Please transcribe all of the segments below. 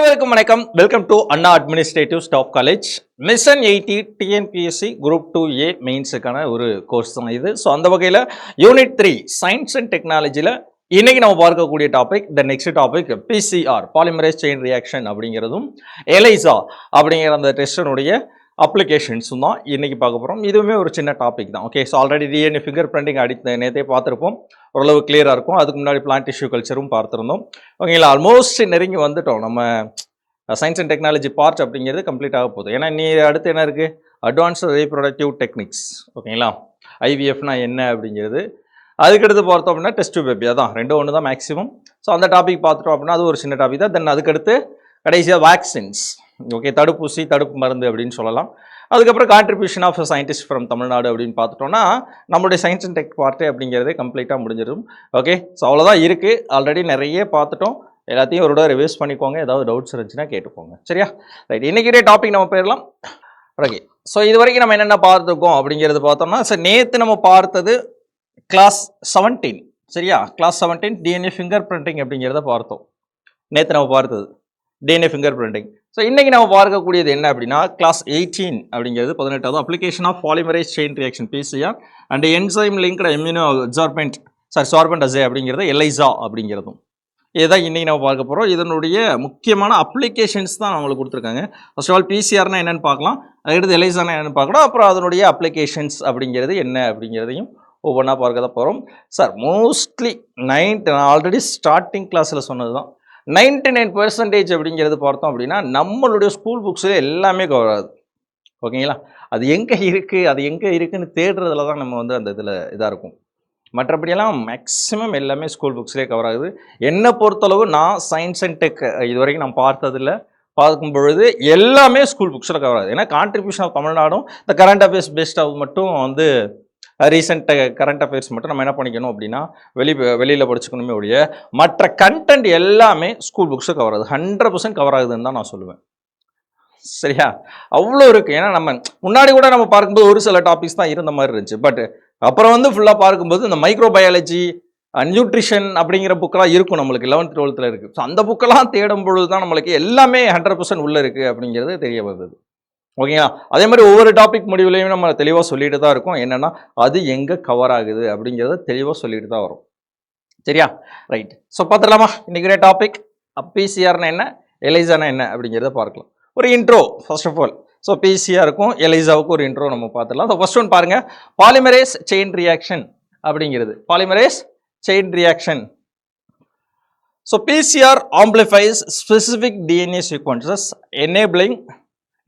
அனைவருக்கும் வணக்கம். Welcome to Anna administrative staff college. Mission 80 TNPSC group 2A மெயின்ஸுக்கான ஒரு course தான் இது. ஸோ அந்த வகையில் யூனிட் 3 சயின்ஸ் அண்ட் டெக்னாலஜியில் இன்னைக்கு நம்ம பார்க்கக்கூடிய topic the next topic PCR polymerase chain reaction அப்படிங்கிறதும் எலைசா அப்படிங்கிற அந்த டெஸ்டனுடைய அப்ளிகேஷன்ஸும் தான் இன்னைக்கு பார்க்க போகிறோம். இதுவுமே ஒரு சின்ன டாபிக் தான். Okay, so already DNA finger printing நேற்றே பார்த்துருப்போம், ஓரளவு கிளியராக இருக்கும். அதுக்கு முன்னாடி பிளான்ட் டிஷ்யூ கல்ச்சரும் பார்த்துருந்தோம். ஓகேங்களா, ஆல்மோஸ்ட் நெருங்கி வந்துட்டோம். நம்ம சயின்ஸ் அண்ட் டெக்னாலஜி பார்ட் அப்படிங்கிறது கம்ப்ளீட் ஆக போகுது. ஏன்னா நீ அடுத்து என்ன இருக்குது, அட்வான்ஸ்டு ரீப்ரொடக்டிவ் டெக்னிக்ஸ். ஓகேங்களா, ஐவிஎஃப்னா என்ன அப்படிங்கிறது. அதுக்கடுத்து பார்த்தோம் அப்படின்னா டெஸ்ட் பேபி, அதான் ரெண்டும் ஒன்று தான் மேக்ஸிமம். ஸோ அந்த டாபிக் பார்த்துட்டோம் அப்படின்னா அது ஒரு சின்ன டாபிக் தான். தென் அதுக்கடுத்து கடைசியாக வேக்சின்ஸ், ஓகே, தடுப்பூசி தடுப்பு மருந்து அப்படின்னு சொல்லலாம். அதுக்கப்புறம் contribution of scientist from Tamil Nadu அப்படின்னு பார்த்துட்டோம்னா நம்மளுடைய சயின்ஸ் அண்ட் டெக் பார்ட்டே அப்படிங்கிறதே கம்ப்ளீட்டாக முடிஞ்சிடும். ஓகே, ஸோ அவ்வளோதான் இருக்குது. ஆல்ரெடி நிறைய பார்த்துட்டோம். எல்லாத்தையும் ஒரு தடவை ரிவைஸ் பண்ணிக்கோங்க. ஏதாவது டவுட்ஸ் இருந்துச்சுன்னா கேட்டுக்கோங்க. சரியா, ரைட். இன்றைக்கி டாபிக் நம்ம போயிடலாம். ஓகே, ஸோ இது வரைக்கும் நம்ம என்னென்ன பார்த்துருக்கோம் அப்படிங்கிறது பார்த்தோம்னா, சார் நேற்று நம்ம பார்த்தது கிளாஸ் 17. சரியா, கிளாஸ் 17 டிஎன்ஏ ஃபிங்கர் பிரிண்டிங் அப்படிங்கிறத பார்த்தோம். நேற்று நம்ம பார்த்தது டிஎன்ஏ ஃபிங்கர் பிரிண்டிங். ஸோ இன்றைக்கி நம்ம பார்க்கக்கூடியது என்ன அப்படின்னா கிளாஸ் 18 அப்படிங்கிறது 18வது application of polymerase chain reaction PCR and enzyme linked immunosorbent assay அப்படிங்கிறது எலைசா அப்படிங்கிறதும் இதுதான் இன்றைக்கி நம்ம பார்க்க போகிறோம். இதனுடைய முக்கியமான அப்ளிகேஷன்ஸ் தான் நம்மளுக்கு கொடுத்துருக்காங்க. ஃபர்ஸ்ட் ஆஃப் ஆல் PCRனா என்னென்னு பார்க்கலாம், அதுக்கடுத்து எலைசானா என்னென்னு பார்க்கலாம், அப்புறம் அதனுடைய அப்ளிகேஷன்ஸ் அப்படிங்கிறது என்ன அப்படிங்கிறதையும் ஒவ்வொன்றா பார்க்க தான் போகிறோம். சார் மோஸ்ட்லி நான் ஆல்ரெடி ஸ்டார்டிங் கிளாஸில் சொன்னது தான், 99% அப்படிங்கிறது பார்த்தோம் அப்படின்னா நம்மளுடைய ஸ்கூல் புக்ஸில் எல்லாமே கவர் ஆகுது. ஓகேங்களா, அது எங்கே இருக்குன்னு தேடுறதுல தான் நம்ம வந்து அந்த இதில் இதாக இருக்கும். மற்றபடியெல்லாம் மேக்ஸிமம் எல்லாமே ஸ்கூல் புக்ஸ்லேயே கவர் ஆகுது. என்னை பொறுத்தளவு நான் சயின்ஸ் அண்ட் டெக் இது வரைக்கும் நான் பார்த்ததில்ல, பார்க்கும் பொழுது எல்லாமே ஸ்கூல் புக்ஸில் கவர் ஆகுது. ஏன்னா கான்ட்ரிபியூஷன் ஆஃப் தமிழ்நாடும் இந்த கரண்ட் அஃபேர்ஸ் பெஸ்ட்டாக மட்டும் வந்து ரீசெண்ட் கரண்ட் அஃபேர்ஸ் மட்டும் நம்ம என்ன பண்ணிக்கணும் அப்படின்னா வெளியில் படிச்சுக்கணுமே ஒழிய மற்ற கண்டென்ட் எல்லாமே ஸ்கூல் புக்ஸை கவர் ஆகுது. 100% கவர் ஆகுதுன்னு தான் நான் சொல்லுவேன். சரியா, அவ்வளோ இருக்குது. ஏன்னா நம்ம முன்னாடி கூட நம்ம பார்க்கும்போது ஒரு சில டாபிக்ஸ் தான் இருந்த மாதிரி இருந்துச்சு. பட் அப்புறம் வந்து ஃபுல்லாக பார்க்கும்போது இந்த மைக்ரோபயாலஜி நியூட்ரிஷன் அப்படிங்கிற புக்கெல்லாம் இருக்கும் நம்மளுக்கு 11th 12th இருக்குது. ஸோ அந்த புக்கெல்லாம் தேடும் பொழுது தான் நம்மளுக்கு எல்லாமே 100% உள்ளே இருக்குது அப்படிங்கிறது தெரிய வருது. ஓகேங்களா, அதே மாதிரி ஒவ்வொரு டாபிக் முடிவுலையும் நம்ம தெளிவாக சொல்லிட்டு தான் இருக்கோம். என்னென்னா அது எங்கே கவர் ஆகுது அப்படிங்கிறத தெளிவாக சொல்லிட்டு தான் வரும். சரியா, ரைட். ஸோ பார்த்துடலாமா இன்றைக்கி டாபிக் PCRனா என்ன, எலைசானா என்ன அப்படிங்கிறத பார்க்கலாம். ஒரு intro first of all. So PCRக்கும் எலைசாவுக்கும் ஒரு இன்ட்ரோ நம்ம பார்த்துடலாம். ஸோ ஃபர்ஸ்ட் ஒன் பாருங்கள், பாலிமரேஸ் செயின் ரியாக்ஷன் அப்படிங்கிறது. Polymerase chain reaction. So PCR amplifies specific DNA sequences enabling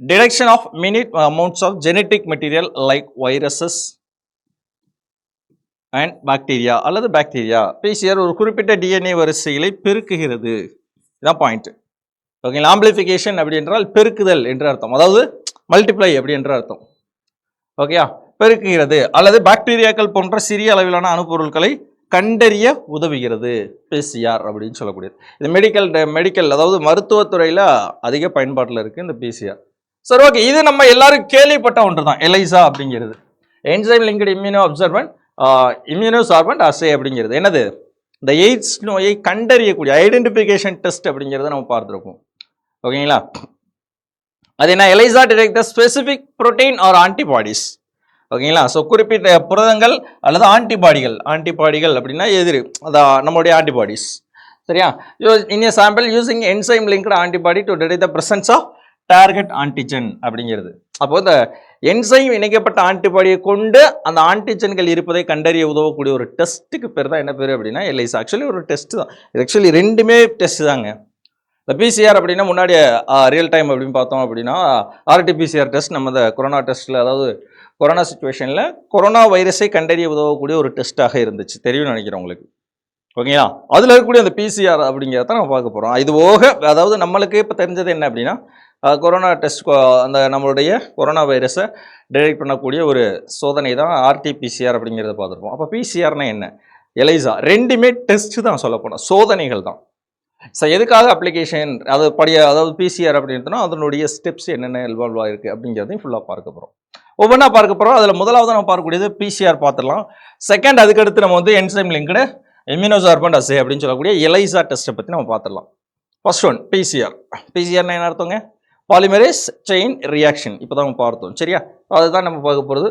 detection of minute amounts of genetic material like viruses and bacteria அல்லது bacteria. PCR ஒரு குறிப்பிட்ட DNA வரிசைகளை பெருக்குகிறது. இதான் point. ஓகேங்களா, amplification அப்படி என்றால் பெருக்குதல் என்று அர்த்தம், அதாவது மல்டிப்ளை அப்படி என்ற அர்த்தம். ஓகேயா, பெருக்குகிறது அல்லது பாக்டீரியாக்கள் போன்ற சிறிய அளவிலான அணுப்பொருட்களை கண்டறிய உதவுகிறது PCR அப்படின்னு சொல்லக்கூடியது. இது மெடிக்கல் அதாவது மருத்துவத்துறையில் அதிக பயன்பாட்டில் இருக்குது இந்த PCR. சரி, ஓகே, இது நம்ம எல்லாரும் கேள்விப்பட்ட ஒன்று தான் எலைசா அப்படிங்கிறது. Enzyme linked immunosorbent assay அப்படிங்கிறது என்னது, இந்த எய்ட்ஸ் நோயை கண்டறியக்கூடிய ஐடென்டிஃபிகேஷன் டெஸ்ட் அப்படிங்கிறத நம்ம பார்த்துருக்கோம். ஓகேங்களா, அது என்ன, ELISA detect the specific protein or antibodies. ஓகேங்களா, ஸோ குறிப்பிட்ட புரதங்கள் அல்லது ஆன்டிபாடிகள் அப்படின்னா எதிரி, அதான் நம்மளுடைய ஆன்டிபாடிஸ். சரியா, in a sample using enzyme linked antibody to detect the presence of target antigen அப்படிங்கிறது. அப்போது இந்த என்சைம் இணைக்கப்பட்ட ஆன்டிபாடியை கொண்டு அந்த ஆன்டிஜன்கள் இருப்பதை கண்டறிய உதவக்கூடிய ஒரு டெஸ்ட்டுக்கு பேர் தான் என்ன பேர் அப்படின்னா எலைசா. ஆக்சுவலி ஒரு டெஸ்ட் தான் இது. ஆக்சுவலி ரெண்டுமே டெஸ்ட் தாங்க. இந்த PCR அப்படின்னா முன்னாடி ரியல் டைம் அப்படின்னு பார்த்தோம் அப்படின்னா RT-PCR டெஸ்ட் நம்ம இந்த கொரோனா டெஸ்ட்டில், அதாவது கொரோனா சுச்சுவேஷனில் கொரோனா வைரஸை கண்டறிய உதவக்கூடிய ஒரு டெஸ்ட்டாக இருந்துச்சு, தெரியும்னு நினைக்கிறேன் உங்களுக்கு. ஓகேங்களா, அதில் இருக்கக்கூடிய அந்த PCR அப்படிங்கிறத நம்ம பார்க்க போகிறோம். இது போக அதாவது நம்மளுக்கு இப்போ தெரிஞ்சது என்ன அப்படின்னா கொரோனா டெஸ்ட், அந்த நம்மளுடைய கொரோனா வைரஸை டிடெக்ட் பண்ணக்கூடிய ஒரு சோதனை தான் RT-PCR அப்படிங்கிறத பார்த்துருப்போம். அப்போ PCRனா என்ன, எலைசா, ரெண்டுமே டெஸ்ட்டு தான் சொல்லப்போனால், சோதனைகள் தான். ஸோ எதுக்காக அப்ளிகேஷன் அதாவது PCR அப்படின்னா அதனுடைய ஸ்டெப்ஸ் என்னென்ன இன்வால்வ் ஆகிருக்கு அப்படிங்கிறதையும் ஃபுல்லாக பார்க்க போகிறோம். ஒவ்வொன்றா பார்க்க போகிறோம். அதில் முதலாவது நம்ம பார்க்கக்கூடியது PCR பார்த்துடலாம். செகண்ட், அதுக்கடுத்து நம்ம வந்து என்சைம் லிங்க்டு இம்யூனோ சார்பண்ட் அசே அப்படின்னு சொல்லக்கூடிய எலைசா டெஸ்ட்டை பற்றி நம்ம பார்த்துடலாம். First one PCR. பிசிஆர்னா என்ன அர்த்தங்க? Polymerase chain reaction. இப்போ தான் நம்ம பார்த்தோம், சரியா? அதுதான் நம்ம பார்க்க போகிறது.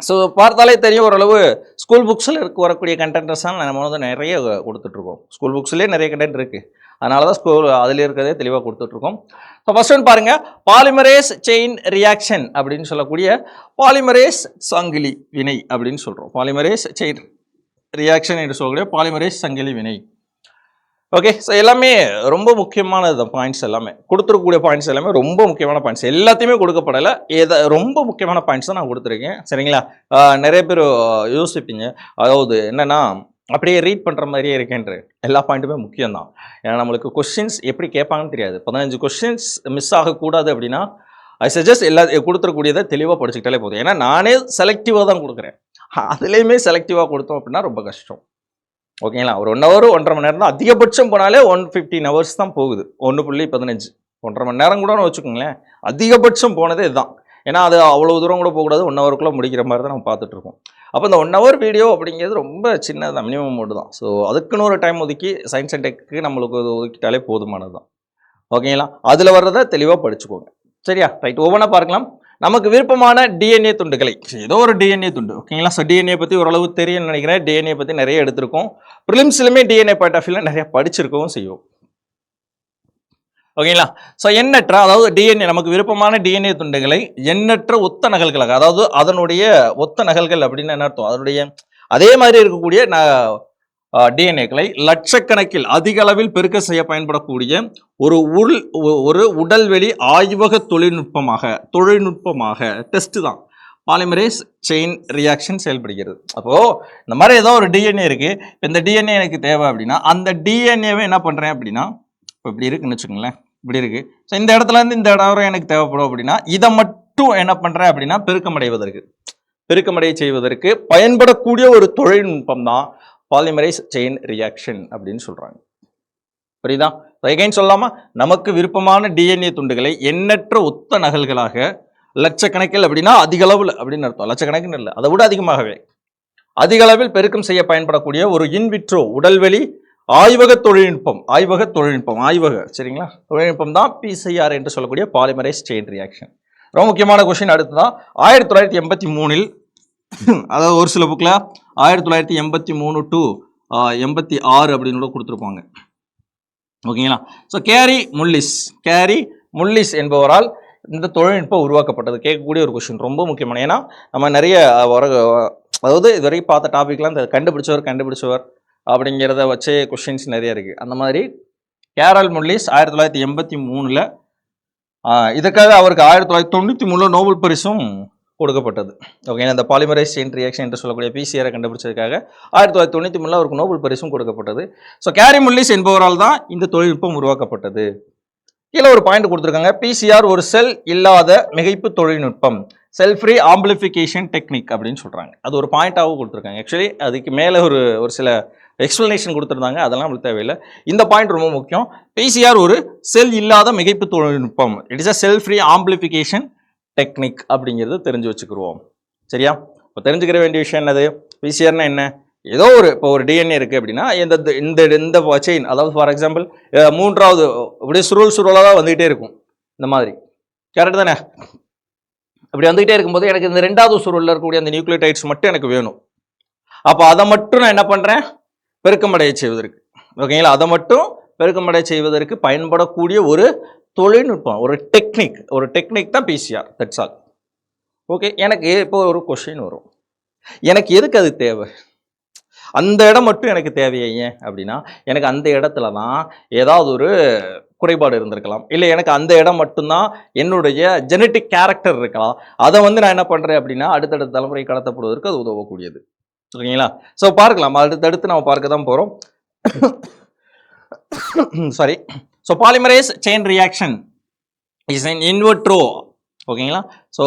ஸோ பார்த்தாலே தெரியும் ஓரளவு ஸ்கூல் புக்ஸில் வரக்கூடிய கண்டென்ட்ஸாக நம்ம வந்து நிறைய கொடுத்துட்ருக்கோம். ஸ்கூல் புக்ஸ்லேயே நிறைய கண்டென்ட் இருக்குது, அதனால தான் ஸ்கூல் அதில் இருக்கிறதே தெளிவாக கொடுத்துட்ருக்கோம். ஸோ ஃபர்ஸ்ட் ஒன் பாருங்கள், பாலிமரேஸ் செயின் ரியாக்ஷன் அப்படின்னு சொல்லக்கூடிய பாலிமரேஸ் சங்கிலி வினை அப்படின்னு சொல்கிறோம். பாலிமரேஸ் செயின் ரியாக்ஷன் என்று சொல்லக்கூடிய பாலிமரேஸ் சங்கிலி வினை. ஓகே, ஸோ எல்லாமே ரொம்ப முக்கியமானது பாயிண்ட்ஸ், எல்லாமே கொடுத்துருக்கக்கூடிய பாயிண்ட்ஸ் எல்லாமே ரொம்ப முக்கியமான பாயிண்ட்ஸ். எல்லாத்தையுமே கொடுக்கப்படலை, ரொம்ப முக்கியமான பாயிண்ட்ஸ் தான் நான் கொடுத்துருக்கேன், சரிங்களா? நிறைய பேர் யோசிப்பீங்க, அதாவது என்னென்னா அப்படியே ரீட் பண்ணுற மாதிரியே இருக்கேன்ற. எல்லா பாயிண்ட்டுமே முக்கியம்தான். ஏன்னா நம்மளுக்கு கொஸ்டின்ஸ் எப்படி கேட்பாங்கன்னு தெரியாது. 15 கொஸ்டின்ஸ் மிஸ் ஆகக்கூடாது அப்படின்னா ஐ சஜஸ்ட் எல்லா கொடுத்துருக்கூடியதை தெளிவாக படிச்சுக்கிட்டாலே போதும். ஏன்னா நானே செலக்டிவாக தான் கொடுக்குறேன், அதுலேயுமே செலக்டிவாக கொடுத்தோம் அப்படின்னா ரொம்ப கஷ்டம். ஓகேங்களா? ஒரு 1 hour 1.5 மணி நேரம் தான், அதிகபட்சம் போனாலே 115 hours தான் போகுது. 1.15 1.5 மணி நேரம் கூட வச்சுக்கோங்களேன், அதிகபட்சம் போனதே இதுதான். ஏன்னா அது அவ்வளோ தூரம் கூட போகக்கூடாது, 1 hourக்குள்ளே முடிக்கிற மாதிரி தான் நம்ம பார்த்துட்டு இருக்கோம். அப்போ இந்த 1 hour வீடியோ அப்படிங்கிறது ரொம்ப சின்னது, மினிமம் மட்டும் தான். ஸோ அதுக்குன்னு ஒரு டைம் ஒதுக்கி சயின்ஸ் அண்ட் டெக்கு நம்மளுக்கு ஒதுக்கிட்டாலே போதுமானது தான். ஓகேங்களா? அதில் வர்றதை தெளிவாக படிச்சுக்கோங்க, சரியா? ரைட், ஒவ்வொன்றா பார்க்கலாம். நமக்கு விருப்பமான டிஎன்ஏ துண்டுகளை, ஏதோ ஒரு டிஎன்ஏ துண்டு, ஓகேங்களா? ஸோ டிஎன்ஏ பற்றி ஓரளவு தெரியும்னு நினைக்கிறேன். டிஎன்ஏ பற்றி நிறைய எடுத்திருக்கோம், ப்ரிலிம்ஸ்லுமே டிஎன்ஏ பாயிண்ட் ஆஃப் வியூவில் நிறைய படிச்சிருக்கவும் செய்வோம், ஓகேங்களா? ஸோ எண்ணற்ற, அதாவது டிஎன்ஏ நமக்கு விருப்பமான டிஎன்ஏ துண்டுகளை எண்ணற்ற ஒத்த நகல்களாக, அதாவது அதனுடைய ஒத்த நகல்கள் அப்படின்னு என்ன அர்த்தம்? அதனுடைய அதே மாதிரி இருக்கக்கூடிய டிஎன்ஏக்களை லட்சக்கணக்கில் அதிக அளவில் பெருக்க செய்ய பயன்படக்கூடிய ஒரு உடல்வெளி ஆய்வக தொழில்நுட்பமாக டெஸ்ட் தான் பாலிமரேஸ் செயின் ரியாக்ஷன் செயல்படுகிறது. அப்போ இந்த மாதிரி ஏதோ ஒரு டிஎன்ஏ இருக்கு, இந்த டிஎன்ஏ எனக்கு தேவை அப்படின்னா அந்த டிஎன்ஏவை என்ன பண்றேன் அப்படின்னா, இப்போ இப்படி இருக்குன்னு வச்சுக்கோங்களேன், இப்படி இருக்கு. ஸோ இந்த இடத்துல இருந்து இந்த இடம் எனக்கு தேவைப்படும் அப்படின்னா இதை மட்டும் என்ன பண்றேன் அப்படின்னா பெருக்கமடைய செய்வதற்கு பயன்படக்கூடிய ஒரு தொழில்நுட்பம் தான் பாலிமரேஸ் செயின் ரியாக்ஷன் அப்படின்னு சொல்றாங்க. புரியுதா? எகைன் சொல்லலாமா? நமக்கு விருப்பமான டிஎன்ஏ துண்டுகளை எண்ணற்ற ஒத்த நகல்களாக லட்சக்கணக்கில் அப்படின்னா அதிக அளவில் அப்படின்னு அர்த்தம். லட்சக்கணக்கில் இல்லை, அதை விட அதிகமாகவே அதிக அளவில் பெருக்கம் செய்ய பயன்படக்கூடிய ஒரு இன்விட்ரோ உடல்வெளி ஆய்வக தொழில்நுட்பம், சரிங்களா? தொழில்நுட்பம் தான் பிசிஆர் என்று சொல்லக்கூடிய பாலிமரேஸ் செயின் ரியாக்ஷன். ரொம்ப முக்கியமான கொஸ்டின் அடுத்துதான் 1983 அதாவது ஒரு சில புக்கில் 1983 to 86 அப்படின்னு கூட கொடுத்துருப்பாங்க, ஓகேங்களா? ஸோ கேரி முல்லிஸ் என்பவரால் இந்த தொழில்நுட்பம் உருவாக்கப்பட்டது. கேட்கக்கூடிய ஒரு கொஸ்டின், ரொம்ப முக்கியமான. ஏன்னா நம்ம நிறைய அதாவது இதுவரைக்கும் பார்த்த டாபிக்லாம் இந்த கண்டுபிடிச்சவர் அப்படிங்கிறத வச்சே கொஸ்டின்ஸ் நிறைய இருக்குது. அந்த மாதிரி கேரல் முல்லிஸ் 1983 இதுக்காக அவருக்கு 1993 நோபல் பரிசும் கொடுக்கப்பட்டது. ஓகே, இந்த பாலிமரேஸ் செயின் ரியாக்ஷன் என்று சொல்லக்கூடிய பிசிஆரை கண்டுபிடிச்சதுக்காக 1993 அவருக்கு நோபல் பரிசும் கொடுக்கப்பட்டது. ஸோ கேரி முல்லிஸ் என்பவரால் தான் இந்த தொழில்நுட்பம் உருவாக்கப்பட்டது. கீழே ஒரு பாயிண்ட் கொடுத்துருக்காங்க, பிசிஆர் ஒரு செல் இல்லாத மிகைப்பு தொழில்நுட்பம், செல் ஃப்ரீ ஆம்பிளிஃபிகேஷன் டெக்னிக் அப்படின்னு சொல்றாங்க. அது ஒரு பாயிண்டாகவும் கொடுத்துருக்காங்க. ஆக்சுவலி அதுக்கு மேலே ஒரு சில எக்ஸ்பிளனேஷன் கொடுத்துருந்தாங்க, அதெல்லாம் நம்மளுக்கு தேவையில்லை. இந்த பாயிண்ட் ரொம்ப முக்கியம். பிசிஆர் ஒரு செல் இல்லாத மிகைப்பு தொழில்நுட்பம், it is a sell free amplification technique அப்படிங்கிறது தெரிஞ்சு வச்சுக்கிடுவோம், சரியா? இப்போ தெரிஞ்சுக்கிற வேண்டிய விஷயம் என்னது? பிசிஆர்னா என்ன? ஏதோ இப்போ ஒரு டிஎன்ஏ இருக்குது அப்படின்னா இந்த செயின், அதாவது ஃபார் எக்ஸாம்பிள் 3வது இப்படியே சுருளாக தான் வந்துகிட்டே இருக்கும், இந்த மாதிரி, கரெக்ட் தானே? அப்படி வந்துகிட்டே இருக்கும்போது எனக்கு இந்த 2வது சுருளில் இருக்கக்கூடிய அந்த நியூக்ளியோடைட்ஸ் மட்டும் எனக்கு வேணும். அப்போ அதை மட்டும் நான் என்ன பண்ணுறேன்? பெருக்கமடைய செய்வதற்கு, ஓகேங்களா? அதை மட்டும் பெருக்கமடைய செய்வதற்கு பயன்படக்கூடிய ஒரு தொழில்நுட்பம், ஒரு டெக்னிக் தான் பிசிஆர். That's all. ஓகே, எனக்கு இப்போ ஒரு கொஸ்டின் வரும், எனக்கு எதுக்கு அது தேவை? அந்த இடம் மட்டும் எனக்கு தேவையே ஏன் அப்படின்னா, எனக்கு அந்த இடத்துல தான் ஏதாவது ஒரு குறைபாடு இருந்திருக்கலாம், இல்லை எனக்கு அந்த இடம் மட்டும்தான் என்னுடைய ஜெனட்டிக் கேரக்டர் இருக்கலாம். அதை நான் என்ன பண்ணுறேன் அப்படின்னா அடுத்தடுத்த தலைமுறை கடத்தப்படுவதற்கு அது உதவக்கூடியது, ஓகேங்களா? ஸோ பார்க்கலாம், அடுத்தடுத்து நம்ம பார்க்க தான் போகிறோம். Sorry. So polymerase chain reaction is an in vitro, ஓகேங்களா? ஸோ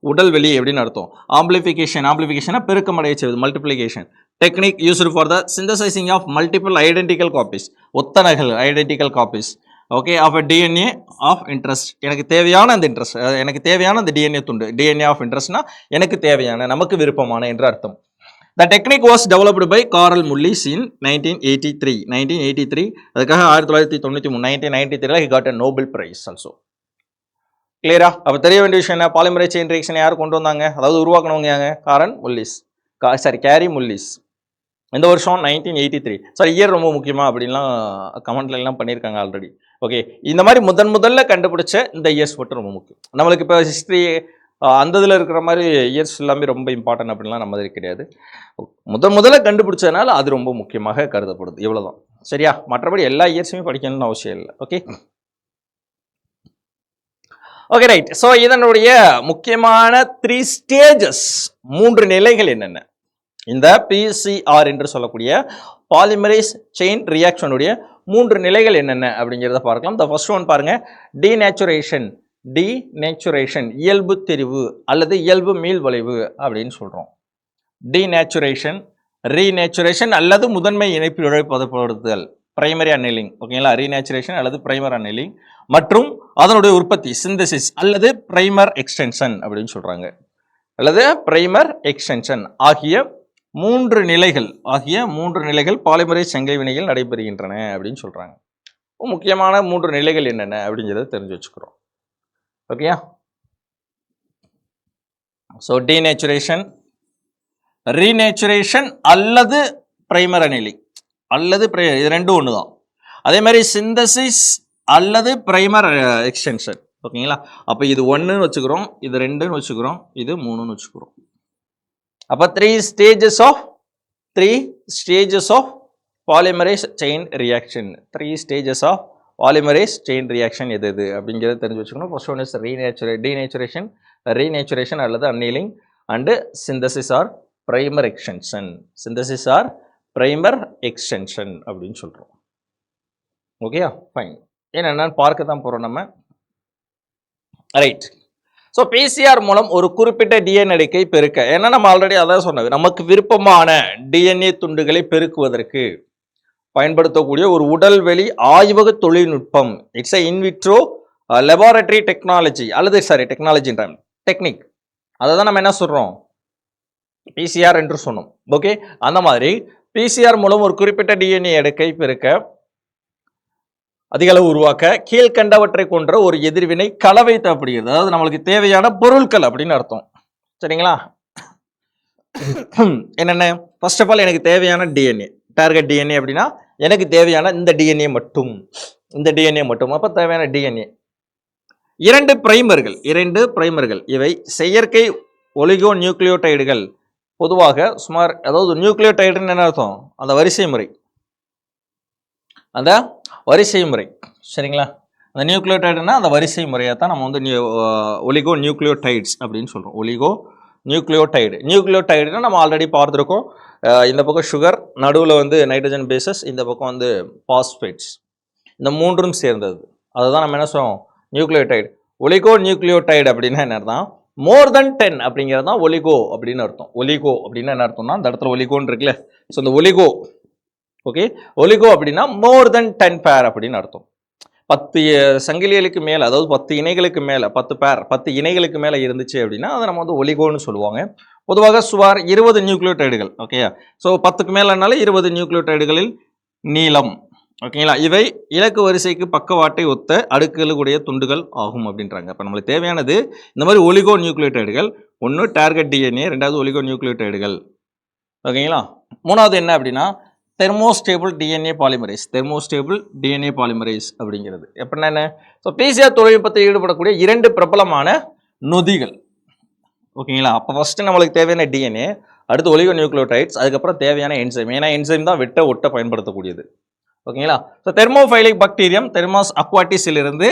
உடல்வெளி எப்படின்னு அர்த்தம். ஆம்பிளிஃபிகேஷனா பெருக்கமடைய செய்வது, multiplication technique used for the synthesizing of multiple identical copies, ஒத்தனகள் identical copies, okay, of a DNA of interest. எனக்கு தேவையான அந்த டிஎன்ஏ துண்டு, டிஎன்ஏ ஆஃப் இன்ட்ரெஸ்ட்னா எனக்கு தேவையான, நமக்கு விருப்பமான என்று அர்த்தம். The technique was developed by Carl Mullis in 1983. அதுக்காக 1993 he got a Nobel Prize also. கிளியரா? அப்ப தெரிய வேண்டிய விஷயம் என்ன? பாலிமரைஸ் செயின் ரியாக்ஷன் யார் கொண்டு வந்தாங்க? அதாவது உருவாக்குனவங்க யாங்க? கேரி முல்லிஸ். இந்த வருஷம் 1983. சாரி, இயர் ரொம்ப முக்கியமா அப்படின்லாம் கமெண்ட்ல எல்லாம் பண்ணியிருக்காங்க ஆல்ரெடி. ஓகே, இந்த மாதிரி முதல்ல கண்டுபிடிச்ச இந்த இயர்ஸ் மட்டும் ரொம்ப முக்கியம். நம்மளுக்கு இப்போ ஹிஸ்ட்ரி அந்த இதில் இருக்கிற மாதிரி இயர்ஸ் எல்லாமே ரொம்ப இம்பார்ட்டன்ட் அப்படின்லாம் நம்ம இது கிடையாது. முதல்ல கண்டுபிடிச்சதுனால அது ரொம்ப முக்கியமாக கருதப்படுது. இவ்வளோதான், சரியா? மற்றபடி எல்லா இயர்ஸுமே படிக்கணும்னு அவசியம் இல்லை. Okay okay right. ஸோ இதனுடைய முக்கியமான 3 ஸ்டேஜஸ், 3 நிலைகள் என்னென்ன? இந்த PCR என்று சொல்லக்கூடிய பாலிமரைஸ் செயின் ரியாக்ஷனுடைய 3 நிலைகள் என்னென்ன அப்படிங்கிறத பார்க்கலாம். த ஃபர்ஸ்ட் ஒன் பாருங்க, டீநேச்சுரேஷன், இயல்பு தெரிவு அல்லது இயல்பு மீள்வளைவு அப்படின்னு சொல்றோம். டீநேச்சுரேஷன், ரீநேச்சுரேஷன் அல்லது முதன்மை இணைப்பு இழப்பதுபடுத்துதல், பிரைமரி அன்னிலிங். ஓகேங்களா? ரீநேச்சுரேஷன் அல்லது பிரைமர் அன்னிலிங் மற்றும் அதனுடைய உற்பத்தி சிந்தசிஸ் அல்லது பிரைமர் எக்ஸ்டென்ஷன் அப்படின்னு சொல்றாங்க. அல்லது பிரைமர் எக்ஸ்டென்ஷன் ஆகிய 3 நிலைகள் பாலிமரைஸ் சங்கை வினைகள் நடைபெறுகின்றன அப்படின்னு சொல்றாங்க. முக்கியமான 3 நிலைகள் என்னென்ன அப்படிங்கிறத தெரிஞ்சு வச்சுக்கிறோம். ஓகேயா? ஸோ டீநேச்சுரேஷன், ரீநேச்சுரேஷன் அல்லது பிரைமர் அனிலிங் அல்லது இது ரெண்டும் ஒன்று தான். அதே மாதிரி சிந்தசிஸ் அல்லது பிரைமர் எக்ஸ்டென்ஷன். ஓகேங்களா? அப்போ இது 1ன்னு வச்சுக்கிறோம், இது 2ன்னு வச்சுக்கிறோம், இது 3ன்னு வச்சுக்கிறோம். அப்போ 3 stages of polymerase chain reaction. 3 stages of polymerase chain reaction எது அப்படிங்கிறத தெரிஞ்சு வச்சுக்கணும். ஃபர்ஸ்ட் ஒன் இஸ் ரீநேச்சுரேஷன் அல்லது annealing and synthesis or primer extension அப்படின்னு சொல்கிறோம். ஓகேயா? ஃபைன். என்னென்னு பார்க்க தான் போகிறோம் நம்ம. ரைட். ஸோ பிசிஆர் மூலம் ஒரு குறிப்பிட்ட டிஎன்ஏ அடுக்கை பெருக்க, ஏன்னா நம்ம ஆல்ரெடி அதான் சொன்னது, நமக்கு விருப்பமான டிஎன்ஏ துண்டுகளை பெருக்குவதற்கு பயன்படுத்தக்கூடிய ஒரு உடல்வெளி ஆய்வக தொழில்நுட்பம். It's a in vitro laboratory technology அல்லது டெக்னிக். அதை தான் நம்ம என்ன சொல்கிறோம்? பிசிஆர் என்று சொன்னோம். ஓகே, அந்த மாதிரி பிசிஆர் மூலம் ஒரு குறிப்பிட்ட டிஎன்ஏ அடுக்கை பெருக்க, அதிக அளவு உருவாக்க கீழ்கண்டவற்றை கொன்ற ஒரு எதிர்வினை கலவை தேவைப்படுகிறது. அதாவது நம்மளுக்கு தேவையான பொருட்கள் அப்படின்னு அர்த்தம். சரிங்களா? என்னென்ன? ஃபர்ஸ்ட் ஆஃப் ஆல் எனக்கு தேவையான டிஎன்ஏ, டார்கெட் டிஎன்ஏ அப்படின்னா எனக்கு தேவையான இந்த டிஎன்ஏ மட்டும். அப்போ தேவையான டிஎன்ஏ. 2 பிரைமர்கள். இவை செயற்கை ஒலிகோ நியூக்ளியோடைடுகள். பொதுவாக சுமார், அதாவது நியூக்ளியோடைடுன்னு என்ன அர்த்தம்? அந்த வரிசை முறை. சரிங்களா? அந்த நியூக்ளியோடைடுனா அந்த வரிசை முறையாக தான் நம்ம வந்து ஒலிகோ நியூக்ளியோடைட்ஸ் அப்படின்னு சொல்கிறோம். ஒலிகோ நியூக்ளியோடைடுனா நம்ம ஆல்ரெடி பார்த்துருக்கோம். இந்த பக்கம் சுகர், நடுவில் வந்து நைட்ரஜன் பேசஸ், இந்த பக்கம் வந்து பாஸ்பேட்ஸ். இந்த 3ம் சேர்ந்தது. அதுதான் நம்ம என்ன சொல்றோம்? நியூக்ளியோடைடு. ஒலிகோ நியூக்ளியோடைடு அப்படின்னா என்ன அர்த்தம்? மோர் தென் 10 அப்படிங்கிறது தான் ஒலிகோ அப்படின்னு அர்த்தம். ஒலிகோ அப்படின்னா என்ன அர்த்தம்னா, இந்த இடத்துல ஒலிகோன்னு இருக்குல்ல, ஸோ இந்த ஒலிகோ. ஓகே, ஒலிகோ அப்படின்னா மோர் தென் 10 பேர் அப்படின்னு அர்த்தம். 10 சங்கிலிகளுக்கு மேலே, அதாவது 10 இணைகளுக்கு மேலே, 10 இணைகளுக்கு மேலே இருந்துச்சு அப்படின்னா அதை நம்ம வந்து ஒலிகோன்னு சொல்லுவாங்க. பொதுவாக சுமார் 20 நியூக்ளியோடைடுகள். ஓகே, ஸோ 10க்கு மேலேனால 20 நியூக்ளியோடைடுகளில் நீளம். ஓகேங்களா? இவை இலக்கு வரிசைக்கு பக்கவாட்டை ஒத்த அடுக்குகளுடைய துண்டுகள் ஆகும் அப்படின்றாங்க. இப்போ நம்மளுக்கு தேவையானது இந்த மாதிரி ஒலிகோ நியூக்ளியோடைடுகள். 1 டார்கெட் டிஎன்ஏ, 2வது ஒலிகோ நியூக்ளியோடைடுகள். ஓகேங்களா? 3வது என்ன அப்படின்னா தெர்மோஸ்டேபிள் டிஎன்ஏ பாலிமரேஸ் அப்படிங்கிறது. எப்படின்னா என்ன? ஸோ பிசிஆர் தொழில்நுட்பத்தில் ஈடுபடக்கூடிய 2 பிரபலமான நொதிகள். ஓகேங்களா? அப்போ ஃபர்ஸ்ட் நம்மளுக்கு தேவையான டிஎன்ஏ, அடுத்து ஒலிகோ நியூக்ளியோடைட்ஸ், அதுக்கப்புறம் தேவையான என்சைம். ஏன்னா என்சைம் தான் ஒட்ட பயன்படுத்தக்கூடியது. ஓகேங்களா? ஸோ தெர்மோஃபைலிக் பாக்டீரியம் தெர்மாஸ் அக்வாட்டிஸிலிருந்து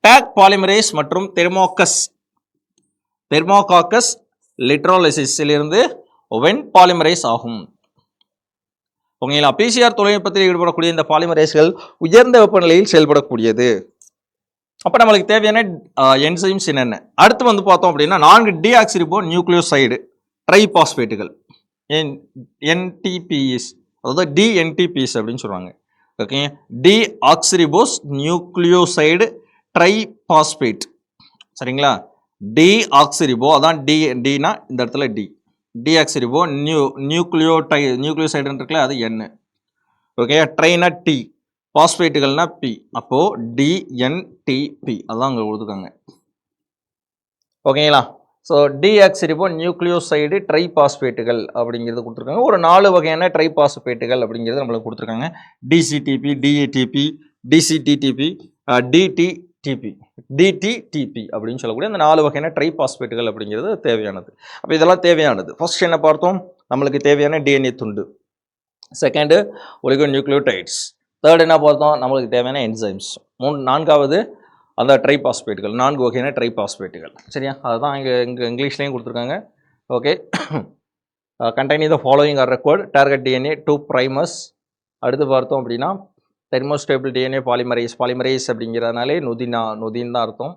டாக் பாலிமரேஸ் மற்றும் தெர்மோகாக்கஸ் லிட்ரோலிசிஸிலிருந்து வென் பாலிமரேஸ் ஆகும். ஓகேங்களா? பிசிஆர் தொழில்நுட்பத்தில் ஈடுபடக்கூடிய இந்த பாலிமரேஸ்கள் உயர்ந்த வெப்பநிலையில் செயல்படக்கூடியது. அப்போ நம்மளுக்கு தேவையான என்சைம்ஸ் என்னென்ன? அடுத்து வந்து பார்த்தோம் அப்படின்னா 4 டிஆக்சிரிபோ நியூக்ளியோசைடு ட்ரைபாஸ்பேட்டுகள், என்டிபிஎஸ், அதாவது டிஎன்டிபிஎஸ் அப்படின்னு சொல்றாங்க. Okay, deoxyribose nucleoside triphosphate. சரிங்களா? டிஆக்சிரிபோ, அதான் டினா இந்த இடத்துல டி. டிஆக்சிரிபோ நியூக்ளியோசைடு இருக்குல்ல அது N. ஓகே, ட்ரைனா T, பாஸ்பேட்டுகள்னா P. அப்போ DNTP அதான் அங்கே கொடுத்துருக்காங்க. ஓகேங்களா? ஸோ டிஆக்சிரிபோ நியூக்ளியோசைடு ட்ரைபாஸ்பேட்டுகள் அப்படிங்கிறது கொடுத்துருக்காங்க. ஒரு 4 வகையான ட்ரைபாஸ்பேட்டுகள் அப்படிங்கிறது நம்மளுக்கு கொடுத்துருக்காங்க. DCTP, DATP, DCTTP, DTTP அப்படின்னு சொல்லக்கூடிய அந்த 4 வகையான ட்ரைபாஸ்பேட்டுகள் அப்படிங்கிறது தேவையானது. அப்போ இதெல்லாம் தேவையானது. ஃபர்ஸ்ட் என்ன பார்த்தோம்? நம்மளுக்கு தேவையான DNA துண்டு. செகண்டு ஒலிகோநியூக்ளியோடைட்ஸ். தேர்ட் என்ன பார்த்தோம்? நம்மளுக்கு தேவையான என்சைம்ஸ். நான்காவது அந்த ட்ரைபாஸ்பேட்டுகள், 4 வகையான ட்ரைபாஸ்பேட்டுகள். சரியா? அதுதான் இங்கே இங்கிலீஷ்லேயும் கொடுத்துருக்காங்க. Okay, containing the following R required. Target DNA 2 primers. அடுத்து பார்த்தோம் அப்படின்னா தெர்மோஸ்டேபிள் DNA பாலிமரேஸ் அப்படிங்கிறதுனாலே நொதின் தான் அர்த்தம்.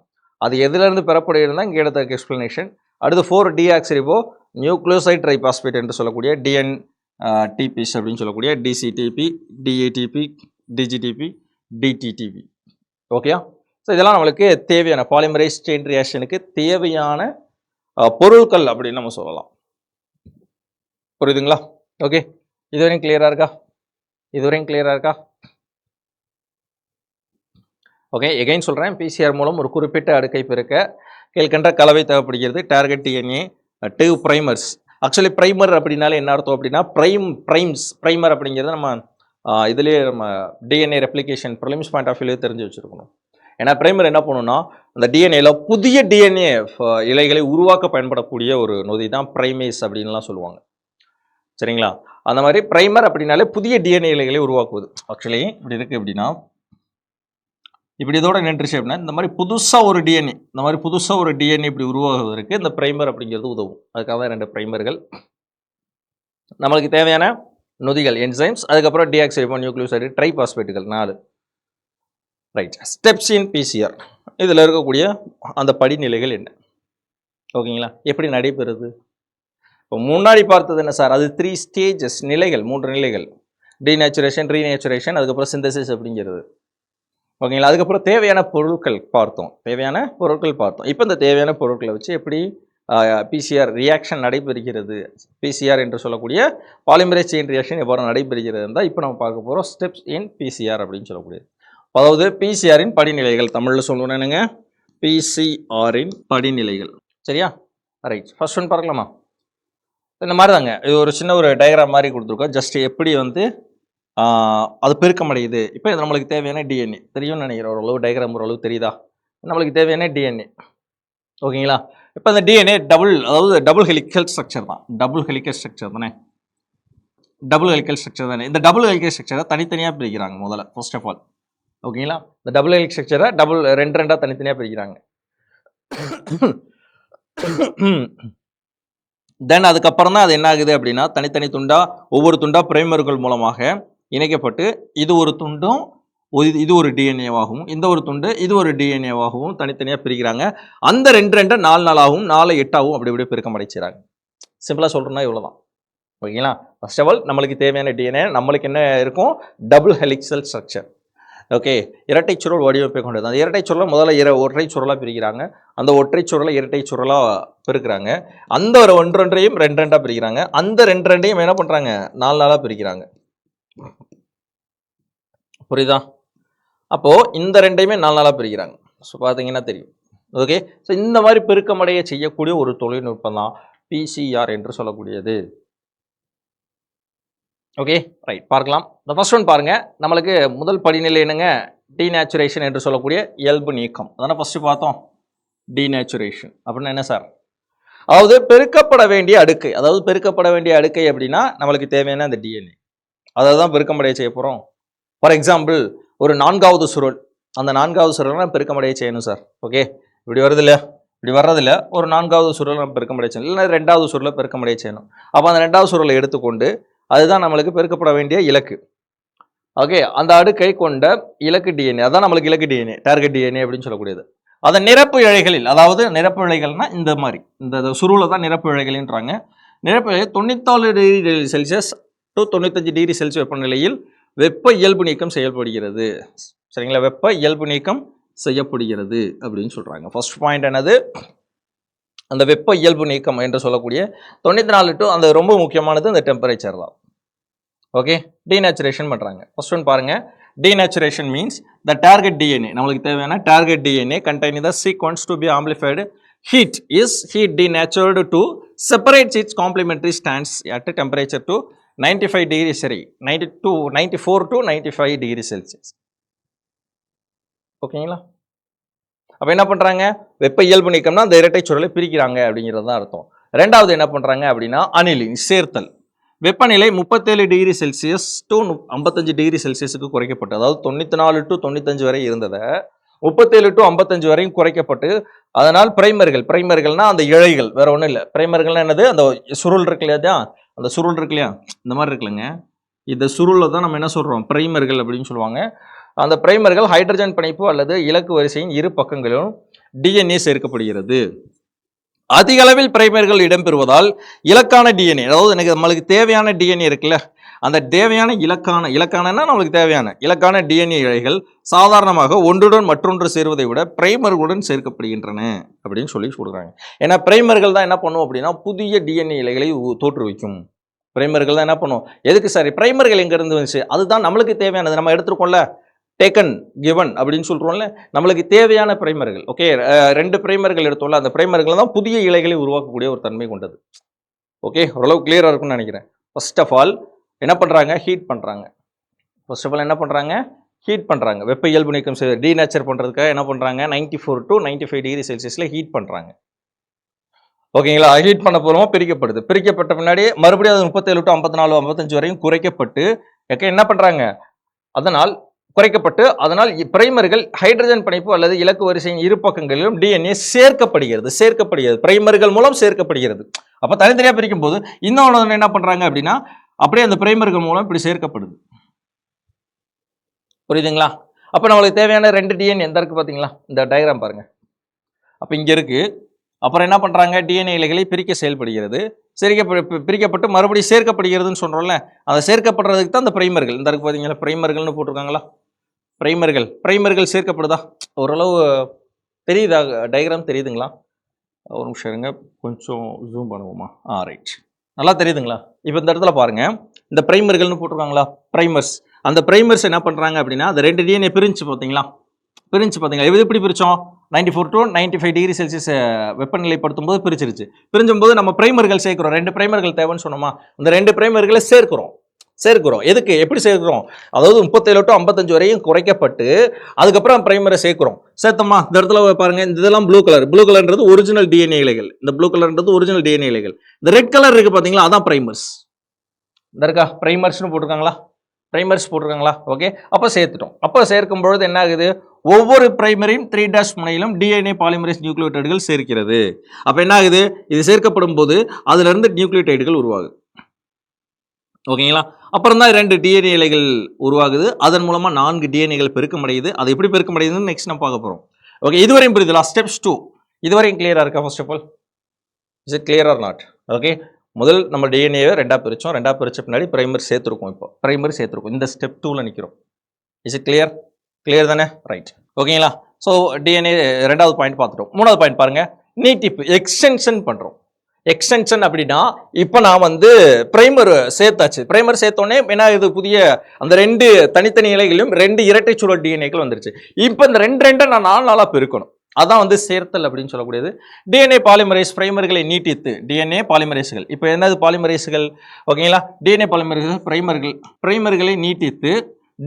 அது எதுலேருந்து பெறப்படுகிறதா இங்கே எடுத்த எக்ஸ்பிளனேஷன். அடுத்து 4 டிஆக்சிரிபோ நியூக்ளியோசைட் ட்ரைபாஸ்பேட் என்று சொல்லக்கூடிய DNTPs அப்படின்னு சொல்லக்கூடிய DCTP, DATP, DGTP, DTTP. ஓகேயா? ஸோ இதெல்லாம் நம்மளுக்கு தேவையான பாலிமரைஸ் செயின் ரியாக்ஷனுக்கு தேவையான பொருட்கள் அப்படின்னு நம்ம சொல்லலாம். புரியுதுங்களா? ஓகே, இதுவரையும் கிளியராக இருக்கா? ஓகே, எகைன் சொல்கிறேன். PCR மூலம் ஒரு குறிப்பிட்ட அடுக்கை பெருக்க கீழ்கண்ட கலவை தேவைப்படுகிறது. Target DNA 2 primers. Actually primer அப்படின்னாலே என்ன அர்த்தம் அப்படின்னா ப்ரைமர் அப்படிங்கிறது நம்ம இதுலேயே நம்ம DNA replication prelims point of வியூலேயே தெரிஞ்சு வச்சுருக்கணும். ஏன்னா ப்ரைமர் என்ன பண்ணணும்னா அந்த டிஎன்ஏல புதிய DNA இலைகளை உருவாக்க பயன்படக்கூடிய ஒரு நொதி தான் ப்ரைமேஸ் அப்படின்லாம் சொல்லுவாங்க. சரிங்களா? அந்த மாதிரி ப்ரைமர் அப்படின்னாலே புதிய DNA இலைகளை உருவாக்குவது. ஆக்சுவலி இப்படி இருக்குது அப்படின்னா இப்படி இதோட நின்றுச்சு அப்படின்னா இந்த மாதிரி புதுசாக ஒரு டிஎன்ஏ இப்படி உருவாகுவதற்கு இந்த ப்ரைமர் அப்படிங்கிறது உதவும். அதுக்காக தான் 2 ப்ரைமர்கள். நம்மளுக்கு தேவையான நொதிகள் என்சைம்ஸ், அதுக்கப்புறம் டிஆக்சிரிபோ நியூக்ளியோசைடு ட்ரைபாஸ்பேட்டுகள் 4. Right, steps in PCR. இதில் இருக்கக்கூடிய அந்த படிநிலைகள் என்ன? ஓகேங்களா? எப்படி நடைபெறுது? இப்போ முன்னாடி பார்த்தது என்ன சார்? அது 3 ஸ்டேஜஸ், நிலைகள், 3 நிலைகள். டீநேச்சுரேஷன், ரீநேச்சுரேஷன், அதுக்கப்புறம் சிந்தசிஸ் அப்படிங்கிறது. ஓகேங்களா? அதுக்கப்புறம் தேவையான பொருட்கள் பார்த்தோம். இப்போ இந்த தேவையான பொருட்களை வச்சு எப்படி PCR ரியாக்ஷன் நடைபெறுகிறது, PCR என்று சொல்லக்கூடிய பாலிமரேஸ் செயின் ரியாக்ஷன் எவ்வாறு நடைபெறுகிறது தான் இப்போ நம்ம பார்க்க போகிறோம். ஸ்டெப்ஸ் இன் PCR அப்படின்னு சொல்லக்கூடியது. அதாவது பிசிஆரின் படிநிலைகள். தமிழில் சொல்லணும் என்னங்க? பிசிஆரின் படிநிலைகள். சரியா? ரைட், ஃபர்ஸ்ட் ஒன் பார்க்கலாமா? இந்த மாதிரி தாங்க, இது ஒரு சின்ன ஒரு டயக்ராம் மாதிரி கொடுத்துருக்கோம். ஜஸ்ட் எப்படி வந்து அது பெருக்கமடையுது. இப்போ இது நம்மளுக்கு தேவையான DNA தெரியும்னு நினைக்கிறேன். ஓரளவு டயக்ராம் ஓரளவு தெரியுதா? நம்மளுக்கு தேவையான DNA. ஓகேங்களா? இப்போ இந்த DNA டபுள் ஹெலிக்கல் ஸ்ட்ரக்சர் தான். டபுள் ஹெலிக்கல் ஸ்ட்ரக்சர் தானே. இந்த டபுள் ஹெலிக்கல் ஸ்ட்ரக்சரை தனித்தனியாக பிரிக்கிறாங்க முதல்ல, ஃபர்ஸ்ட் ஆஃப் ஆல். ஓகேங்களா? இந்த டபுள் ஹெலிக்ஸ் ஸ்ட்ரக்சரை ரெண்டாக தனித்தனியாக பிரிக்கிறாங்க. தென் அதுக்கப்புறம் தான் அது என்ன ஆகுது அப்படின்னா தனித்தனி துண்டா, ஒவ்வொரு துண்டா பிரைமர்கள் மூலமாக இணைக்கப்பட்டு இது ஒரு துண்டும் இது ஒரு டிஎன்ஏவாகவும், இந்த ஒரு துண்டு இது ஒரு டிஎன்ஏவாகவும் தனித்தனியாக பிரிக்கிறாங்க. அந்த 2 4 4 8 அப்படி இப்படி பெருக்கம் அடைச்சிறாங்க. சிம்பிளாக சொல்கிறோம்னா இவ்வளோதான். ஓகேங்களா? ஃபர்ஸ்ட் ஆஃப் ஆல் நம்மளுக்கு தேவையான டிஎன்ஏ நம்மளுக்கு என்ன இருக்கும்? Double ஹெலிக்சல் structure. ஓகே, இரட்டை சுருள் வடிவமைப்பை கொண்டது. அந்த இரட்டை சுருளை முதல்ல ஒற்றை சுருளாக பிரிக்கிறாங்க. அந்த ஒற்றை சுருளை இரட்டை சுருளாக பெருக்கிறாங்க. அந்த ஒரு ஒன்றொன்றையும் 2 பிரிக்கிறாங்க. அந்த 2 என்ன பண்ணுறாங்க? 4 பிரிக்கிறாங்க. புரியுதா? அப்போது இந்த 2 4 பிரிக்கிறாங்க. ஸோ பார்த்தீங்கன்னா தெரியும். ஓகே, ஸோ இந்த மாதிரி பெருக்கமடைய செய்யக்கூடிய ஒரு தொழில்நுட்பம் தான் PCR என்று சொல்லக்கூடியது. ஓகே, ரைட், பார்க்கலாம். இந்த ஃபர்ஸ்ட் ஒன் பாருங்க. நம்மளுக்கு முதல் படிநிலை என்னங்க? டீநேச்சுரேஷன் என்று சொல்லக்கூடிய இயல்பு நீக்கம். அதான ஃபர்ஸ்ட் பார்த்தோம். டீநேச்சுரேஷன் அப்படின்னா என்ன சார்? அதாவது பெருக்கப்பட வேண்டிய அடுக்கை அப்படின்னா நம்மளுக்கு தேவையான அந்த DNA அதை தான் பெருக்கமடைய செய்ய போகிறோம். ஃபார் எக்ஸாம்பிள் ஒரு 4வது சுருள், அந்த 4வது சுருளை நம்ம பெருக்கமடைய செய்யணும் சார். ஓகே, இப்படி வர்றதில்ல. ஒரு 4வது சுருளை நம்ம பெருக்கமடைய செய்யணும், இல்லைன்னா 2வது சுருளை பெருக்கமடைய செய்யணும். அப்போ அந்த 2வது சுருளை எடுத்துக்கொண்டு அதுதான் நம்மளுக்கு பெருக்கப்பட வேண்டிய இலக்கு. ஓகே, அந்த அடுக்கை கொண்ட இலக்கு DNA, அதான் நம்மளுக்கு இலக்கு DNA, டார்கெட் DNA அப்படின்னு சொல்லக்கூடியது. அதை நிரப்பு இழைகளில், அதாவது நிரப்பு இழைகள்னா இந்த மாதிரி இந்த சுருளை தான் நிரப்பு இழைகள்ன்றாங்க. நிரப்பு இழை 94 degree Celsius to 95 degree Celsius வெப்பநிலையில் வெப்ப இயல்பு நீக்கம் செய்யப்படுகிறது. சரிங்களா? வெப்ப இயல்பு நீக்கம் செய்யப்படுகிறது அப்படின்னு சொல்றாங்க. ஃபர்ஸ்ட் பாயிண்ட் என்னது? அந்த வெப்ப இயல்பு நீக்கம் என்று சொல்லக்கூடிய 94 டு அந்த ரொம்ப முக்கியமானது அந்த டெம்பரேச்சர் தான். ஓகே, டீநேச்சுரேஷன் பண்ணுறாங்க. ஃபர்ஸ்ட் ஒன் பாருங்க, denaturation means the target DNA, நம்மளுக்கு தேவையான target DNA containing the sequence to be amplified heat is heat denatured to separate its complementary strands at a temperature to 95 degrees சரி 94 to 95 degrees Celsius. ஓகேங்களா? அப்போ என்ன பண்ணுறாங்க, வெப்ப இயல்பு நீக்கம்னா அந்த இரட்டை சுழலை பிரிக்கிறாங்க அப்படிங்கிறது தான் அர்த்தம். ரெண்டாவது என்ன பண்ணுறாங்க அப்படின்னா அனிலின் சேர்த்தல். வெப்பநிலை 37 டிகிரி செல்சியஸ் டு 55 டிகிரி செல்சியஸுக்கு குறைக்கப்பட்டு, அதாவது 94 டு 95 வரை இருந்ததை 37 டு 55 வரையும் குறைக்கப்பட்டு, அதனால் பிரைமர்கள்னா அந்த இழைகள், வேற ஒன்றும் இல்லை. பிரைமர்கள்னா என்னது, அந்த சுருள் இருக்கு இல்லையா, அந்த சுருள் இருக்கு இல்லையா, இந்த மாதிரி இருக்குல்லங்க, இந்த சுருளை தான் நம்ம என்ன சொல்கிறோம், பிரைமர்கள் அப்படின்னு சொல்லுவாங்க. அந்த பிரைமர்கள் ஹைட்ரஜன் பிணைப்பு அல்லது இலக்கு வரிசையின் இரு பக்கங்களிலும் டிஎன்ஏ சேர்க்கப்படுகிறது. அதிக அளவில் பிரைமர்கள் இடம்பெறுவதால் இலக்கான டிஎன்ஏ, அதாவது நம்மளுக்கு தேவையான டிஎன்ஏ இருக்குல்ல, அந்த தேவையான இலக்கானன்னா நம்மளுக்கு தேவையான இலக்கான டிஎன்ஏ இழைகள் சாதாரணமாக ஒன்றுடன் மற்றொன்று சேருவதை விட பிரைமர்களுடன் சேர்க்கப்படுகின்றன அப்படின்னு சொல்லி சொல்றாங்க. ஏன்னா பிரைமர்கள் தான் என்ன பண்ணும் அப்படின்னா புதிய டிஎன்ஏ இழைகளை தோற்றுவிக்கும். பிரைமர்கள் தான் என்ன பண்ணும், எதுக்கு சார் பிரைமர்கள் எங்க இருந்து வந்துச்சு, அதுதான் நம்மளுக்கு தேவையானது, நம்ம எடுத்துருக்கோம்ல, டேக்கன் கிவன் அப்படின்னு சொல்கிறோம்ல, நம்மளுக்கு தேவையான பிரைமர்கள். ஓகே, 2 பிரைமர்கள் எடுத்தோம்ல, அந்த பிரைமர்கள் தான் புதிய இலைகளை உருவாக்கக்கூடிய ஒரு தன்மை கொண்டது. ஓகே, ஓரளவு கிளியராக இருக்கும்னு நினைக்கிறேன். ஃபர்ஸ்ட் ஆஃப் ஆல் என்ன பண்ணுறாங்க, ஹீட் பண்ணுறாங்க. ஹீட் பண்ணுறாங்க. வெப்ப இயல்பு நீக்கம் செய்ய டீநேச்சர் பண்ணுறதுக்காக என்ன பண்ணுறாங்க, 94 to 95 டிகிரி செல்சியஸில் ஹீட் பண்ணுறாங்க. ஓகேங்களா, ஹீட் பண்ண போகிறோமா பிரிக்கப்படுது. பிரிக்கப்பட்ட பின்னாடி மறுபடியும் அது 37 to 54 55 வரையும் குறைக்கப்பட்டு என்ன பண்ணுறாங்க, அதனால் பிரைமர்கள் ஹைட்ரஜன் பிணைப்பு அல்லது இலக்கு வரிசையின் இரு பக்கங்களிலும் டிஎன்ஏ சேர்க்கப்படுகிறது பிரைமர்கள் மூலம் சேர்க்கப்படுகிறது. அப்ப தனித்தனியா பிரிக்கும் போது இன்னொன்று என்ன பண்றாங்க அப்படின்னா அப்படியே அந்த பிரைமர்கள் மூலம் இப்படி சேர்க்கப்படுது. புரியுதுங்களா? அப்ப நம்மளுக்கு தேவையான 2 டிஎன்ஏ எந்த இருக்கு பாத்தீங்களா, இந்த டயக்ராம் பாருங்க. அப்ப இங்க இருக்கு. அப்புறம் என்ன பண்றாங்க, டிஎன்ஏ இலைகளை பிரிக்க செயல்படுகிறது. பிரிக்கப்பட்டு மறுபடியும் சேர்க்கப்படுகிறதுன்னு சொல்றோம்ல, அதை சேர்க்கப்படுறதுக்கு தான் அந்த பிரைமர்கள் இந்த இருக்கு பாத்தீங்களா, பிரைமர்கள்னு போட்டிருக்காங்களா, பிரைமர்கள் சேர்க்கப்படுதா, ஓரளவு தெரியுதா, டயக்ராம் தெரியுதுங்களா? ஒரு நிமிஷம் இருங்க, கொஞ்சம் ஜூம் பண்ணுவோமா. ரைட், நல்லா தெரியுதுங்களா? இப்போ இந்த இடத்துல பாருங்க, இந்த பிரைமர்கள்னு போட்டிருக்காங்களா, பிரைமர்ஸ். அந்த பிரைமர்ஸ் என்ன பண்றாங்க அப்படின்னா அந்த 2 டிஎன்ஏ பிரிஞ்சு பார்த்தீங்களா, இது எப்படி பிரிச்சோம், 94 to 95 டிகிரி செல்சியஸ் வெப்பநிலைப்படுத்தும் போது பிரிச்சிருச்சு. பிரிஞ்சும்போது நம்ம பிரைமர்கள் சேர்க்கிறோம், 2 பிரைமர்கள் தேவைன்னு சொன்னோமா, அந்த 2 பிரைமர்களை சேர்க்கிறோம். எதுக்கு, எப்படி சேர்க்கிறோம், அதாவது 37 to 55 வரையும் குறைக்கப்பட்டு அதுக்கப்புறம் பிரைமரை சேர்த்தோமா. இந்த இடத்துல பாருங்க, இதெல்லாம் ப்ளூ கலர்ன்றது ஒரிஜினல் டிஎன்ஏ இலைகள், இந்த ப்ளூ கலர்ன்றது ஒரிஜினல் டிஎன்ஏ இலைகள். இந்த ரெட் கலர் இருக்கு பாத்தீங்களா, அதான் பிரைமர்ஸ். இந்த இருக்கா பிரைமர்ஸ்னு போட்டிருக்காங்களா, ஓகே, அப்ப சேர்த்துட்டோம். அப்ப சேர்க்கும் பொழுது என்ன ஆகுது, ஒவ்வொரு பிரைமரியும் 3' முனையிலும் டிஎன்ஏ பாலிமரேஸ் நியூக்ளியோடைடுகள் சேர்க்கிறது. அப்ப என்ன ஆகுது, இது சேர்க்கப்படும் போது அதுல இருந்து நியூக்ளியோடைடுகள் உருவாகுது. ஓகேங்களா, அப்புறம் தான் 2 டிஎன்ஏ இலைகள் உருவாகுது. அதன் மூலமா 4 டிஎன்ஏகள் பெருக்கமடையுது. அது எப்படி பெருக்கமடையுதுன்னு நெக்ஸ்ட் நம்ம பார்க்க போறோம். ஓகே, இதுவரையும் புரியுதுல, ஸ்டெப்ஸ் 2 இதுவரையும் கிளியரா இருக்கா? First of all is it clear or not? Okay, முதல் நம்ம டிஎன்ஏவை 2 பிரிச்சோம். 2 பிரிச்ச பின்னாடி பிரைமர் சேர்த்துருக்கோம். இப்போ பிரைமர் சேர்த்துருக்கோம், இந்த ஸ்டெப் 2ல நிற்கிறோம். இஸ் இட் கிளியர் தானே? ரைட், ஓகேங்களா. ஸோ டிஎன்ஏ 2வது பாயிண்ட் பார்த்துட்டோம். 3வது பாயிண்ட் பாருங்க, நீட்டிப்பு, எக்ஸ்டென்ஷன் பண்றோம். எக்ஸ்டென்ஷன் அப்படின்னா இப்போ நான் பிரைமர் சேர்த்தாச்சு. பிரைமர் சேர்த்தோடனே என்ன, இது புதிய அந்த 2 தனித்தனி இலைகளையும் 2 இரட்டை சுழல் டிஎன்ஏக்கள் வந்துருச்சு. இப்போ இந்த 2 நான் 4 நாளாக பெருக்கணும். அதான் சேர்த்தல் அப்படின்னு சொல்லக்கூடியது. டிஎன்ஏ பாலிமரேஸ் பிரைமர்களை நீட்டித்து, டிஎன்ஏ பாலிமரேஸ்கள், இப்போ என்னது பாலிமரேஸ்கள், ஓகேங்களா, டிஎன்ஏ பாலிமரேஸ் பிரைமர்களை நீட்டித்து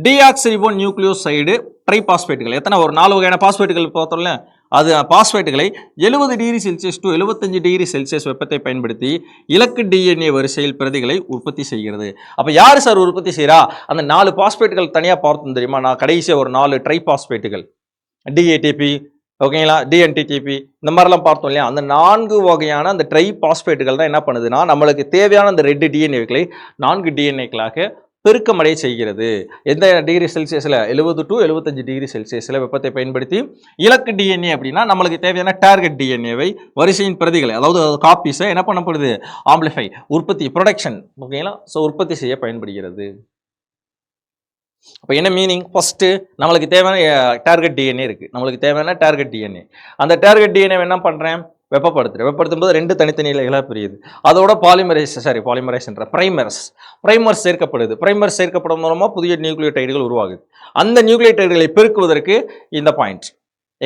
டிஆக்சிரிபோ நியூக்ளியோசைடு ட்ரைபாஸ்பேட்டுகள், எத்தனை ஒரு 4 வகையான பாஸ்பேட்டுகள் பார்த்தோம்ல, அது பாஸ்பேட்டுகளை 70 degree Celsius to 75 degree Celsius வெப்பத்தை பயன்படுத்தி இலக்கு டிஎன்ஏ வரிசையில் பிரதிகளை உற்பத்தி செய்கிறது. அப்போ யார் சார் உற்பத்தி செய்கிறா? அந்த 4 பாஸ்பேட்டுகள் தனியாக பார்த்தோம் தெரியுமா, நான் கடைசியாக ஒரு 4 ட்ரைபாஸ்பேட்டுகள், டிஏடிபி, ஓகேங்களா, டிஎன்டிடிபி, இந்த மாதிரிலாம் பார்த்தோம் இல்லையா, அந்த 4 வகையான அந்த ட்ரைபாஸ்பேட்டுகள் தான் என்ன பண்ணுதுன்னா நம்மளுக்கு தேவையான அந்த 2 டிஎன்ஏக்களை 4 டிஎன்ஏக்களாக பெருக்கமடைய செய்கிறது. எந்த டிகிரி செல்சியஸில், 70 to 75 டிகிரி செல்சியஸில் வெப்பத்தை பயன்படுத்தி இலக்கு டிஎன்ஏ அப்படின்னா நம்மளுக்கு தேவையான டார்கெட் டிஎன்ஏவை வரிசையின் பிரதிகளை, அதாவது காப்பீஸை என்ன பண்ணப்படுது, ஆம்பிளிஃபை, உற்பத்தி, ப்ரொடக்ஷன், ஓகேங்களா, ஸோ உற்பத்தி செய்ய பயன்படுகிறது. அப்போ என்ன மீனிங், ஃபர்ஸ்ட் நம்மளுக்கு தேவையான டார்கெட் டிஎன்ஏ இருக்கு, அந்த டார்கெட் டிஎன்ஏ என்ன பண்ணுறேன், வெப்பப்படுத்தும் போது 2 தனித்தனி இழைகளாக பிரியுது. அதோட பிரைமர்ஸ் சேர்க்கப்படுது. பிரைமர்ஸ் சேர்க்கப்படும் மூலமா புதிய நியூக்ளியோடைடுகள் உருவாகுது. அந்த நியூக்ளியோடைடுகளை பெருக்குவதற்கு இந்த பாயிண்ட்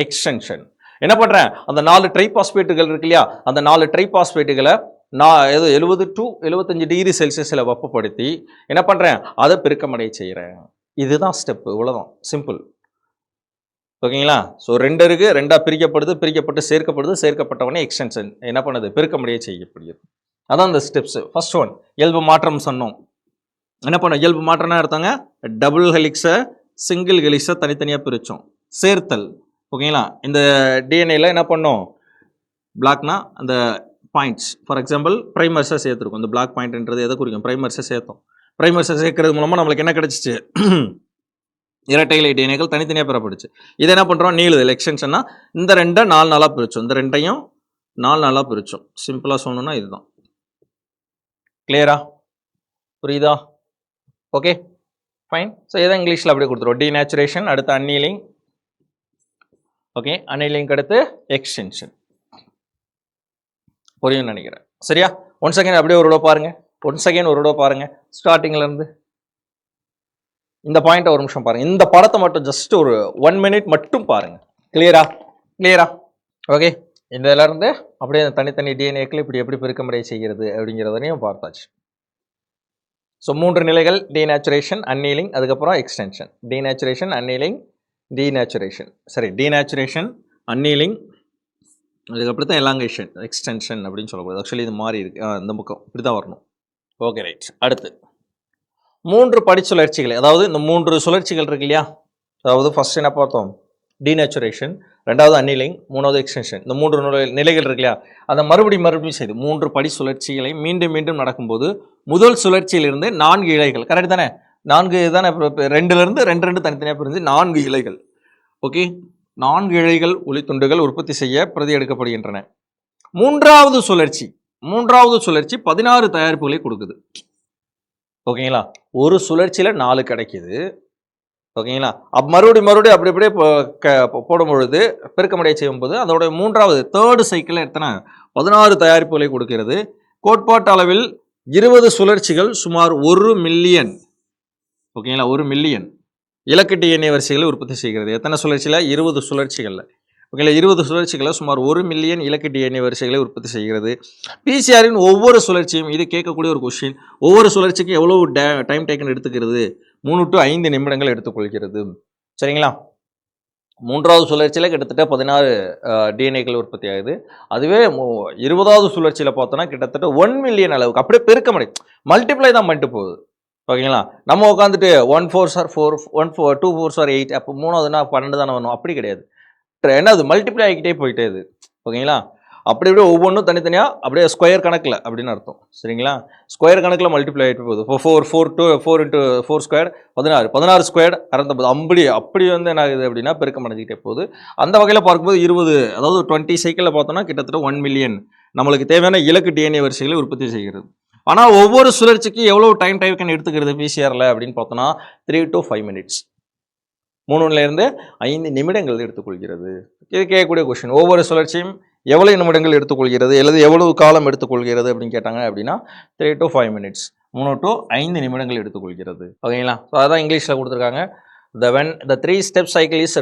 எக்ஸ்டென்ஷன். என்ன பண்றேன், அந்த 4 ட்ரைபாஸ்பேட்டுகள் இருக்கு இல்லையா, அந்த 4 ட்ரைபாஸ்பேட்டுகளை நான் ஏதோ 70 to 75 டிகிரி செல்சியஸில் வெப்பப்படுத்தி என்ன பண்றேன், அதை பெருக்கமடைய செய்கிறேன். இதுதான் ஸ்டெப், இவ்வளவுதான், சிம்பிள். ஓகேங்களா? ஸோ 2 இருக்கு, 2ஆ பிரிக்கப்பட்டு சேர்க்கப்பட்டவனே எக்ஸ்டென்ஷன் என்ன பண்ணுது, பெருக்கமடைய செய்யப்படுகிறது. அதான் இந்த ஸ்டெப்ஸ். ஃபர்ஸ்ட் ஒன் இயல்பு மாற்றம் சொன்னோம். என்ன பண்ணோம், இயல்பு மாற்றம்னா எடுத்தாங்க டபுள் ஹெலிக்ஸை சிங்கிள் ஹெலிக்ஸை தனித்தனியாக பிரித்தோம். சேர்த்தல். ஓகேங்களா? இந்த டிஎன்ஏல என்ன பண்ணோம், பிளாக்னா அந்த பாயிண்ட்ஸ், ஃபார் எக்ஸாம்பிள் பிரைமர்ஸை சேர்த்துருக்கோம். இந்த பிளாக் பாயிண்ட்ன்றது எதை குறிக்கும், பிரைமர்ஸை சேர்த்தோம். பிரைமர்ஸை சேர்க்கறது மூலமாக நம்மளுக்கு என்ன கிடைச்சிச்சு, இரட்டை இலை டிஎன்ஏக்கள் தனித்தனியாக பெறப்படுச்சு. இதை என்ன பண்ணுறோம், நீளுதல் எக்ஸ்டென்ஷன்னா இந்த 2 4 நாளாக பிரித்தோம். இந்த 2ஐயும் 4 நாளாக பிரித்தோம். சிம்பிளாக சொல்லணும்னா இதுதான். கிளியரா, புரியுதா? Okay fine. ஸோ இதை இங்கிலீஷில் அப்படியே கொடுத்துருவோம். டீநேச்சுரேஷன், அடுத்து அன்னீலிங். ஓகே, அன்னீலிங் அடுத்து எக்ஸ்டென்ஷன். புரியும்னு நினைக்கிறேன். சரியா? ஒன் செகண்ட் அப்படியே ஒரு தடவை பாருங்க. ஸ்டார்டிங்லேருந்து இந்த பாயிண்ட் ஒரு நிமிஷம் பாருங்க. இந்த படத்தை மட்டும் ஜஸ்ட் ஒரு 1 minute மட்டும் பாருங்க. கிளியரா? ஓகே, இந்த இருந்து அப்படியே தனித்தனி டிஎன்ஏக்கள் இப்படி எப்படி பெருக்கமடைய செய்கிறது அப்படிங்கிறதையும் பார்த்தாச்சு. ஸோ 3 நிலைகள், டீநேச்சுரேஷன், அன்னீலிங், அதுக்கப்புறம் எக்ஸ்டென்ஷன். டீநேச்சுரேஷன், அன்னீலிங், டீநேச்சுரேஷன், அன்னீலிங், அதுக்கப்புறம் தான் எலாங்கேஷன், எக்ஸ்டென்ஷன் அப்படின்னு சொல்லக்கூடாது. ஆக்சுவலி இது மாறி இருக்கு, இந்த பக்கம் இப்படி தான் வரணும். Okay right. அடுத்து 3 படிச்சுழற்சிகள், அதாவது இந்த 3 சுழற்சிகள் இருக்கு இல்லையா, அதாவது ஃபர்ஸ்ட் என்ன பார்த்தோம், டீநேச்சுரேஷன், 2வது அன்னீலிங், 3வது எக்ஸ்டென்ஷன். இந்த 3 நிலைகள் இருக்கு இல்லையா, அதை மறுபடியும் செய்து 3 படி சுழற்சிகளை மீண்டும் நடக்கும்போது முதல் சுழற்சியிலிருந்து 4 இழைகள், கரெக்ட் தானே, 4 தானே, 2லேருந்து 2 தனித்தனியாக பிரிஞ்சு 4 இழைகள். ஓகே, 4 இழைகள் ஒளித்துண்டுகள் உற்பத்தி செய்ய பிரதி எடுக்கப்படுகின்றன. மூன்றாவது சுழற்சி 16 தயாரிப்புகளை கொடுக்குது. ஓகேங்களா? ஒரு சுழற்சியில் 4 கிடைக்குது. ஓகேங்களா? மறுபடியும் அப்படி அப்படியே போடும் பொழுது பெருக்கமடைய செய்யும் போது அதோட மூன்றாவது தேர்டு சைக்கிள் எத்தனை, 16 தயாரிப்புகளை கொடுக்கிறது. கோட்பாட்டு அளவில் 20 சுழற்சிகள் சுமார் 1 மில்லியன். ஓகேங்களா? 1 மில்லியன் இலக்கு டிஎன்ஏ வரிசைகளை உற்பத்தி செய்கிறது. எத்தனை சுழற்சியில், 20 சுழற்சிகளில். ஓகேங்களா? 20 சுழற்சிகளை சுமார் 1 மில்லியன் இலக்கு டிஎன்ஏ வரிசைகளை உற்பத்தி செய்கிறது. பிசிஆரின் ஒவ்வொரு சுழற்சியும், இது கேட்கக்கூடிய ஒரு கொஸ்டின், ஒவ்வொரு சுழற்சிக்கும் எவ்வளவு டைம் டேக்கன் எடுத்துக்கிறது, 3 to 5 நிமிடங்கள் எடுத்துக்கொள்கிறது. சரிங்களா? மூன்றாவது சுழற்சியில் கிட்டத்தட்ட 16 டிஎன்ஏக்கள் உற்பத்தி ஆகுது. அதுவே 20வது சுழற்சியில் பார்த்தோன்னா கிட்டத்தட்ட 1 மில்லியன் அளவுக்கு அப்படியே பெருக்க முடியும், மல்டிப்ளை தான் பண்ணிட்டு போகுது. ஓகேங்களா? நம்ம உட்காந்துட்டு 1 4s are 4, 2 4s are 8, அப்போ 3வதுனா 12 தானே வரணும், அப்படி கிடையாது. என்ன, அது மல்டிப்ளை ஆகிக்கிட்டே போயிட்டே இது. ஓகேங்களா? அப்படி இப்படியே ஒவ்வொன்றும் தனித்தனியாக அப்படியே ஸ்கொயர் கணக்கில் அப்படின்னு அர்த்தம். சரிங்களா? ஸ்கொயர் கணக்கில் மல்டிப்ளை ஆகிட்டு போகுது. இப்போ 4 into 4 ஸ்கொயர் 16 ஸ்கொயர் 650, அப்படி என்ன ஆகுது அப்படின்னா பெருக்கம் அடைஞ்சிக்கிட்டே போகுது. அந்த வகையில் பார்க்கும்போது 20, அதாவது 20 சைக்கிளில் பார்த்தோம்னா கிட்டத்தட்ட 1 மில்லியன் நம்மளுக்கு தேவையான இலக்கு டிஎன்ஏ வரிசைகளை உற்பத்தி செய்கிறது. ஆனால் ஒவ்வொரு சுழற்சிக்கு எவ்வளோ டைம் எடுத்துக்கிறது பிசிஆரில் அப்படின்னு பார்த்தோன்னா 3 to 5 minutes, 3லேருந்து 5 நிமிடங்கள் எடுத்துக்கொள்கிறது. இது கேட்கக்கூடிய கொஸ்டின், ஒவ்வொரு சுழற்சியும் எவ்வளவு நிமிடங்கள் எடுத்துக்கொள்கிறது, எவ்வளவு காலம் எடுத்துக்கொள்கிறது அப்படின்னு கேட்டாங்க அப்படின்னா 3 to 5 minutes, 3 to 5 நிமிடங்கள் எடுத்துக்கொள்கிறது. ஓகேங்களா? ஸோ அதான் இங்கிலீஷில் கொடுத்துருக்காங்க. When the 3-step cycle is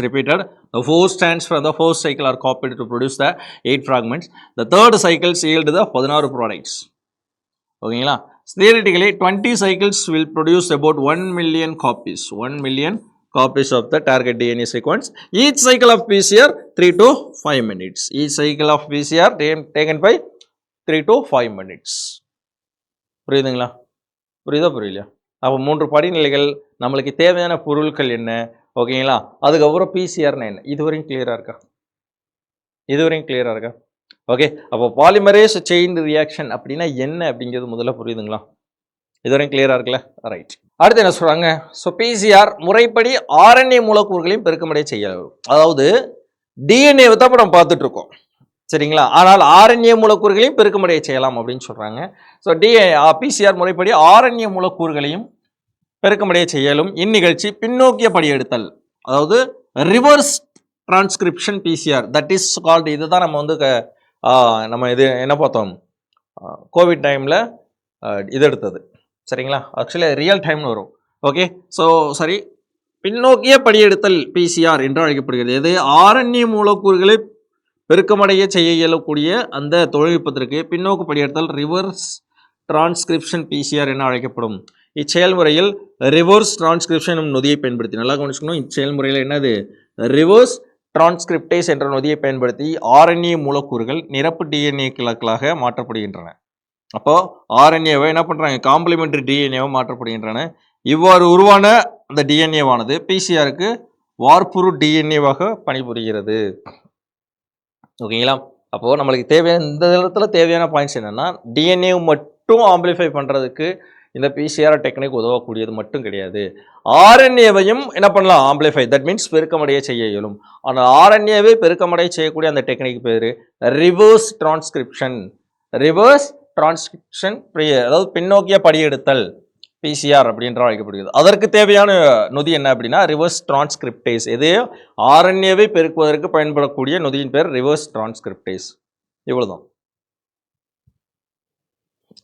repeated, the 4 strands from the first cycle are copied to produce the 8 fragments. The third cycle yield the 16 products. ஓகேங்களா? Theoretically, 20 cycles will produce about 1 million copies of the target DNA sequence. Each cycle of PCR 3 to 5 minutes. Each cycle of PCR taken by 3 to 5 minutes. புரியுதுங்களா? புரியலையா? அப்போ 3 படிநிலைகள், நம்மளுக்கு தேவையான பொருட்கள் என்ன, ஓகேங்களா? அதுக்கப்புறம் பிசிஆர்னா என்ன, இதுவரையும் கிளியராக இருக்கா? ஓகே, அப்போ பாலிமரேஸ் செயின் ரியாக்ஷன் அப்படின்னா என்ன அப்படிங்கிறது முதல்ல புரியுதுங்களா? இதுவரையும் கிளியராக இருக்குல்ல? ரைட். அடுத்து என்ன சொல்கிறாங்க, ஸோ பிசிஆர் முறைப்படி ஆர்என்ஏ மூலக்கூறுகளையும் பெருக்கமடைய செய்யலாம். அதாவது டிஎன்ஏவை தான் இப்போ நம்ம பார்த்துட்டு இருக்கோம், சரிங்களா? ஆனால் ஆர்என்ஏ மூலக்கூறுகளையும் பெருக்கமடைய செய்யலாம் அப்படின்னு சொல்கிறாங்க. ஸோ பிசிஆர் முறைப்படி ஆர்என்ஏ மூலக்கூறுகளையும் பெருக்கமடைய செய்யலும். இந்நிகழ்ச்சி பின்னோக்கிய படியெடுத்தல், அதாவது reverse transcription PCR that is called. இதுதான் நம்ம வந்து நம்ம இது என்ன பார்த்தோம், கோவிட் டைமில் இது எடுத்தது. சரிங்களா, ஆக்சுவலி ரியல் டைம்னு வரும். ஓகே, ஸோ சரி, பின்னோக்கிய படியெடுத்தல் பிசிஆர் என்று அழைக்கப்படுகிறது. இது ஆர்என்ஏ மூலக்கூறுகளை பெருக்கமடைய செய்ய இயலக்கூடிய அந்த தொழில்நுட்பத்திற்கு பின்னோக்கு படியெடுத்தல் ரிவர்ஸ் டிரான்ஸ்கிரிப்ஷன் பிசிஆர் என அழைக்கப்படும். இச்செயல்முறையில் ரிவர்ஸ் டிரான்ஸ்கிரிப்ஷன் எனும் நொதியை பயன்படுத்தி, நல்லா கவனிச்சுக்கணும், இச்செயல்முறையில் என்னது, ரிவர்ஸ் டிரான்ஸ்கிரிப்டேஸ் என்ற நொதியை பயன்படுத்தி ஆர்என்ஏ மூலக்கூறுகள் நிரப்பு டிஎன்ஏ கிழக்களாக மாற்றப்படுகின்றன. அப்போ ஆர்என்ஏவை என்ன பண்ணுறாங்க, காம்ப்ளிமெண்டரி டிஎன்ஏவை மாற்றப்படுகின்றன. இவ்வாறு உருவான அந்த டிஎன்ஏவானது பிசிஆருக்கு வார்ப்புரு டிஎன்ஏவாக பணிபுரிகிறது. ஓகேங்களா, அப்போது நம்மளுக்கு தேவையான இந்த இடத்துல தேவையான பாயிண்ட்ஸ் என்னென்னா, டிஎன்ஏ மட்டும் ஆம்பிளிஃபை பண்ணுறதுக்கு இந்த பிசிஆர் டெக்னிக் உதவக்கூடியது மட்டும் கிடையாது. ஆர்என்ஏவையும் என்ன பண்ணலாம், ஆம்பிளிஃபை, தட் மீன்ஸ் பெருக்கமடைய செய்ய இயலும். ஆனால் ஆர்என்ஏவை பெருக்கமடைய செய்யக்கூடிய அந்த டெக்னிக் பேர் ரிவர்ஸ் டிரான்ஸ்கிரிப்ஷன். ரிவர்ஸ் டிரான்ஸ்கிரிப்ஷன், அதாவது பின்னோக்கிய படியெடுத்தல் பிசிஆர் அப்படின்ற அழைக்கப்படுகிறது. அதற்கு தேவையான நொதி என்ன அப்படின்னா ரிவர்ஸ் டிரான்ஸ்கிரிப்டேஸ். இது ஆர்என்ஏவை பெருக்குவதற்கு பயன்படக்கூடிய நொதியின் பேர் ரிவர்ஸ் டிரான்ஸ்கிரிப்டேஸ். இவ்வளவுதான்.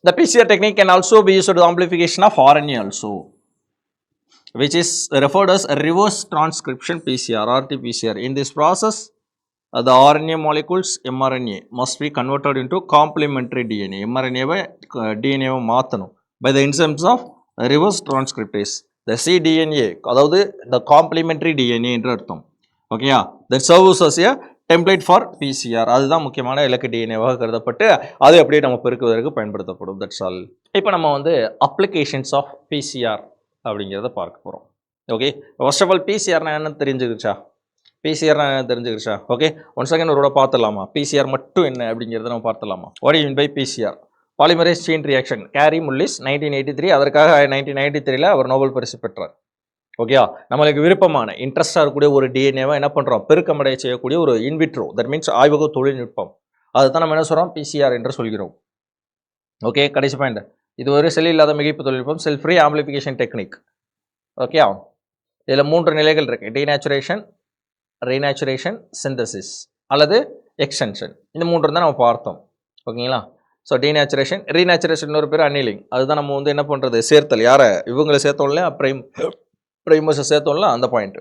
The PCR technique can also be used to the amplification of RNA also, which is referred as reverse transcription PCR, RT-PCR. In this process, the RNA molecules mRNA must be converted into complementary DNA. mRNA-வை DNA-வை மாற்றணும் by the enzymes of reverse transcriptase. The cDNA, அதாவது the complementary DNA என்று அர்த்தம். ஓகேயா, that serves as a template for PCR. அதுதான் முக்கியமான இலக்கு டிஎன்ஏவாக கருதப்பட்டு அது அப்படியே நம்ம பெருக்குவதற்கு பயன்படுத்தப்படும். That's all. இப்போ நம்ம வந்து அப்ளிகேஷன்ஸ் ஆஃப் பிசிஆர் அப்படிங்கிறத பார்க்க போகிறோம். ஓகே, ஃபர்ஸ்ட் ஆஃப் ஆல் பிசிஆர்னா என்ன தெரிஞ்சுக்கிச்சா, பிசிஆர்னா என்ன தெரிஞ்சுக்கிச்சா? ஓகே, ஒன் செகண்ட் ஒரு பார்த்துடலாமா, பிசிஆர் மட்டும் என்ன அப்படிங்கிறத நம்ம பார்த்துலாமா. What you mean by PCR? Polymerase chain reaction. Kary Mullis 1983, அதற்காக 1993 அவர் நோபல் பரிசு பெற்றார். ஓகேயா, நம்மளுக்கு விருப்பமான இன்ட்ரெஸ்டாக இருக்கக்கூடிய ஒரு டிஎன்ஏவை என்ன பண்ணுறோம், பெருக்கமடைய செய்யக்கூடிய ஒரு இன்விட்ரோ, தட் மீன்ஸ் ஆய்வக தொழில்நுட்பம், அதுதான் நம்ம என்ன சொல்கிறோம், பிசிஆர் என்று சொல்கிறோம். ஓகே, கடைசி பாயிண்ட், இது ஒரு செல் இல்லாத மிகைப்பு தொழில்நுட்பம், செல் ஃப்ரீ ஆம்பிளிஃபிகேஷன் டெக்னிக். ஓகே, இதில் 3 நிலைகள் இருக்குது, டீநேச்சுரேஷன், ரீநேச்சுரேஷன், சிந்தசிஸ் அல்லது எக்ஸ்டென்ஷன். இந்த 3 தான் நம்ம பார்த்தோம். ஓகேங்களா, ஸோ டீநேச்சுரேஷன், ரீநேச்சுரேஷன் ஒரு பேர் அன்னிலிங், அதுதான் நம்ம வந்து என்ன பண்ணுறது, சேர்த்தல், யாரை இவங்களை சேர்த்தோம்ல ப்ரைமர்ஸை சேர்த்தோம்ல அந்த பாயிண்ட்.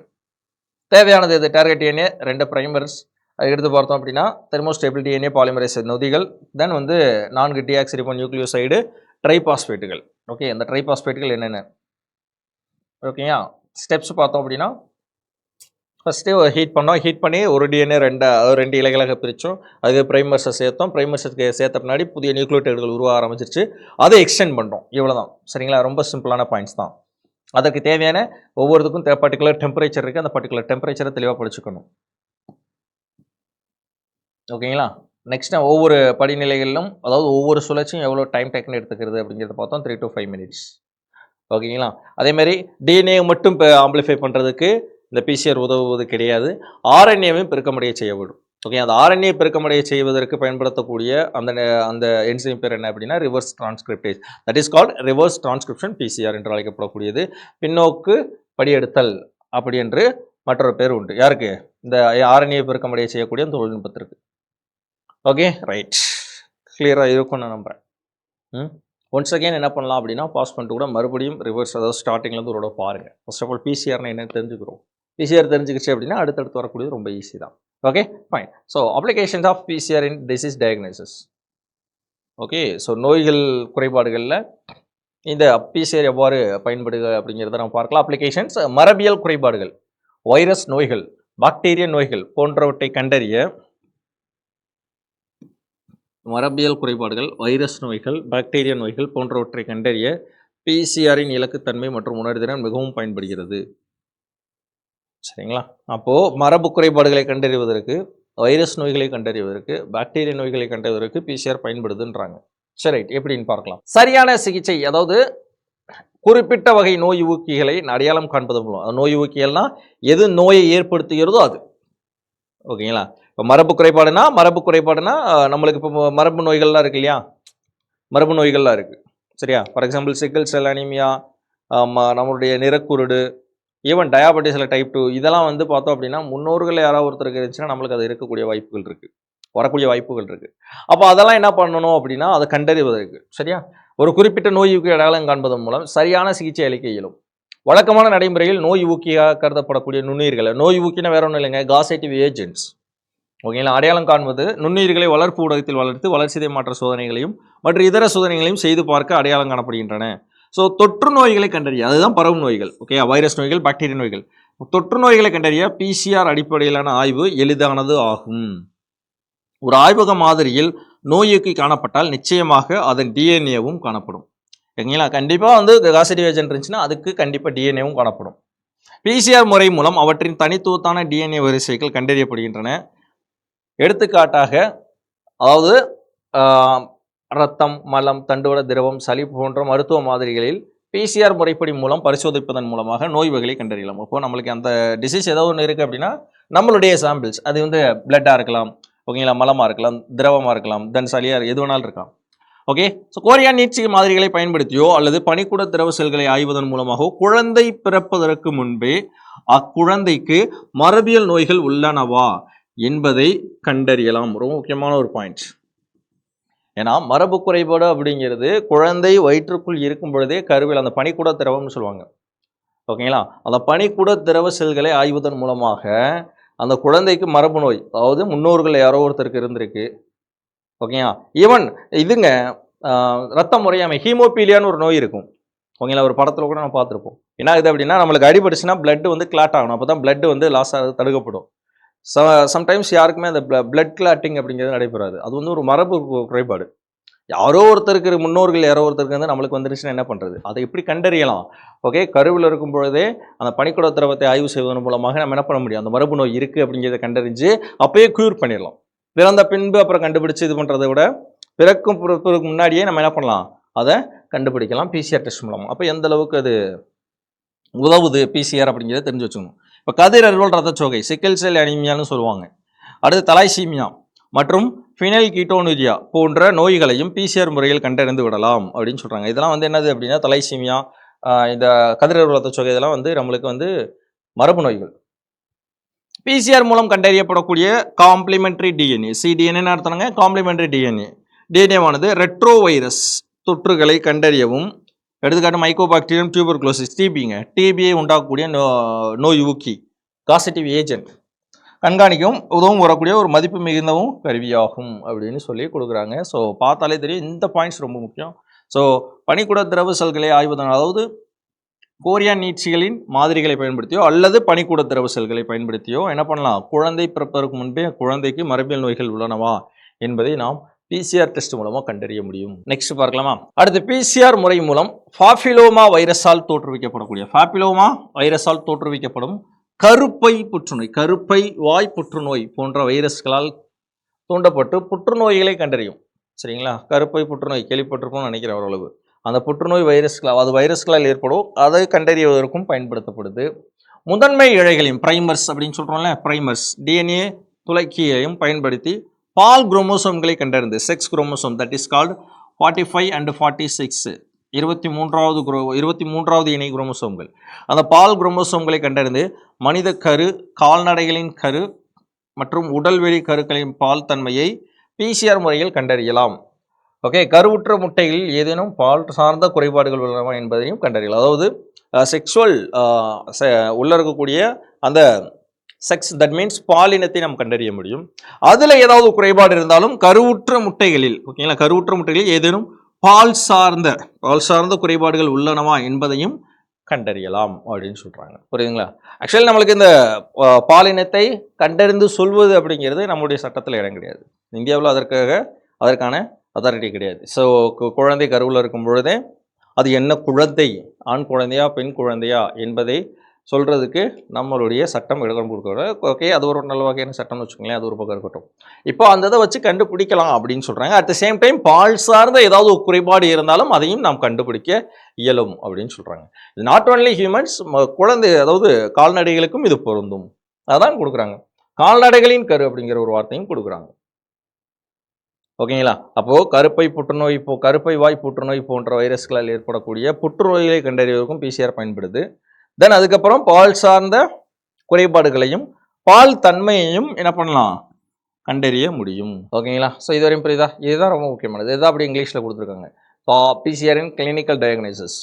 தேவையானது இது டார்கெட் டிஎன்ஏ 2 ப்ரைமர்ஸ், அது எடுத்து பார்த்தோம் அப்படின்னா தெர்மோஸ்டேபிள் டிஎன்ஏ பாலிமரேஸ் நொதிகள், தென் வந்து 4 டிஆக்சிரிபோ நியூக்ளியோசைடு ட்ரைபாஸ்பேட்டுகள். ஓகே, இந்த ட்ரைபாஸ்பேட்டுகள் என்னென்ன, ஓகேயா, ஸ்டெப்ஸ் பார்த்தோம் அப்படின்னா ஃபஸ்ட்டு ஹீட் பண்ணோம், ஹீட் பண்ணி ஒரு டிஎன்ஏ 2 இலைகளாக பிரித்தோம், அதுக்கு ப்ரைமர்ஸை சேர்த்தோம், ப்ரைமர்ஸுக்கு சேர்த்த பின்னாடி புதிய நியூக்ளியோடைடுகள் உருவாக ஆரம்பிச்சிருச்சு, அதை எக்ஸ்டெண்ட் பண்ணுறோம். இவ்வளோ தான். சரிங்களா, ரொம்ப சிம்பிளான பாயிண்ட்ஸ் தான். அதற்கு தேவையான ஒவ்வொருத்துக்கும் பர்டிகுலர் டெம்பரேச்சர் இருக்குது, அந்த பர்டிகுலர் டெம்பரேச்சரை தெளிவாக படிச்சுக்கணும். ஓகேங்களா, நெக்ஸ்ட் ஒவ்வொரு படிநிலைகளிலும், அதாவது ஒவ்வொரு சுழற்சியும் எவ்வளோ டைம் டேக்கன் எடுத்துக்கிறது அப்படிங்கிறத பார்த்தோம், 3 to 5 minutes. ஓகேங்களா, அதேமாதிரி டிஎன்ஏ மட்டும் ஆம்பிளிஃபை பண்ணுறதுக்கு இந்த பிசிஆர் உதவுவது கிடையாது, ஆர்என்ஏவையும் பெருக்கமடைய செய்யப்படும். ஓகே, அந்த ஆர்என்ஏ பெருக்கமடைய செய்வதற்கு பயன்படுத்தக்கூடிய அந்த என்சைம் பேர் என்ன அப்படின்னா reverse transcriptase. That is called reverse transcription PCR என்று அழைக்கப்படக்கூடியது. பின்னோக்கு படியெடுத்தல் அப்படி என்று மற்றொரு பேர் உண்டு. யாருக்கு? இந்த ஆர்என்ஏ பெருக்கமடைய செய்யக்கூடிய தொழில்நுட்பத்திற்கு. ஓகே, ரைட், கிளியராக இருக்கும் நான் நம்புறேன். ஒன்ஸ் அகேன் என்ன பண்ணலாம் அப்படின்னா பாஸ் பண்ணிட்டு கூட மறுபடியும் ரிவர்ஸ், அதாவது ஸ்டார்டிங்லேருந்து ஒரு பாருங்கள். ஃபர்ஸ்ட் ஆஃப் ஆல் பிசிஆர்னா என்னன்னு தெரிஞ்சுக்கிறோம். பிசிஆர் தெரிஞ்சுக்கிச்சு அப்படின்னா அடுத்தடுத்து வரக்கூடியது ரொம்ப ஈஸி தான். Okay, fine. So, applications of PCR in disease diagnosis. Okay, so நோய்கள் குறைபாடுகளில் இந்த பிசிஆர் எவ்வாறு பயன்படுது அப்படிங்கிறத நம்ம பார்க்கலாம். அப்ளிகேஷன்ஸ், மரபியல் குறைபாடுகள், வைரஸ் நோய்கள், பாக்டீரிய நோய்கள் போன்றவற்றை கண்டறிய, மரபியல் குறைபாடுகள், வைரஸ் நோய்கள், பாக்டீரிய நோய்கள் போன்றவற்றை கண்டறிய பிசிஆரின் இலக்குத்தன்மை மற்றும் உணர்திறன் மிகவும் பயன்படுகிறது. சரிங்களா, அப்போது மரபு குறைபாடுகளை கண்டறிவதற்கு, வைரஸ் நோய்களை கண்டறிவதற்கு, பாக்டீரிய நோய்களை கண்டறிவதற்கு பிசிஆர் பயன்படுதுன்றாங்க. சரி, எப்படின்னு பார்க்கலாம். சரியான சிகிச்சை, அதாவது குறிப்பிட்ட வகை நோய் ஊக்கிகளை அடையாளம் காண்பது மூலம், நோய் ஊக்கிகள்னா எது நோயை ஏற்படுத்துகிறதோ அது. ஓகேங்களா, இப்போ மரபு குறைபாடுனா நம்மளுக்கு இப்போ மரபு நோய்கள்லாம் இருக்கு இல்லையா, மரபு நோய்கள்லாம் இருக்குது. சரியா, ஃபார் எக்ஸாம்பிள் சிக்கிள் செல் அனீமியா, நம்மளுடைய நிறக்குருடு, ஈவன் டயாபெட்டிஸில் டைப் 2 இதெல்லாம் வந்து பார்த்தோம் அப்படின்னா முன்னோர்கள் யாராவது ஒருத்தருக்கு இருந்துச்சுன்னா நம்மளுக்கு அது இருக்கக்கூடிய வாய்ப்புகள் இருக்குது, வரக்கூடிய வாய்ப்புகள் இருக்குது. அப்போ அதெல்லாம் என்ன பண்ணணும் அப்படின்னா அதை கண்டறிவதற்கு சரியா ஒரு குறிப்பிட்ட நோய் ஊக்கி அடையாளம் காண்பதன் மூலம் சரியான சிகிச்சை அளிக்க இயலும். வழக்கமான நடைமுறையில் நோய் ஊக்கியாக கருதப்படக்கூடிய நுண்ணுயிர்களை, நோய் ஊக்கினா வேற ஒன்றும் இல்லைங்க, காசேட்டிவ் ஏஜென்ட்ஸ் ஓகேங்களா, அடையாளம் காண்பது நுண்ணுயிர்களை வளர்ப்பு ஊடகத்தில் வளர்த்து வளர்சிதை மாற்ற சோதனைகளையும் மற்றும் இதர சோதனைகளையும் செய்து பார்க்க அடையாளம் காணப்படுகின்றன. ஸோ தொற்று நோய்களை கண்டறிய, அதுதான் பரவும் நோய்கள், ஓகே, வைரஸ் நோய்கள், பாக்டீரியா நோய்கள். தொற்று நோய்களை கண்டறிய பிசிஆர் அடிப்படையிலான ஆய்வு எளிதானது ஆகும். ஒரு ஆய்வக மாதிரியில் நோய்க்கு காணப்பட்டால் நிச்சயமாக அதன் டிஎன்ஏவும் காணப்படும். ஓகேங்களா, கண்டிப்பாக வந்து காசேட்டிவ் ஏஜென்ட் இருந்துச்சுன்னா அதுக்கு கண்டிப்பாக டிஎன்ஏவும் காணப்படும். பிசிஆர் முறை மூலம் அவற்றின் தனித்துவத்தான டிஎன்ஏ வரிசைகள் கண்டறியப்படுகின்றன. எடுத்துக்காட்டாக அதாவது இரத்தம், மலம், தண்டுவட திரவம், சளி போன்ற மருத்துவ மாதிரிகளில் பிசிஆர் முறைப்படி மூலம் பரிசோதிப்பதன் மூலமாக நோய் வகைகளை கண்டறியலாம். அப்போ நம்மளுக்கு அந்த டிசீஸ் ஏதோ ஒன்று இருக்குது அப்படின்னா நம்மளுடைய சாம்பிள்ஸ் அது வந்து பிளட்டாக இருக்கலாம், ஓகேங்களா, மலமாக இருக்கலாம், திரவமாக இருக்கலாம், தென் சளியாக எது வேணாலும் இருக்கலாம். ஓகே, ஸோ கோரியா நீட்சி மாதிரிகளை பயன்படுத்தியோ அல்லது பனிக்கூட திரவ செல்களை ஆய்வதன் மூலமாகவோ குழந்தை பிறப்பதற்கு முன்பே அக்குழந்தைக்கு மரபியல் நோய்கள் உள்ளனவா என்பதை கண்டறியலாம். ரொம்ப முக்கியமான ஒரு பாயிண்ட். ஏன்னா மரபு குறைபாடு அப்படிங்கிறது குழந்தை வயிற்றுக்குள் இருக்கும் பொழுதே கருவில் அந்த பனிக்கூட திரவம்னு சொல்லுவாங்க, ஓகேங்களா, அந்த பனிக்கூட திரவ செல்களை ஆய்வதன் மூலமாக அந்த குழந்தைக்கு மரபு நோய், அதாவது முன்னோர்கள் யாரோ ஒருத்தருக்கு இருந்திருக்கு, ஓகேங்களா, ஈவன் இதுங்க ரத்த முறையாமை ஹீமோபீலியான்னு ஒரு நோய் இருக்கும், ஓகேங்களா, ஒரு படத்தில் கூட நம்ம பார்த்துருப்போம். என்ன ஆகுது அப்படின்னா நம்மளுக்கு அடிபட்டுச்சுன்னா பிளட் வந்து கிளாட் ஆகணும், அப்போ தான் பிளட் வந்து லாஸ் ஆகுது, தடுக்கப்படும். சம்டைம்ஸ் யாருக்குமே அந்த பிளட் கிளாட்டிங் அப்படிங்கிறது நடைபெறாது. அது வந்து ஒரு மரபு குறைபாடு. யாரோ ஒருத்தருக்கு முன்னோர்கள் யாரோ ஒருத்தருக்கு வந்து நம்மளுக்கு வந்துருச்சுன்னா என்ன பண்ணுறது, அதை எப்படி கண்டறியலாம்? ஓகே, கருவில் இருக்கும் பொழுதே அந்த பனிக்கூட திரவத்தை ஆய்வு செய்வதன் மூலமாக நம்ம என்ன பண்ண முடியும், அந்த மரபு நோய் இருக்குது அப்படிங்கிறத கண்டறிஞ்சு அப்பயே க்யூர் பண்ணிடலாம். பிறந்த பின்பு அப்புறம் கண்டுபிடிச்சு இது பண்ணுறதை விட பிறக்கும் பிறப்புக்கு முன்னாடியே நம்ம என்ன பண்ணலாம், அதை கண்டுபிடிக்கலாம் பிசிஆர் டெஸ்ட் மூலமாக. அப்போ எந்த அளவுக்கு அது உதவுது பிசிஆர் அப்படிங்கிறத தெரிஞ்சு வச்சுக்கணும். இப்போ கதிரறுவல் ரத்தச்சோகை, சிக்கல் செல் அனிமியான்னு சொல்லுவாங்க, அடுத்து தலாய்சீமியா மற்றும் ஃபினைல் கீட்டோனூரியா போன்ற நோய்களையும் பிசிஆர் முறையில் கண்டறிந்து விடலாம் அப்படின்னு சொல்கிறாங்க. இதெல்லாம் வந்து என்னது அப்படின்னா தலாய்சீமியா, இந்த கதிரறுவல் ரத்தச்சோகை இதெல்லாம் வந்து நம்மளுக்கு வந்து மரபு நோய்கள். பிசிஆர் மூலம் கண்டறியப்படக்கூடிய காம்ப்ளிமெண்ட்ரி டிஎன்ஏ, சிடிஎன்ஏன்னு அர்த்தங்க, காம்ப்ளிமெண்ட்ரி டிஎன்ஏவானது ரெட்ரோ வைரஸ் தொற்றுகளை கண்டறியவும், எடுத்துக்காட்டு மைக்கோபாக்டீரியம் டியூபர்குலோசிஸ், டிபிங்க, டிபியை உண்டாக்கக்கூடிய நோய் ஊக்கி காசேட்டிவ் ஏஜென்ட் கண்காணிக்கவும் உதவும் வரக்கூடிய ஒரு மதிப்பு மிகுந்தவும் கருவியாகும் அப்படின்னு சொல்லி கொடுக்குறாங்க. ஸோ பார்த்தாலே தெரியும் இந்த பாயிண்ட்ஸ் ரொம்ப முக்கியம். ஸோ பனிக்கூட திரவ செல்களை ஆய்வதன், அதாவது கோரியா நீட்சிகளின் மாதிரிகளை பயன்படுத்தியோ அல்லது பனிக்கூட திரவ செல்களை பயன்படுத்தியோ என்ன பண்ணலாம், குழந்தை பிறப்பதற்கு முன்பே குழந்தைக்கு மரபியல் நோய்கள் உள்ளனவா என்பதை நாம் பிசிஆர் டெஸ்ட் மூலமாக கண்டறிய முடியும். நெக்ஸ்ட் பார்க்கலாமா. அடுத்து பிசிஆர் முறை மூலம் பாப்பிலோமா வைரஸால் தோற்றுவிக்கப்படும் கருப்பை புற்றுநோய், கருப்பை வாய் புற்றுநோய் போன்ற வைரஸ்களால் தூண்டப்பட்டு புற்றுநோய்களை கண்டறியும். சரிங்களா, கருப்பை புற்றுநோய் கேள்விப்பட்டிருப்போம்னு நினைக்கிறேன் ஓரளவு. அந்த புற்றுநோய் வைரஸ்களால், அது வைரஸ்களால் ஏற்படும், அதை கண்டறிவதற்கும் பயன்படுத்தப்படுது. முதன்மை இழைகளையும் பிரைமர்ஸ் அப்படின்னு சொல்கிறோம்ல, பிரைமர்ஸ் டிஎன்ஏ துளைக்கியையும் பயன்படுத்தி பால் குரோமோசோம்களை கண்டறிந்து, sex chromosome that is called 45 and 46 23வது இணை குரோமோசோம்கள், அந்த பால் குரோமோசோம்களை கண்டறிந்து மனித கரு, கால்நடைகளின் கரு மற்றும் உடல்வெளி கருக்களின் பால் தன்மையை பிசிஆர் முறையில் கண்டறியலாம். ஓகே, கருவுற்ற முட்டைகளில் ஏதேனும் பால் சார்ந்த குறைபாடுகள் உள்ளனவா என்பதையும் கண்டறியலாம். அதாவது செக்ஷுவல் உள்ள இருக்கக்கூடிய அந்த செக்ஸ், தட் மீன்ஸ் பாலினத்தை நாம் கண்டறிய முடியும். அதில் ஏதாவது குறைபாடு இருந்தாலும் கருவுற்ற முட்டைகளில், ஓகேங்களா, கருவுற்ற முட்டைகளில் ஏதேனும் பால் சார்ந்த குறைபாடுகள் உள்ளனவா என்பதையும் கண்டறியலாம் அப்படின்னு சொல்கிறாங்க. புரியுதுங்களா? ஆக்சுவலி நம்மளுக்கு இந்த பாலினத்தை கண்டறிந்து சொல்வது அப்படிங்கிறது நம்முடைய சட்டத்தில் இடம் கிடையாது. இந்தியாவில் அதற்கான அத்தாரிட்டி கிடையாது. ஸோ குழந்தை கருவில் இருக்கும் பொழுதே அது என்ன குழந்தை, ஆண் குழந்தையா பெண் குழந்தையா என்பதை சொல்கிறதுக்கு நம்மளுடைய சட்டம் இடம் கொடுக்குறோம். ஓகே, அது ஒரு நல்ல வகையான சட்டம்னு வச்சுக்கோங்களேன், அது ஒரு பக்கம் இருக்கட்டும். இப்போ அந்த இதை வச்சு கண்டுபிடிக்கலாம் அப்படின்னு சொல்கிறாங்க. அட் த சேம் டைம் பால் சார்ந்த ஏதாவது ஒரு குறைபாடு இருந்தாலும் அதையும் நாம் கண்டுபிடிக்க இயலும் அப்படின்னு சொல்கிறாங்க. இது நாட் ஒன்லி ஹியூமன்ஸ், குழந்தை அதாவது கால்நடைகளுக்கும் இது பொருந்தும், அதான் கொடுக்குறாங்க. கால்நடைகளின் கரு அப்படிங்கிற ஒரு வார்த்தையும் கொடுக்குறாங்க. ஓகேங்களா? அப்போது கருப்பை வாய் புற்றுநோய் போன்ற வைரஸ்களால் ஏற்படக்கூடிய புற்றுநோய்களை கண்டறிவதற்கும் பிசிஆர் பயன்படுது. தென் அதுக்கப்புறம் பால் சார்ந்த குறைபாடுகளையும் பால் தன்மையையும் என்ன பண்ணலாம், கண்டறிய முடியும். ஓகேங்களா? ஸோ இதுவரையும் புரியுதா? இதுதான் ரொம்ப முக்கியமானது. இதுதான் அப்படி இங்கிலீஷில் கொடுத்துருக்காங்க. So PCR in clinical diagnosis.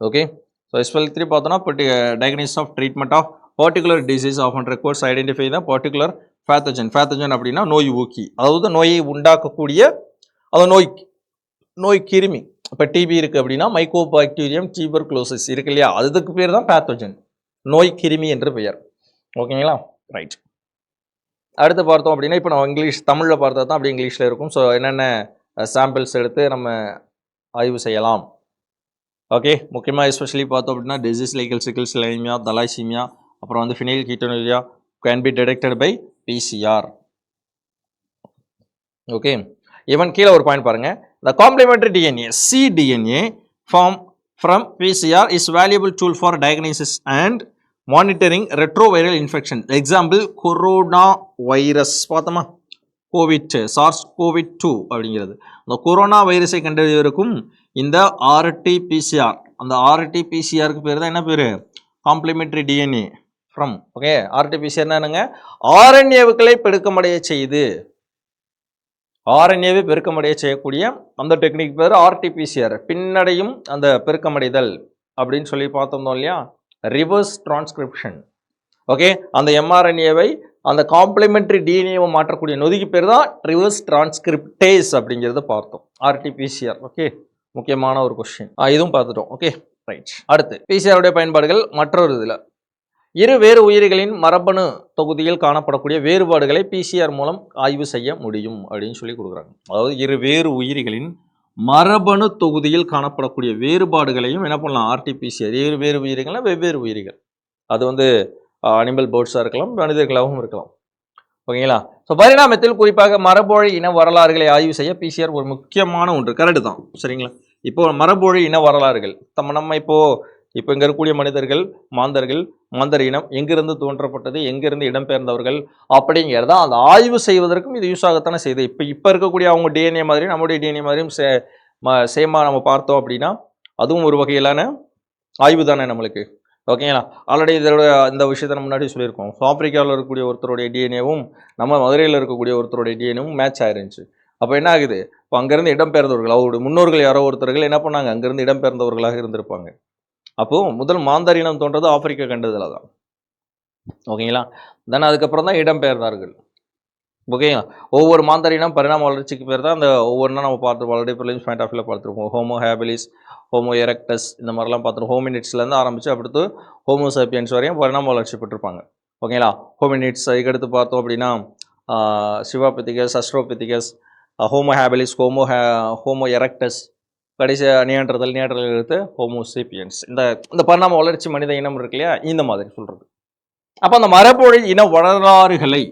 Okay, so SPL3 பார்த்தோன்னா diagnosis of treatment of particular disease of requires identify the particular pathogen. Pathogen அப்படின்னா நோய் ஊக்கி, அதாவது நோயை உண்டாக்கக்கூடிய அது நோய் கிருமி. இப்போ டிபி இருக்குது அப்படின்னா மைக்கோபாக்டீரியம் டியூபர்குலோசிஸ் இருக்கு இல்லையா, அதுக்கு பேர் தான் பேத்தோஜன், நோய் கிருமி என்று பெயர். ஓகேங்களா? ரைட். அடுத்து பார்த்தோம் அப்படின்னா இப்போ நம்ம இங்கிலீஷ் தமிழில் பார்த்தா தான் அப்படி இங்கிலீஷில் இருக்கும். ஸோ என்னென்ன சாம்பிள்ஸ் எடுத்து நம்ம ஆய்வு செய்யலாம். ஓகே, முக்கியமாக எஸ்பெஷலி பார்த்தோம் அப்படின்னா disease like sickle cell anaemia, thalassaemia, அப்புறம் வந்து phenylketonuria can be detected by PCR. Okay, even கீழே ஒரு பாயிண்ட் பாருங்க, the complementary DNA cDNA from PCR is valuable tool for diagnosis and monitoring retroviral infection. Example corona virus பார்த்தோமா, SARS-CoV-2 அப்படிங்கிறது அந்த corona வைரஸை கண்டறிவதற்கும் இந்த RT-PCR, அந்த RT-PCRக்கு பேர் தான் என்ன பேர், complementary DNA from. Okay, RT-PCR என்னங்க, RNAவுக்களை பெருக்கமடைய செய்து, RNAவை பெருக்கமடைய செய்யக்கூடிய அந்த டெக்னிக் பேர் RT-PCR, பின்னடையும் அந்த பெருக்கமடைதல் அப்படின்னு சொல்லி பார்த்தோம் இல்லையா, ரிவர்ஸ் டிரான்ஸ்கிரிப்ஷன். ஓகே, அந்த mRNAவை அந்த காம்ப்ளிமெண்டரி டிஎன்ஏவை மாற்றக்கூடிய நொதிக்கு பேர் தான் ரிவர்ஸ் டிரான்ஸ்கிரிப்டேஸ் அப்படிங்கிறத பார்த்தோம், RT-PCR. ஓகே, முக்கியமான ஒரு கொஸ்டின், இதுவும் பார்த்துட்டோம். Okay, right. அடுத்து பிசிஆருடைய பயன்பாடுகள். மற்றொரு இதில் இரு வேறு உயிரிகளின் மரபணு தொகுதியில் காணப்படக்கூடிய வேறுபாடுகளை PCR மூலம் ஆய்வு செய்ய முடியும் அப்படின்னு சொல்லி கொடுக்குறாங்க. அதாவது இரு வேறு உயிரிகளின் மரபணு தொகுதியில் காணப்படக்கூடிய வேறுபாடுகளையும் என்ன பண்ணலாம், RT-PCR. இரு வேறு உயிரிகள்னா வெவ்வேறு உயிரிகள், அது வந்து அனிமல் பேர்ட்ஸாக இருக்கலாம், மனிதர்களாகவும் இருக்கலாம். ஓகேங்களா? ஸோ பரிணாமத்தில் குறிப்பாக மரபொழி இன வரலாறுகளை ஆய்வு செய்ய PCR ஒரு முக்கியமான ஒன்று. கரெக்டு தான், சரிங்களா? இப்போ மரபொழி இன வரலாறுகள் நம்ம இப்போ இங்கே இருக்கக்கூடிய மனிதர்கள், மாந்தர் இனம் எங்கிருந்து தோன்றப்பட்டது, எங்கிருந்து இடம்பெயர்ந்தவர்கள் அப்படிங்கிறத அந்த ஆய்வு செய்வதற்கும் இது யூஸ் ஆகத்தானே செய்யுது. இப்போ இருக்கக்கூடிய அவங்க DNA மாதிரி நம்முடைய DNA மாதிரியும் சேமாக நம்ம பார்த்தோம் அப்படின்னா அதுவும் ஒரு வகையிலான ஆய்வு தானே நம்மளுக்கு. ஓகேங்களா? ஆல்ரெடி இதோட இந்த விஷயத்தை நம்ம முன்னாடி சொல்லியிருக்கோம். ஆப்பிரிக்காவில் இருக்கக்கூடிய ஒருத்தருடைய டிஎன்ஏவும் நம்ம மதுரையில் இருக்கக்கூடிய ஒருத்தருடைய டிஎன்ஏவும் மேட்ச் ஆயிருந்துச்சு. அப்போ என்ன ஆகுது, இப்போ அங்கேருந்து இடம்பெயர்ந்தவர்கள், அவருடைய முன்னோர்கள் யாரோ ஒருத்தர்கள் என்ன பண்ணாங்க, அங்கேருந்து இடம்பெயர்ந்தவர்களாக இருந்திருப்பாங்க. அப்போது முதல் மாந்தரினம் தோன்றது ஆப்பிரிக்கா கண்டதில் தான். ஓகேங்களா? தென் அதுக்கப்புறம் தான் இடம்பெயர்ந்தார்கள். ஓகேங்களா? ஒவ்வொரு மாந்தரினம் பரிணாம வளர்ச்சிக்கு பேர் தான் அந்த ஒவ்வொன்றா நம்ம பார்த்துருப்போம். ஆல்ரெடி ப்ரிலிம்ஸ் பாயிண்ட் ஆஃப் வியூவில் பார்த்துருப்போம். ஹோமோ ஹேபிலிஸ், ஹோமோ எரெக்டஸ், இந்த மாதிரிலாம் பார்த்துருப்போம். ஹோமினிட்ஸ்லேருந்து ஆரம்பித்து அடுத்து ஹோமோ சாப்பியன்ஸ் வரையும் பரிணாம வளர்ச்சி பெற்றிருப்பாங்க. ஓகேங்களா? ஹோமினிட்ஸ் அதுக்கடுத்து பார்த்தோம் அப்படின்னா சிவாபித்திகஸ், அஸ்ட்ரோபித்திகஸ், ஹோமோ ஹேபிலிஸ், ஹோமோ எரெக்டஸ், கடைசி நியாண்டர்தல் எடுத்து ஹோமோ சேப்பியன்ஸ். இந்த பரிணாம வளர்ச்சி மனித இனம் இருக்கு இல்லையா, இந்த மாதிரி சொல்கிறது. அப்போ அந்த மரபொழி இன வரலாறுகளை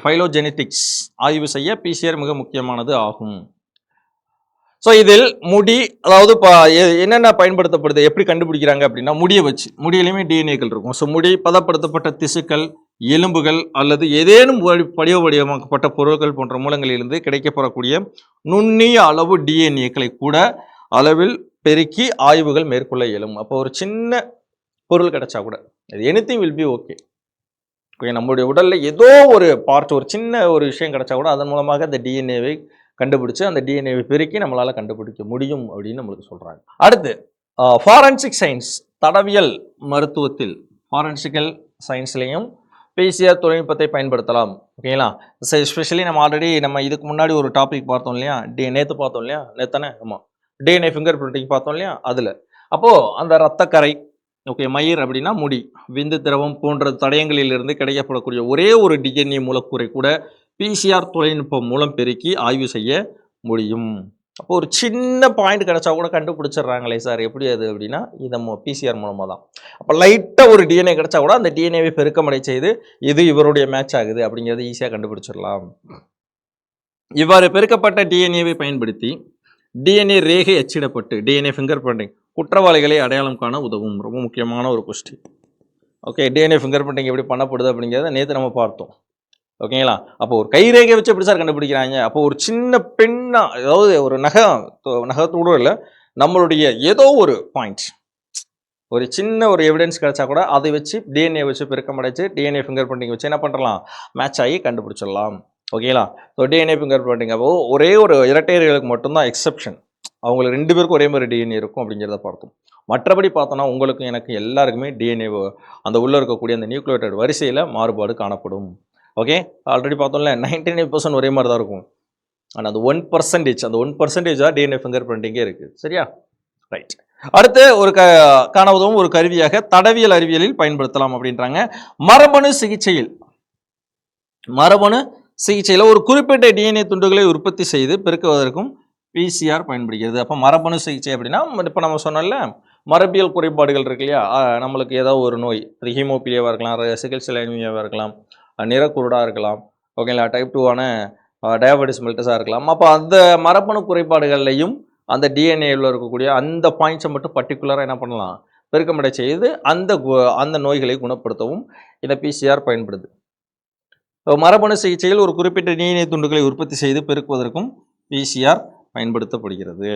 ஃபைலோஜெனட்டிக்ஸ் ஆய்வு செய்ய PCR மிக முக்கியமானது ஆகும். ஸோ இதில் முடி, அதாவது என்னென்ன பயன்படுத்தப்படுது, எப்படி கண்டுபிடிக்கிறாங்க அப்படின்னா முடியை வச்சு, முடியிலையுமே டிஎன்ஏக்கள் இருக்கும். ஸோ முடி, பதப்படுத்தப்பட்ட திசுக்கள், எலும்புகள் அல்லது ஏதேனும் வடிவமாக்கப்பட்ட பொருட்கள் போன்ற மூலங்களிலிருந்து கிடைக்கப்படக்கூடிய நுண்ணிய அளவு டிஎன்ஏக்களை கூட அளவில் பெருக்கி ஆய்வுகள் மேற்கொள்ள இயலும். அப்போ ஒரு சின்ன பொருள் கிடைச்சா கூட எனிதிங் வில் பி ஓகே. நம்முடைய உடலில் ஏதோ ஒரு பார்ட், ஒரு சின்ன ஒரு விஷயம் கிடைச்சா கூட அதன் மூலமாக அந்த டிஎன்ஏவை கண்டுபிடிச்சு அந்த டிஎன்ஏவை பெருக்கி நம்மளால் கண்டுபிடிக்க முடியும் அப்படின்னு நம்மளுக்கு சொல்கிறாங்க. அடுத்து ஃபாரன்சிக் சயின்ஸ், தடவியல் மருத்துவத்தில் ஃபாரன்சிக்கல் சயின்ஸ்லேயும் PCR தொழில்நுட்பத்தை பயன்படுத்தலாம். ஓகேங்களா? எஸ்பெஷலி நம்ம இதுக்கு முன்னாடி ஒரு டாபிக் பார்த்தோம் இல்லையா, நேற்று பார்த்தோம் இல்லையா, நேத்தானே, ஆமாம், DNA ஃபிங்கர் பிரிண்டிங் பார்த்தோம் இல்லையா, அதில் அப்போது அந்த இரத்தக்கரை, ஓகே, மயிர் அப்படின்னா முடி, விந்து திரவம் போன்ற தடயங்களிலிருந்து கிடைக்கப்படக்கூடிய ஒரே ஒரு டிஎன்ஏ மூலக்கூறை கூட PCR தொழில்நுட்பம் மூலம் பெருக்கி ஆய்வு செய்ய முடியும். அப்போ ஒரு சின்ன பாயிண்ட் கிடைச்சா கூட கண்டுபிடிச்சிடுறாங்களே சார், எப்படி அது அப்படின்னா இது PCR மூலமாக தான். அப்போ லைட்டாக ஒரு டிஎன்ஏ கிடைச்சா கூட அந்த டிஎன்ஏவை பெருக்கமடை செய்து இது இவருடைய மேட்ச் ஆகுது அப்படிங்கிறது ஈஸியாக கண்டுபிடிச்சிடலாம். இவ்வாறு பெருக்கப்பட்ட டிஎன்ஏவை பயன்படுத்தி டிஎன்ஏ ரேகை அச்சிடப்பட்டு டிஎன்ஏ ஃபிங்கர் பிரிண்டிங் குற்றவாளிகளை அடையாளம் காண உதவும். ரொம்ப முக்கியமான ஒரு question. Okay, DNA finger printing எப்படி பண்ணப்படுது அப்படிங்கிறத நேற்று நம்ம பார்த்தோம். ஓகேங்களா? அப்போ ஒரு கைரேகை வச்சு எப்படி சார் கண்டுபிடிக்கிறாங்க? அப்போ ஒரு சின்ன பெண்ணா, அதாவது ஒரு நகத்தோடு இல்லை, நம்மளுடைய ஏதோ ஒரு பாயிண்ட், ஒரு சின்ன ஒரு எவிடன்ஸ் கிடைச்சா கூட அதை வச்சு டிஎன்ஏ வச்சு பெருக்கம் அடைச்சு டிஎன்ஏ ஃபிங்கர் பிரிண்டிங் வச்சு என்ன பண்ணலாம், மேட்ச் ஆகி கண்டுபிடிச்சிடலாம். ஓகேங்களா? ஸோ டிஎன்ஏ ஃபிங்கர் பிரிண்டிங் அப்போ ஒரே ஒரு இரட்டையர்களுக்கு மட்டும்தான் எக்ஸெப்ஷன். அவங்களுக்கு 2 பேருக்கும் ஒரே மாதிரி டிஎன்ஏ இருக்கும் அப்படிங்கிறத பார்த்தோம். மற்றபடி பார்த்தோன்னா உங்களுக்கும் எனக்கு எல்லாருக்குமே டிஎன்ஏ அந்த உள்ளே இருக்கக்கூடிய அந்த நியூக்ளியோடைடு வரிசையில் மாறுபாடு காணப்படும். ஓகே, ஆல்ரெடி பார்த்தோம்ல 99% ஒரே மாதிரி தான் இருக்கும். ஆனால் அந்த 1% அந்த 1% தான் டிஎன்ஏ ஃபிங்கர் பிரிண்டிங்கே இருக்குது. சரியா? ரைட். அடுத்து ஒரு காண உதவும் ஒரு கருவியாக தடவியல் அறிவியலில் பயன்படுத்தலாம் அப்படின்றாங்க. மரபணு சிகிச்சையில் ஒரு குறிப்பிட்ட டிஎன்ஏ துண்டுகளை உற்பத்தி செய்து பெருக்குவதற்கும் பிசிஆர் பயன்படுகிறது. அப்போ மரபணு சிகிச்சை அப்படின்னா இப்போ நம்ம சொன்னோம்ல மரபியல் குறைபாடுகள் இருக்கு இல்லையா, நம்மளுக்கு ஏதோ ஒரு நோய், அது ஹீமோபீலியாவாக இருக்கலாம், சிகில் செல் அனீமியாவாக இருக்கலாம், நிறக்குருடாக இருக்கலாம், ஓகேங்களா, டைப் 2 டயபெட்டிஸ் மெல்டஸாக இருக்கலாம். அப்போ அந்த மரபணு குறைபாடுகள்லையும் அந்த டிஎன்ஏவில் இருக்கக்கூடிய அந்த பாயிண்ட்ஸை மட்டும் பர்டிகுலராக என்ன பண்ணலாம், பெருக்கமடை செய்து அந்த நோய்களை குணப்படுத்தவும் இந்த பிசிஆர் பயன்படுது. மரபணு சிகிச்சையில் ஒரு குறிப்பிட்ட டிஎன்ஏ துண்டுகளை உற்பத்தி செய்து பெருக்குவதற்கும் பிசிஆர் பயன்படுத்தப்படுகிறது.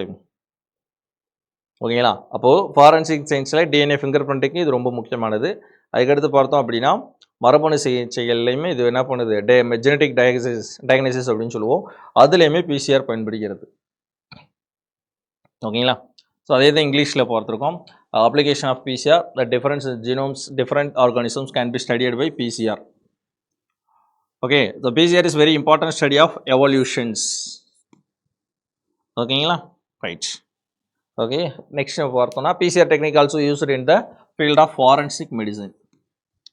ஓகேங்களா? அப்போது ஃபாரன்சிக் சயின்ஸில் டிஎன்ஏ ஃபிங்கர் பிரிண்டிங்கு இது ரொம்ப முக்கியமானது. அதுக்கடுத்து பார்த்தோம் அப்படின்னா மரபணு சிகிச்சைகள்லையுமே இது என்ன பண்ணுது, ஜெனட்டிக் டயக்னோசிஸ் அப்படின்னு சொல்லுவோம், அதுலேயுமே பிசிஆர் பயன்படுகிறது. ஓகேங்களா? ஸோ அதே தான் இங்கிலீஷில் பார்த்துருக்கோம். Application of PCR, the difference genomes different organisms can be studied by PCR. Okay, the PCR is very important study of evolutions. ஓகேங்களா? ரைட். ஓகே, நெக்ஸ்ட் பார்த்தோம்னா PCR technique also used in the field of forensic medicine.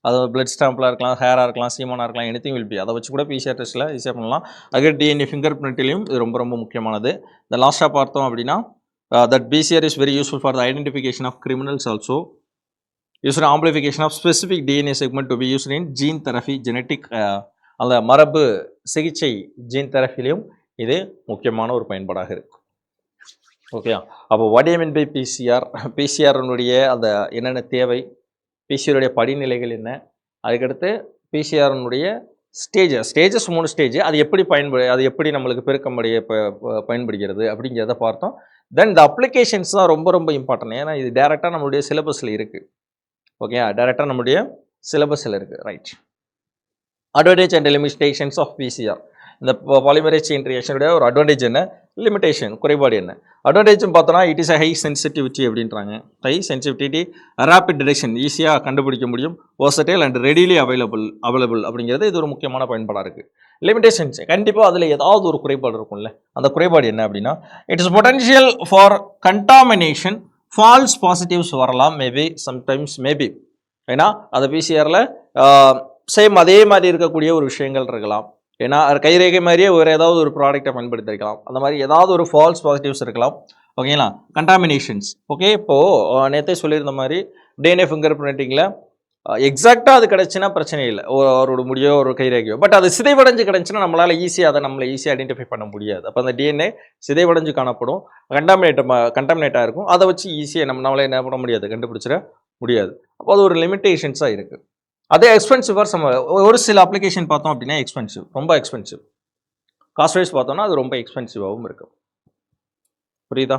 அது blood ஸ்டாம்பிளாக இருக்கலாம், ஹேராக இருக்கலாம், சீமனாக இருக்கலாம், anything will be. அதை வச்சு கூட பிசிஆர் டெஸ்ட்டில் ஈஸியாக பண்ணலாம். அதுக்கு டிஎன்ஏ ஃபிங்கர் பிரிண்ட்லையும் இது ரொம்ப ரொம்ப முக்கியமானது. இந்த லாஸ்ட்டாக பார்த்தோம் அப்படின்னா that PCR is very useful for the identification of criminals also. Used amplification of specific DNA segment to be used in gene therapy, genetic அந்த மரபு சிகிச்சை ஜீன் தெரபிலையும் இது முக்கியமான ஒரு பயன்பாடாக இருக்கும். ஓகே, அப்போ what you mean by PCR, பிசிஆர்னுடைய அந்த என்னென்ன தேவை, பிசிஆருடைய படிநிலைகள் என்ன, அதுக்கடுத்து பிசிஆர்னுடைய ஸ்டேஜஸ் 3 ஸ்டேஜ், அது எப்படி நம்மளுக்கு பெருக்கமுடைய பயன்படுகிறது அப்படிங்கிறத பார்த்தோம். தென் இந்த அப்ளிகேஷன்ஸ் தான் ரொம்ப ரொம்ப இம்பார்ட்டன்ட். ஏன்னா இது டேரெக்டாக நம்மளுடைய சிலபஸில் இருக்குது. ஓகே, டேரெக்டாக நம்மளுடைய சிலபஸில் இருக்குது. Right. Advantage and limitations of PCR. இந்த பாலிமரேஸ் செயின் ரியாக்ஷனுடைய ஒரு அட்வான்டேஜ் என்ன, லிமிட்டேஷன் குறைபாடு என்ன. அட்வான்டேஜ்னு பார்த்தோன்னா it is a high sensitivity அப்படின்றாங்க. ஹை சென்சிட்டிவிட்டி, ரேபிட் டிடெக்ஷன், ஈஸியாக கண்டுபிடிக்க முடியும், வெர்சடைல் அண்ட் ரெடிலி அவைலபிள் அப்படிங்கிறது இது ஒரு முக்கியமான பயன்பாடாக இருக்குது. லிமிட்டேஷன்ஸ் கண்டிப்பாக அதில் ஏதாவது ஒரு குறைபாடு இருக்கும்ல, அந்த குறைபாடு என்ன அப்படின்னா it is potential for contamination, false positives வரலாம், மேபி சம்டைம்ஸ் மேபி. ஏன்னா அந்த பிசிஆரில் சேம் அதே மாதிரி இருக்கக்கூடிய ஒரு விஷயங்கள் இருக்கலாம். ஏன்னா கைரேகை மாதிரியே ஒரு ஏதாவது ஒரு ப்ராடக்டை பயன்படுத்திருக்கலாம், அந்த மாதிரி ஏதாவது ஒரு ஃபால்ஸ் பாசிட்டிவ்ஸ் இருக்கலாம். ஓகேங்களா? கண்டாமினேஷன்ஸ். ஓகே, இப்போது நேற்றே சொல்லியிருந்த மாதிரி டிஎன்ஏ ஃபிங்கர் பிரிண்டிங்கில் எக்ஸாக்டாக அது கிடச்சுன்னா பிரச்சனை இல்லை, அவரோட முடியோ ஒரு கைரேகையோ. பட் அது சிதைவடைஞ்சு கிடச்சுன்னா நம்மளால் நம்மளை ஈஸியாக ஐடென்டிஃபை பண்ண முடியாது. அப்போ அந்த டிஎன்ஏ சிதைவடைஞ்சு காணப்படும், கண்டாமினேட்டாக இருக்கும், அதை வச்சு ஈஸியாக நம்மளால என்ன பண்ண முடியாது, கண்டுபிடிச்சிட முடியாது. அப்போ அது ஒரு லிமிட்டேஷன்ஸாக இருக்குது. அதே எக்ஸ்பென்சிவாக ஒரு சில அப்ளிகேஷன் பார்த்தோம் அப்படின்னா எக்ஸ்பென்சிவ், ரொம்ப எக்ஸ்பென்சிவ். காஸ்ட் வைஸ் பார்த்தோம்னா அது ரொம்ப எக்ஸ்பென்சிவாகவும் இருக்கும். புரியுதா?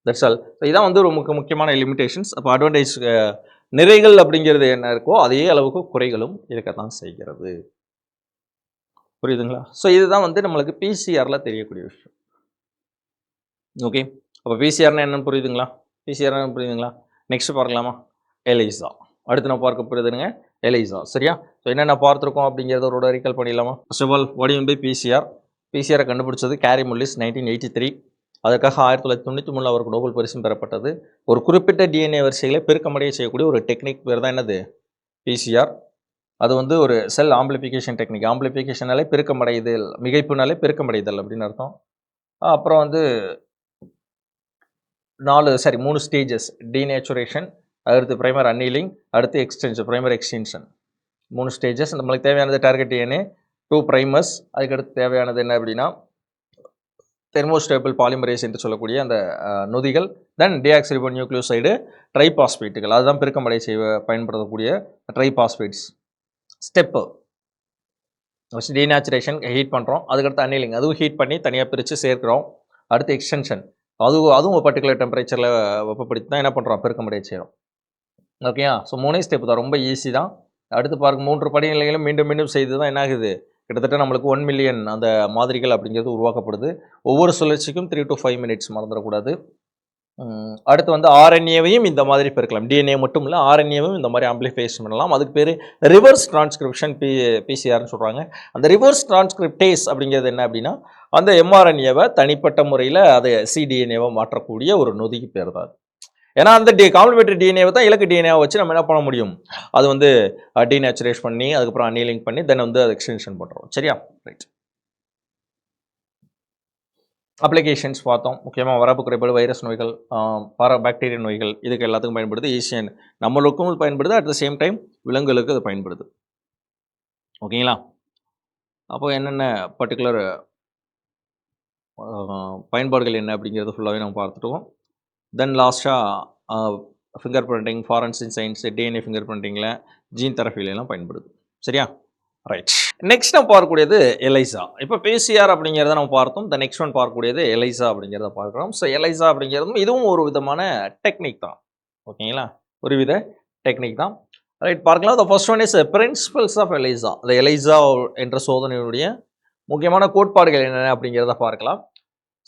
That's all. இதான் வந்து ஒரு முக்கியமான லிமிட்டேஷன்ஸ். அப்போ அட்வான்டேஜ் நிறைகள் அப்படிங்கிறது என்ன இருக்கோ அதே அளவுக்கு குறைகளும் இருக்கத்தான் செய்கிறது. புரியுதுங்களா? ஸோ இதுதான் வந்து நம்மளுக்கு பிசிஆரில் தெரியக்கூடிய விஷயம். ஓகே, அப்போ பிசிஆர்னா என்னன்னு புரியுதுங்களா? நெக்ஸ்ட் பார்க்கலாமா? எலிசா. அடுத்து நான் பார்க்க போகிறதுங்க எலிசா. சரியா? ஸோ என்னென்ன பார்த்துருக்கோம் அப்படிங்கிறத ஒரு ரீகால் பண்ணிடலாமா? First of all what you mean by PCR. பிசிஆரை கண்டுபிடிச்சது கேரி முல்லிஸ் 1983. அதற்காக 1993 அவருக்கு நோபல் பரிசும் பெறப்பட்டது. ஒரு குறிப்பிட்ட டிஎன்ஏ வரிசைகளை பெருக்கமடைய செய்யக்கூடிய ஒரு டெக்னிக் பேர் தான் என்னது, பிசிஆர். அது வந்து ஒரு செல் ஆம்பிளிஃபிகேஷன் டெக்னிக். ஆம்பிளிஃபிகேஷனாலே பெருக்கமடைதல், மிகைப்புனாலே பெருக்கமடைதல் அப்படின்னு அர்த்தம். அப்புறம் வந்து 3 ஸ்டேஜஸ், டீநேச்சுரேஷன், அடுத்து பிரைமர் அன்னீலிங், அடுத்து எக்ஸ்டென்ஷன், பிரைமர் எக்ஸ்டென்ஷன். 3 ஸ்டேஜஸ். நம்மளுக்கு தேவையானது டார்கெட் டிஎன்ஏ, 2 பிரைமர்ஸ். அதுக்கடுத்து தேவையானது என்ன அப்படின்னா தெர்மோஸ்டேபிள் பாலிமரேஸ் என்று சொல்லக்கூடிய அந்த நொதிகள், தென் டிஆக்சிரிபோ நியூக்ளியோசைடு, ட்ரைபாஸ்பேட்டுகள், அதுதான் பெருக்கமடை பயன்படுத்தக்கூடிய ட்ரைபாஸ்பேட்ஸ். ஸ்டெப்பு டீநேச்சுரேஷன் ஹீட் பண்ணுறோம், அதுக்கடுத்து அன்னீலிங், அதுவும் ஹீட் பண்ணி தனியாக பிரித்து சேர்க்கிறோம். அடுத்து எக்ஸ்டென்ஷன், அதுவும் ஒரு பர்டிகுலர் டெம்பரேச்சரில் வெப்பப்படுத்தி தான் என்ன பண்ணுறோம், பெருக்கமடைய செய்கிறோம். ஓகேயா? ஸோ 3 ஸ்டெப் தான், ரொம்ப ஈஸி தான். அடுத்து பாருங்க 3 படிநிலைகளும் மீண்டும் மீண்டும் செய்து தான் என்ன ஆகுது, கிட்டத்தட்ட நம்மளுக்கு 1 மில்லியன் அந்த மாதிரிகள் அப்படிங்கிறது உருவாக்கப்படுது. ஒவ்வொரு சுழற்சிக்கும் 3 to 5 மினிட்ஸ் மறந்துடக்கூடாது. அடுத்து வந்து ஆர்என்ஏவையும் இந்த மாதிரி பெருக்கலாம். டிஎன்ஏ மட்டும் இல்லை, ஆர்என்ஏவும் இந்த மாதிரி ஆம்பிளிஃபிகேஷன் பண்ணலாம். அதுக்கு பேர் ரிவர்ஸ் டிரான்ஸ்கிரிப்ஷன் பிசிஆர்னு சொல்கிறாங்க. அந்த ரிவர்ஸ் டிரான்ஸ்கிரிப்டேஸ் அப்படிங்கிறது என்ன அப்படின்னா, அந்த எம்ஆர்என்ஏவை தனிப்பட்ட முறையில் அதை சிடிஎன்ஏவை மாற்றக்கூடிய ஒரு நொதிக்கு பேர் தான். ஏன்னா அந்த காம்ப்ளிமெண்டரி டிஎன்ஏவை தான் இலக்கு டிஎன்ஏவை வச்சு நம்ம என்ன பண்ண முடியும், அது வந்து டீநேச்சுரேட் பண்ணி அதுக்கப்புறம் அன்னிலிங்க் பண்ணி தென் வந்து அது எக்ஸ்டென்ஷன் பண்ணுறோம். சரியா? ரைட். அப்ளிகேஷன்ஸ் பார்த்தோம். முக்கியமாக வரப்பு குறைபாடு, வைரஸ் நோய்கள், பாக்டீரியா நோய்கள், இதுக்கு எல்லாத்துக்கும் பயன்படுது. ஈஸியன் நம்மளுக்கும் பயன்படுது, அட் த சேம் டைம் விலங்குகளுக்கு அது பயன்படுது. ஓகேங்களா? அப்போ என்னென்ன பர்டிகுலர் பயன்பாடுகள் என்ன அப்படிங்கிறது ஃபுல்லாகவே நம்ம பார்த்துட்டோம். தென் லாஸ்ட்டாக finger printing, forensic science, DNA finger பிரிண்டிங்கில், ஜீன் தெரப்பிலாம் பயன்படுது. சரியா? ரைட். நெக்ஸ்ட் நம்ம பார்க்கக்கூடியது எலைசா. இப்போ பிசிஆர் அப்படிங்கிறத நம்ம பார்த்தோம். த நெக்ஸ்ட் ஒன் பார்க்கக்கூடியது எலைசா அப்படிங்கிறத பார்க்குறோம். ஸோ எலைசா அப்படிங்கிறதும் இதுவும் ஒரு விதமான டெக்னிக் தான். ஓகேங்களா? ஒரு வித டெக்னிக் தான். ரைட், பார்க்கலாம். The first one is principles of ELISA. இந்த எலைசா என்ற சோதனையுடைய முக்கியமான கோட்பாடுகள் என்னென்ன அப்படிங்கிறத பார்க்கலாம்.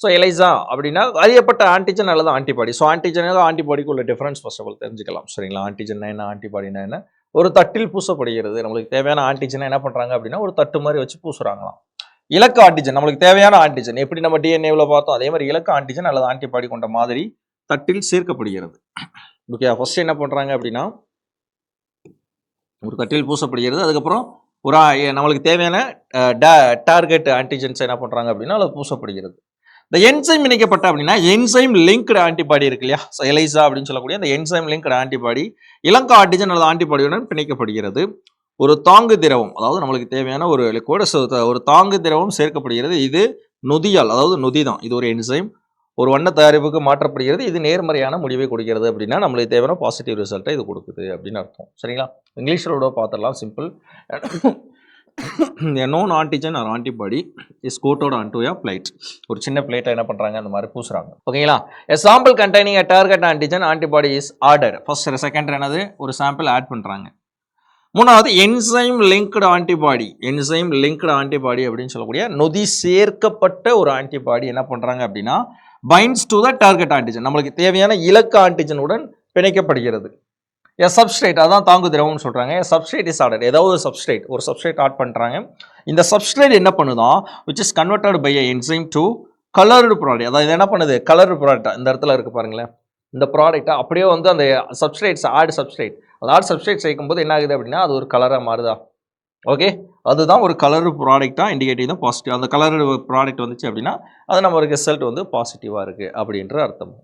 ஸோ எலைசா அப்படின்னா அறியப்பட்ட ஆன்டிஜன் அல்லது ஆன்டிபாடி. ஸோ ஆன்டிஜனுக்கு ஆன்டிபாடிக்கு உள்ள டிஃபரன்ஸ் ஃபர்ஸ்ட் ஆஃப் ஆல் தெரிஞ்சுக்கலாம். சரிங்களா? ஆன்டிஜன் என்ன, ஆன்டிபாடினா என்ன? ஒரு தட்டில் பூசப்படுகிறது. நம்மளுக்கு தேவையான ஆன்டிஜனை என்ன பண்ணுறாங்க அப்படின்னா ஒரு தட்டு மாதிரி வச்சு பூசுறாங்களாம். இலக்கு ஆன்டிஜன், நம்மளுக்கு தேவையான ஆன்டிஜன் எப்படி நம்ம டிஎன்ஏவில் பார்த்தோம் அதே மாதிரி இலக்கு ஆன்டிஜன் அல்லது ஆன்டிபாடி கொண்ட மாதிரி தட்டில் சேர்க்கப்படுகிறது. ஓகே, ஃபர்ஸ்ட் என்ன பண்ணுறாங்க அப்படின்னா ஒரு தட்டில் பூசப்படுகிறது. அதுக்கப்புறம் ஒரு நம்மளுக்கு தேவையான டார்கெட் ஆன்டிஜன்ஸ் என்ன பண்ணுறாங்க அப்படின்னா அதில் பூசப்படுகிறது. இந்த என்சைம் இணைக்கப்பட்ட அப்படின்னா என்சைம் லிங்க்டு ஆன்டிபாடி இருக்கு இல்லையா, எலைசா அப்படின்னு சொல்லக்கூடிய அந்த என்சைம் லிங்க்டு ஆன்டிபாடி இலக்கு ஆன்டிஜன் அல்லது ஆன்டிபாடியுடன் பிணைக்கப்படுகிறது. ஒரு தாங்கு திரவம், அதாவது நம்மளுக்கு தேவையான ஒரு லிக்விட், ஒரு தாங்கு திரவம் சேர்க்கப்படுகிறது. இது நொதியால், அதாவது நொதி தான், இது ஒரு என்சைம் ஒரு வண்ண தயாரிப்புக்கு மாற்றப்படுகிறது. இது நேர்மறையான முடிவை கொடுக்கிறது அப்படின்னா நம்மளுக்கு தேவையான பாசிட்டிவ் ரிசல்ட்டை இது கொடுக்குது அப்படின்னு அர்த்தம். சரிங்களா? இங்கிலீஷோட பார்த்துடலாம், simple. A known antigen or antibody is coated onto a plate. ஒரு சின்ன பிளேட்டை என்ன பண்ணுறாங்க, அந்த மாதிரி பூசுறாங்க. ஓகேங்களா? A sample containing a target antigen antibody is added. First second என்னது, ஒரு சாம்பிள் ஆட் பண்ணுறாங்க. மூணாவது enzyme linked antibody. Enzyme linked antibody அப்படின்னு சொல்லக்கூடிய நொதி சேர்க்கப்பட்ட ஒரு ஆன்டிபாடி என்ன பண்ணுறாங்க அப்படின்னா binds to the target antigen, நம்மளுக்கு தேவையான இலக்கு ஆன்டிஜனுடன் பிணைக்கப்படுகிறது. சப்ஸ்ட்ரேட், அதான் தாங்கு திரவம்னு சொல்கிறாங்க. சப்ஸ்ட்ரேட் இஸ் ஆர்டர், ஏதாவது ஒரு சப்ஸ்ட்ரேட் ஆட் பண்ணுறாங்க. இந்த சப்ஸ்ட்ரேட் என்ன பண்ணுதான், which is converted by enzyme to coloured product. அதாவது என்ன பண்ணுது, கலர்டு ப்ராடக்ட் இந்த இடத்துல இருக்குது பாருங்களேன், இந்த ப்ராடக்ட்டை அப்படியே வந்து அந்த சப்ஸ்ட்ரேட்ஸ் சப்ஸ்ட்ரேட் அந்த சப்ஸ்ட்ரேட் சேர்க்கும்போது என்ன ஆகுது அப்படின்னா அது ஒரு கலராக மாறுதா. ஓகே, அதுதான் ஒரு கலர் ப்ராடக்டாக இண்டிகேட்டிவ் தான் பாசிட்டிவ். அந்த கலர் ப்ராடக்ட் வந்துச்சு அப்படின்னா அது நம்ம ரிசல்ட் வந்து பாசிட்டிவாக இருக்குது அப்படின்ற அர்த்தம்.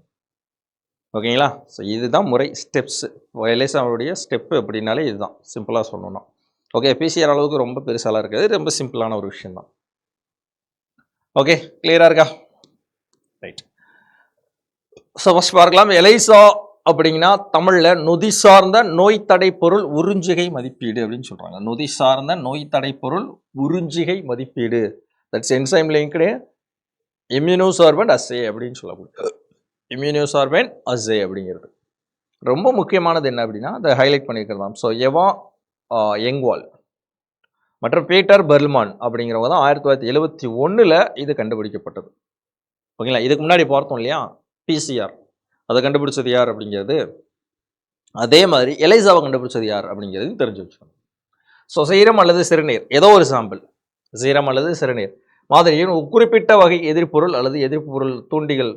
ஓகேங்களா? ஸோ இதுதான் முறை, ஸ்டெப்ஸு. எலைசாவுடைய ஸ்டெப்பு அப்படின்னாலே இதுதான், சிம்பிளாக சொல்லணும்னா. ஓகே, பிசிஆர் அளவுக்கு ரொம்ப பெருசாலாம் இருக்குது, ரொம்ப சிம்பிளான ஒரு விஷயம் தான். ஓகே, கிளியராக இருக்கா? ரைட். ஸோ ஃபர்ஸ்ட் பார்க்கலாம். எலைசா அப்படிங்கன்னா தமிழில் நொதி சார்ந்த நோய் தடை பொருள் உறிஞ்சிகை மதிப்பீடு அப்படின்னு சொல்கிறாங்க. நொதி சார்ந்த நோய் தடை பொருள் உறிஞ்சிகை மதிப்பீடு, தட்ஸ் என்சைம் லிங்க்டு இம்யூனோசார்பன்ட் அஸ்ஸே அப்படின்னு சொல்லக்கூடிய இம்யூனோசார்பன்ட் அஸ்ஸே அப்படிங்கிறது ரொம்ப முக்கியமானது. என்ன அப்படின்னா அதை ஹைலைட் பண்ணியிருக்கிறதாம். ஸோ எவா யங்வால் மற்றும் பீட்டர் பெர்ல்மான் அப்படிங்கிறவங்க தான் 1971 இது கண்டுபிடிக்கப்பட்டது. ஓகேங்களா? இதுக்கு முன்னாடி பார்த்தோம் இல்லையா பிசிஆர், அதை கண்டுபிடிச்சது யார் அப்படிங்கிறது, அதே மாதிரி எலைசாவை கண்டுபிடிச்சது யார் அப்படிங்கிறது தெரிஞ்சு வச்சுக்கணும். ஸோ சீரம் அல்லது சிறுநீர், ஏதோ ஒரு சாம்பிள் சீரம் அல்லது சிறுநீர் மாதிரியின் குறிப்பிட்ட வகை எதிர்ப்பொருள் அல்லது எதிர்ப்பு பொருள் தூண்டிகள்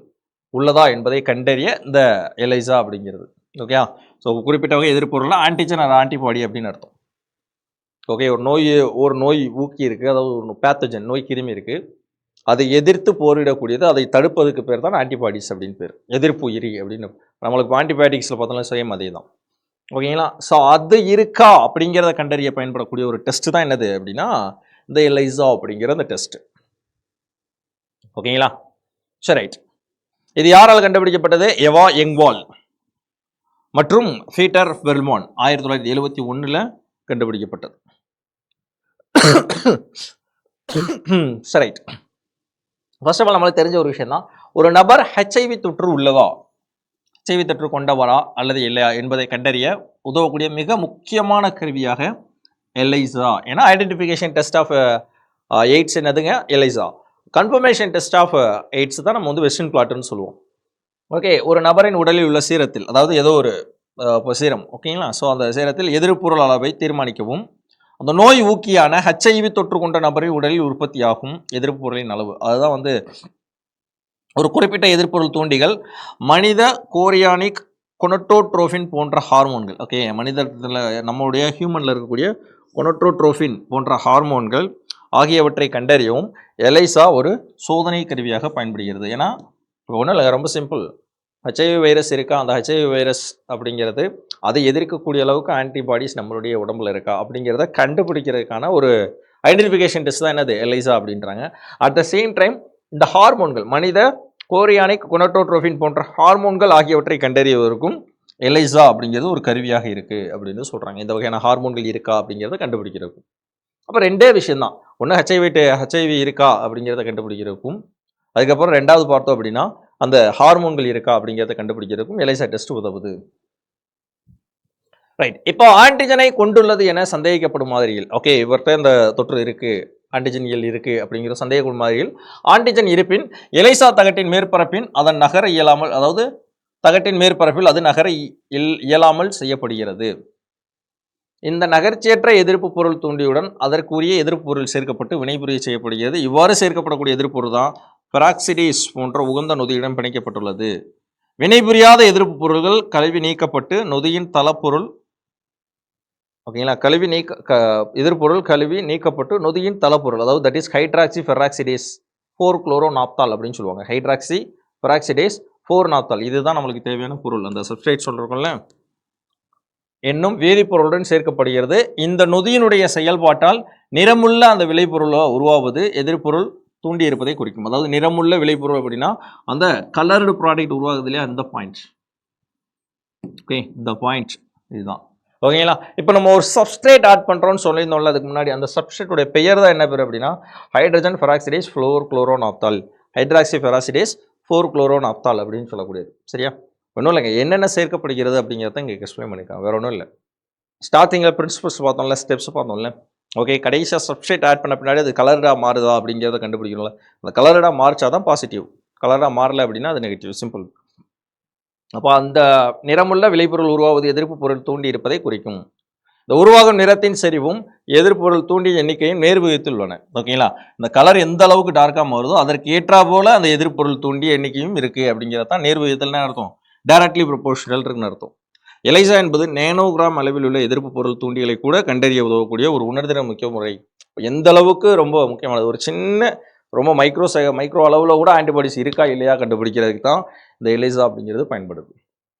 உள்ளதா என்பதை கண்டறிய இந்த எலைசா அப்படிங்கிறது. ஓகே, ஸோ குறிப்பிட்ட வகை எதிர்ப்பொருள் ஆன்டிஜன் ஆர் ஆன்டிபாடி அப்படின்னு அர்த்தம். ஓகே, ஒரு நோய் ஊக்கி இருக்குது, அதாவது ஒரு பேத்தஜன் நோய் கிருமி இருக்குது, அதை எதிர்த்து போரிடக்கூடியது, அதை தடுப்பதுக்கு பேர் தான் ஆன்டிபாடிஸ் அப்படின்னு பேர், எதிர்ப்பு உயிரி அப்படின்னு. நம்மளுக்கு ஆன்டிபயோட்டிக்ஸில் பார்த்தாலும் சேம் அதே தான். ஓகேங்களா? ஸோ அது இருக்கா அப்படிங்கிறத கண்டறிய பயன்படக்கூடிய ஒரு டெஸ்ட் தான் என்னது அப்படின்னா இந்த எலைசா அப்படிங்கிற அந்த டெஸ்ட். ஓகேங்களா? சரி, ரைட். இது யாரால் கண்டுபிடிக்கப்பட்டது? எவா யங்வால் மற்றும் பீட்டர் பெர்ல்மான் 1971 கண்டுபிடிக்கப்பட்டது. சரி, ரைட். ஃபர்ஸ்ட் ஆஃப் ஆல் நம்மளுக்கு தெரிஞ்ச ஒரு விஷயம் தான், ஒரு நபர் ஹெச்ஐவி தொற்று உள்ளதா, ஹெச்ஐவி தொற்று கொண்டவரா அல்லது இல்லையா என்பதை கண்டறிய உதவக்கூடிய மிக முக்கியமான கருவியாக எலைசா. ஏன்னா ஐடென்டிஃபிகேஷன் டெஸ்ட் ஆஃப் எய்ட்ஸ் என்னதுங்க, எலைசா. கன்ஃபர்மேஷன் டெஸ்ட் ஆஃப் எய்ட்ஸ் தான் நம்ம வந்து வெஸ்டர்ன் பிளாட்னு சொல்லுவோம். ஓகே, ஒரு நபரின் உடலில் உள்ள சீரத்தில், அதாவது ஏதோ ஒரு சீரம், ஓகேங்களா, ஸோ அந்த சீரத்தில் எதிர்ப்புறல் அளவை தீர்மானிக்கவும் அந்த நோய் ஊக்கியான ஹெச்ஐவி தொற்று கொண்ட நபரின் உடலில் உற்பத்தியாகும் எதிர்ப்பு பொருளின் அளவு. அதுதான் வந்து ஒரு குறிப்பிட்ட எதிர்ப்பொருள் தூண்டிகள் மனித கோரியானிக் கொனட்டோட்ரோஃபின் போன்ற ஹார்மோன்கள். ஓகே, மனிதத்தில் நம்மளுடைய ஹியூமனில் இருக்கக்கூடிய கொனட்டோட்ரோஃபின் போன்ற ஹார்மோன்கள் ஆகியவற்றை கண்டறியவும் எலைசா ஒரு சோதனை கருவியாக பயன்படுகிறது. ஏன்னா இப்போ ஒன்றும் இல்லை, ரொம்ப சிம்பிள். ஹெச்ஐவி வைரஸ் இருக்கா, அந்த ஹெச்ஐவி வைரஸ் அப்படிங்கிறது அதை எதிர்க்கக்கூடிய அளவுக்கு ஆன்டிபாடிஸ் நம்மளுடைய உடம்புல இருக்கா அப்படிங்கிறத கண்டுபிடிக்கிறதுக்கான ஒரு ஐடென்டிஃபிகேஷன் டெஸ்ட் தான் என்னது, எலைசா அப்படின்றாங்க. அட் த சேம் டைம் இந்த ஹார்மோன்கள் மனித கோரியானிக் கொனட்டோட்ரோஃபின் போன்ற ஹார்மோன்கள் ஆகியவற்றை கண்டறிவதற்கும் எலைசா அப்படிங்கிறது ஒரு கருவியாக இருக்குது அப்படின்னு சொல்கிறாங்க. இந்த வகையான ஹார்மோன்கள் இருக்கா அப்படிங்கிறத கண்டுபிடிக்கிறதுக்கும். அப்போ ரெண்டே விஷயம்தான், ஒன்று ஹெச்ஐவி இருக்கா அப்படிங்கிறத கண்டுபிடிக்கிறதுக்கும், அதுக்கப்புறம் ரெண்டாவது பார்த்தோம் அப்படின்னா அந்த ஹார்மோன்கள் இருக்கா அப்படிங்கிறத கண்டுபிடிக்கிறதுக்கும் எலைசா டெஸ்ட் உதவுது. ரைட், இப்போ ஆன்டிஜனை கொண்டுள்ளது என சந்தேகிக்கப்படும் மாதிரியில், ஓகே இவர்கிட்ட இந்த தொற்று இருக்குது, ஆன்டிஜன்கள் இருக்குது அப்படிங்கிற சந்தேகப்படும் மாதிரியில் ஆன்டிஜன் இருப்பின் எலைசா தகட்டின் மேற்பரப்பின் அதன் நகர இயலாமல், அதாவது தகட்டின் மேற்பரப்பில் அது நகர இயலாமல் செய்யப்படுகிறது. இந்த நகர்ச்சியற்ற எதிர்ப்பு பொருள் தூண்டியுடன் அதற்குரிய எதிர்ப்பு பொருள் சேர்க்கப்பட்டு வினைபுரிய செய்யப்படுகிறது. இவ்வாறு சேர்க்கப்படக்கூடிய எதிர்ப்பு பொருள் தான் பெராக்சிடேஸ் போன்ற உகந்த நொதியுடன் பிணைக்கப்பட்டுள்ளது. வினைபுரியாத எதிர்ப்பு பொருள்கள் கழுவி நீக்கப்பட்டு நொதியின் தளப்பொருள், ஓகேங்களா, எதிர்பொருள் கழுவி நீக்கப்பட்டு நொதியின் தளப்பொருள், அதாவது தட் இஸ் ஹைட்ராக்சி பெராக்சிடேஸ் 4-குளோரோநாப்தால் அப்படின்னு சொல்லுவாங்க. ஹைட்ராக்சி பெராக்சிடேஸ் 4-நாப்தால், இதுதான் நம்மளுக்கு தேவையான பொருள். அந்த சப்ஸ்ட்ரேட் சொல்றோம்ல என்னும் வேதிப்பொருளுடன் சேர்க்கப்படுகிறது. இந்த நொதியினுடைய செயல்பாட்டால் நிறமுள்ள அந்த விளைபொருளை உருவாவது எதிர்பொருள் தூண்டி இருப்பதை குறிக்கும். அதாவது நிறமுள்ள விளைபொருள் அப்படின்னா அந்த கலர்டு ப்ராடக்ட் உருவாகுது இல்லையா, அந்த பாயிண்ட். ஓகே, இந்த பாயிண்ட் இதுதான். ஓகேங்களா, இப்போ நம்ம ஒரு சப்ஸ்ட்ரேட் ஆட் பண்ணுறோம்னு சொல்லியிருந்தோம்ல அதுக்கு முன்னாடி, அந்த சப்ஸ்ட்ரேட்டுடைய பெயர் தான் என்ன பேர் அப்படின்னா ஹைட்ரஜன் பெராக்சிடேஸ் 4-குளோரோநாப்தால், ஹைட்ராக்சி பெராக்சிடேஸ் 4-குளோரோநாப்தால் அப்படின்னு சொல்லக்கூடியது. சரியா, ஒன்றும் இல்லைங்க, என்னென்ன சேர்க்கப்படுகிறது அப்படிங்கிறத இங்கே எக்ஸ்பிளைன் பண்ணிக்கலாம், வேற ஒன்றும் இல்லை. ஸ்டார்டிங்கில் பிரின்சிபல்ஸ் பார்த்தோம்ல, ஸ்டெப்ஸ் பார்த்தோம்ல. ஓகே, கடைசியாக சப்ஸ்ட்ரேட் ஆட் பண்ண பின்னாடி அது கலர்டாக மாறுதா அப்படிங்கிறத கண்டுபிடிக்கணும்ல. அந்த கலர்டாக மாறிச்சா தான் பாசிட்டிவ், கலர்டாக மாறல அப்படின்னா அது நெகட்டிவ், சிம்பிள். அப்போ அந்த நிறமுள்ள விளைபொருள் உருவாவது எதிர்ப்பு பொருள் தூண்டி இருப்பதை குறிக்கும். இந்த உருவாகும் நிறத்தின் செறிவும் எதிர்பொருள் தூண்டிய எண்ணிக்கையும் நேர்விகிதத்தில் உள்ளன. ஓகேங்களா, இந்த கலர் எந்த அளவுக்கு டார்க்காக மாறுதோ அதற்கு ஏற்றா போல அந்த எதிர்பொருள் தூண்டிய எண்ணிக்கையும் இருக்குது அப்படிங்கிறத தான் நேர்விகிதத்தில்னு அர்த்தம், டைரக்ட்லி ப்ரொபோர்ஷனல் இருக்குன்னு அர்த்தம். எலைசா என்பது நேனோகிராம் அளவில் உள்ள எதிர்ப்பு பொருள் தூண்டிகளை கூட கண்டறிய உதவக்கூடிய ஒரு உணர்திற முக்கிய முறை. எந்த அளவுக்கு ரொம்ப முக்கியமானது, ஒரு சின்ன ரொம்ப மைக்ரோ அளவில் கூட ஆன்டிபாடிஸ் இருக்கா இல்லையா கண்டுபிடிக்கிறதுக்கு தான் இந்த எலைசா அப்படிங்கிறது பயன்படுது.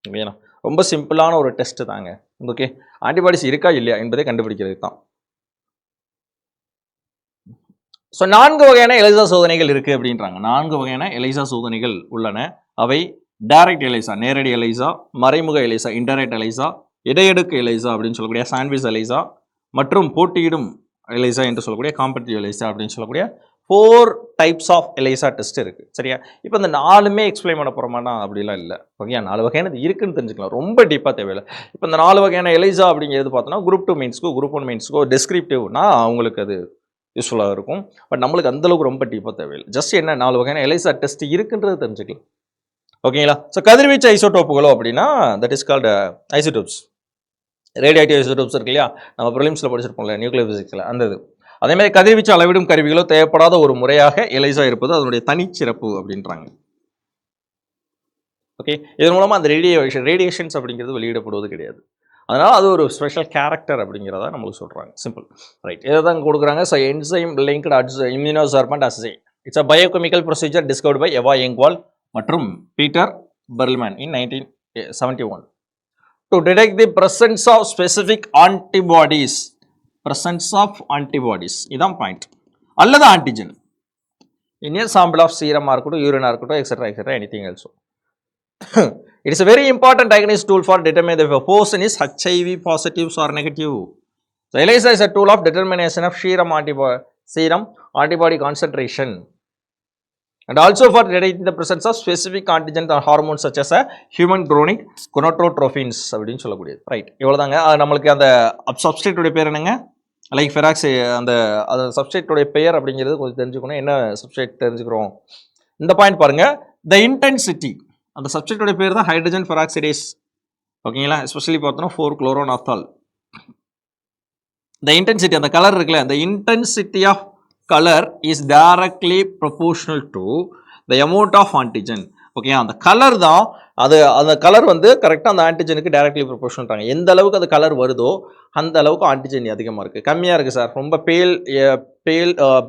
ஓகேண்ணா, ரொம்ப சிம்பிளான ஒரு டெஸ்ட் தாங்க. ஓகே, ஆன்டிபாடிஸ் இருக்கா இல்லையா என்பதை கண்டுபிடிக்கிறதுக்கு தான். ஸோ 4 வகையான எலைசா சோதனைகள் இருக்குது அப்படின்றாங்க. 4 வகையான எலைசா சோதனைகள் உள்ளன. அவை டைரக்ட் எலைசா நேரடி எலைசா, மறைமுக எலைசா இன்டைரக்ட் எலைசா, இடையடுக்கு எலைசா அப்படின்னு சொல்லக்கூடிய சாண்ட்விச் எலைசா மற்றும் போட்டியிடும் எலைசா என்று சொல்லக்கூடிய காம்படிட்டிவ் எலைசா அப்படின்னு சொல்லக்கூடிய 4 டைப்ஸ் ஆஃப் எலைசா டெஸ்ட் இருக்குது. சரியா, இப்போ இந்த 4மே எக்ஸ்பிளைன் பண்ண போகிறோமானா அப்படிலாம் இல்லை. ஓகே, 4 வகையானது இருக்குன்னு தெரிஞ்சுக்கலாம், ரொம்ப டீப்பாக தேவையில்லை. இப்போ இந்த 4 வகையான எலைசா அப்படிங்கிறது பார்த்தோன்னா குரூப் 2 மெயின்ஸ்க்கோ குரூப் 1 மெயின்ஸ்க்கோ டெஸ்கிரிப்டிவ்னா அவங்களுக்கு அது யூஸ்ஃபுல்லாக இருக்கும். பட் நம்மளுக்கு அந்தளவுக்கு ரொம்ப டீப்பாக தேவையில்லை. ஜஸ்ட் என்ன 4 வகையான எலைசா டெஸ்ட் இருக்குன்றது தெரிஞ்சுக்கலாம். ஓகேங்களா, ஸோ கதிர்வீச்சு ஐசோடோப்புகளோ அப்படின்னா that is called isotopes. Radiative isotopes இருக்கு இல்லையா, நம்ம ப்ரிலிம்ஸில் படிச்சிருப்போம்ல நியூக்ளியர் ஃபிசிக்ஸில், அந்த இது. அதேமாதிரி கதிர்வீச்சு அளவிடும் கருவிகளோ தேவைப்படாத ஒரு முறையாக எலைசா இருப்பது அதனுடைய தனிச்சிறப்பு அப்படின்றாங்க. ஓகே, இதன் மூலமாக அந்த ரேடியேஷன்ஸ் அப்படிங்கிறது வெளியிடப்படுவது கிடையாது. அதனால் அது ஒரு ஸ்பெஷல் கேரக்டர் அப்படிங்கிறத நம்மளுக்கு சொல்கிறாங்க. சிம்பிள். ரைட், இதை தான் கொடுக்குறாங்க. So enzyme linked immunosorbent assay, it's a biochemical procedure discovered by Eva Engvall மற்றும் Peter Perlmann in 1971 to detect the presence of specific antibodies. Presence of antibodies இதான் பாயிண்ட், அல்லது antigen in a sample of serum இருக்கட்டும், யூரினா இருக்கட்டும், etcetera etcetera, anything else. It is a very important diagnostic tool for determining if a person is HIV positive or negative. So ELISA is a tool of determination of serum antibody concentration. and also for detecting the presence of specific antigens or hormones such as a human chronic gonadotrophins அப்படின்னு சொல்லக்கூடியது. Right, இவ்வளோதாங்க. நம்மளுக்கு அந்த சப்ஸ்ட்ரேட்டுடைய பேர் என்னங்க? Like ஃபெராக்ஸ், அந்த சப்ஸ்ட்ரேட்டுடைய பெயர் அப்படிங்கிறது கொஞ்சம் தெரிஞ்சுக்கணும். என்ன சப்ஸ்ட்ரேட் தெரிஞ்சுக்கிறோம்? இந்த பாயிண்ட் பாருங்க. த இன்டென்சிட்டி, அந்த சப்ஸ்ட்ரேட்டுடைய பேர் தான் ஹைட்ரஜன் பெராக்சைடேஸ். ஓகேங்களா? எஸ்பெஷலி பார்த்தோன்னா 4-குளோரோநாப்தால். த இன்டென்சிட்டி, அந்த கலர் இருக்குல்ல, the intensity of color is directly proportional to the amount of antigen. Okay, அந்த கலர் தான், அந்த கலர் வந்து கரெக்டாக அந்த ஆன்டிஜனுக்கு டைரக்ட்லி ப்ரொபோர்ஷனல். எந்த அளவுக்கு அந்த கலர் வருதோ அந்த அளவுக்கு ஆன்டிஜன் அதிகமாக இருக்குது. கம்மியாக இருக்குது சார், ரொம்ப பேல்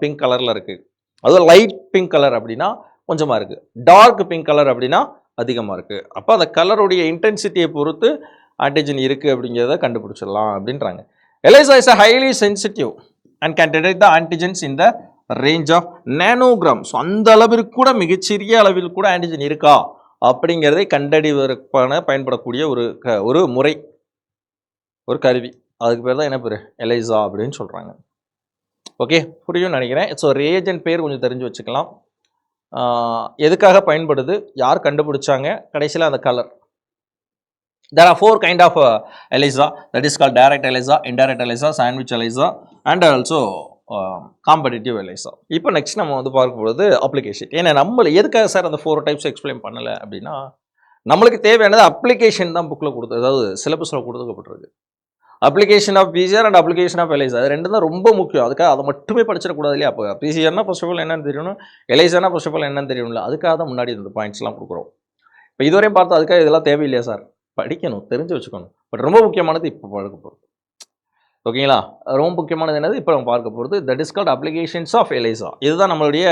பிங்க் கலரில் இருக்குது, அதுவும் லைட் பிங்க் கலர் அப்படின்னா கொஞ்சமாக இருக்குது, டார்க் பிங்க் கலர் அப்படின்னா அதிகமாக இருக்குது. அப்போ அந்த கலருடைய இன்டென்சிட்டியை பொறுத்து ஆன்டிஜன் இருக்குது அப்படிங்கிறத கண்டுபிடிச்சிடலாம் அப்படின்றாங்க. ELISA is a highly sensitive and can detect the antigens in the range of nanograms. So அந்த அளவிற்கு கூட, மிகச்சிறிய அளவில் கூட ஆன்டிஜன் இருக்கா அப்படிங்கிறதை கண்டறிவதற்கான பயன்படக்கூடிய ஒரு முறை, ஒரு கருவி. அதுக்கு பேர் தான் என்ன பேர்? ELISA அப்படின்னு சொல்கிறாங்க. ஓகே, புரியும் நினைக்கிறேன். ஸோ ரியேஜென்ட் பேர் கொஞ்சம் தெரிஞ்சு வச்சுக்கலாம். எதுக்காக பயன்படுது, யார் கண்டுபிடிச்சாங்க, கடைசியில் அந்த colour. There are 4 kind of ELISA, that is called direct ELISA, indirect ELISA, sandwich ELISA and also competitive ELISA. இப்போ நெக்ஸ்ட் நம்ம வந்து பார்க்கும்போது அப்ளிகேஷன். ஏன்னா நம்மள எதுக்காக சார் அந்த 4 டைப்ஸ் எக்ஸ்பிளைன் பண்ணலை அப்படின்னா, நம்மளுக்கு தேவையானது அப்ளிகேஷன் தான் புக்கில் கொடுத்து, அதாவது சிலபஸில் கொடுத்துக்கப்பட்டிருக்கு. Application of PCR and application of ELISA, அது ரெண்டு தான் ரொம்ப முக்கியம். அதுக்காக அதை மட்டுமே படிச்சிடக்கூடாது இல்லையா? அப்போ பிசிஆர்னா ஃபர்ஸ்ட் ஆஃப் ஆல் என்னன்னு தெரியணும், ELISAனா ஃபர்ஸ்ட் ஆஃப் ஆல் என்னன்னு தெரியணும்ல, அதுக்காக தான் முன்னாடி இந்த பாயிண்ட்ஸ்லாம் கொடுக்குறோம். இப்போ இதுவரையும் பார்த்தா அதுக்காக இதெல்லாம் தேவையில்லையா சார்? படிக்கணும், தெரிஞ்சு வச்சுக்கணும். பட் ரொம்ப முக்கியமானது இப்போ பார்க்க போகிறது. ஓகேங்களா? ரொம்ப முக்கியமானது என்னது இப்போ நம்ம பார்க்க போகிறது, that is called applications of ELISA. இதுதான் நம்மளுடைய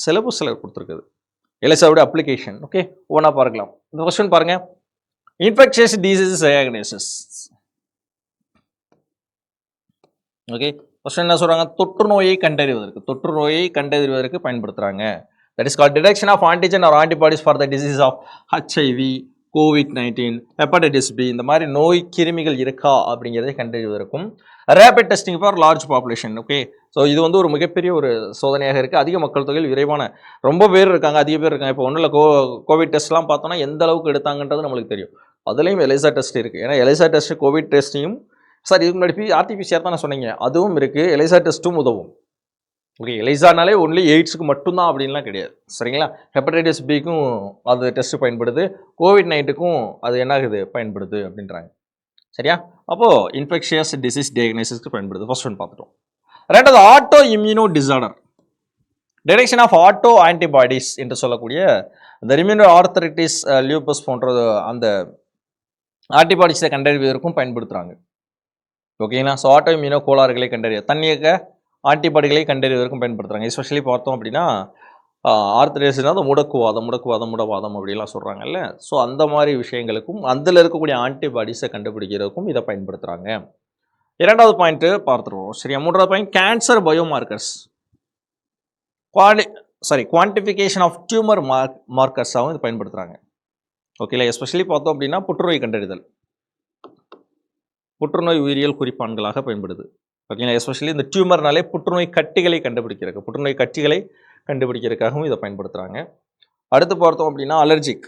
சிலபஸில் கொடுத்துருக்குது, ELISAவுடைய அப்ளிகேஷன். ஓகே, ஒவ்வொன்றா பார்க்கலாம். இந்த கொஸ்டின் பாருங்க, infectious diseases diagnosis. Okay, question என்ன சொல்கிறாங்க? தொற்று நோயை கண்டறிவதற்கு பயன்படுத்துகிறாங்க. That is called detection of antigen or antibodies for the disease of HIV, COVID-19, hepatitis B, இந்த மாதிரி நோய் கிருமிகள் இருக்கா அப்படிங்கிறதை கண்டறிவதற்கும். Rapid testing for large population. Okay, so இது வந்து ஒரு மிகப்பெரிய ஒரு சோதனையாக இருக்குது. அதிக மக்கள் தொகையில் விரைவான ரொம்ப பேர் இருக்காங்க, அதிக பேர் இருக்காங்க. இப்போ ஒன்றும் இல்லை, கோவிட் டெஸ்ட்லாம் பார்த்தோன்னா எந்த அளவுக்கு எடுத்தாங்கன்றது நம்மளுக்கு தெரியும். அதுலேயும் ELISA டெஸ்ட் இருக்குது. ஏன்னா ELISA டெஸ்ட் கோவிட் டெஸ்ட்டையும், சார் இதுக்கு முன்னாடி RT-PCR தான் நான் சொன்னீங்க, அதுவும் இருக்குது, ELISA டெஸ்ட்டும் உதவும். ஓகே, ELISAனாலே ஒன்லி எய்ட்ஸுக்கு மட்டும்தான் அப்படின்லாம் கிடையாது, சரிங்களா? ஹெப்படைட்டிஸ் பிக்கும் அது டெஸ்ட்டு பயன்படுது, COVID-19க்கும் அது என்ன ஆகுது, பயன்படுது அப்படின்றாங்க. சரியா? அப்போது இன்ஃபெக்ஷியஸ் டிசீஸ் டயக்னோசிஸ்க்கு பயன்படுது. ஃபர்ஸ்ட் ஒன் பார்த்துட்டோம். ரெண்டாவது auto immuno disorder, detection of auto antibodies என்று சொல்லக்கூடிய இந்த ரிமியூனோ ஆர்த்தரைட்டிஸ், லியூபஸ் போன்ற அந்த ஆன்டிபாடிஸை கண்டறிவதற்கும் பயன்படுத்துகிறாங்க. ஓகேங்களா? ஸோ ஆட்டோ இம்யூனோ கோளாறுகளை கண்டறிய, தன்னியக்க ஆன்டிபாடிகளை கண்டறிவதற்கும் பயன்படுத்துகிறாங்க. எஸ்பெஷலி பார்த்தோம் அப்படின்னா ஆர்த்தரைட்டிஸ்னா அந்த முடக்குவாதம் அப்படிலாம் சொல்கிறாங்கல்ல. ஸோ அந்த மாதிரி விஷயங்களுக்கும் அதில் இருக்கக்கூடிய ஆன்டிபாடிஸை கண்டுபிடிக்கிறதுக்கும் இதை பயன்படுத்துகிறாங்க. இரண்டாவது பாயிண்ட்டு பார்த்துருவோம். சரியா? மூன்றாவது point cancer biomarkers, quantification of tumour மார்க்கர்ஸாகவும் இது பயன்படுத்துகிறாங்க. ஓகேல? எஸ்பெஷலி பார்த்தோம் அப்படின்னா புற்றுநோய் கண்டறிதல், புற்றுநோய் உயிரியல் குறிப்பான்களாக பயன்படுது. ஓகேங்களா? எஸ்பெஷலி இந்த டியூமர்னாலே புற்றுநோய் கட்டிகளை கண்டுபிடிக்கிறதுக்காகவும் இதை பயன்படுத்துகிறாங்க. அடுத்து பார்த்தோம் அப்படின்னா அலர்ஜிக்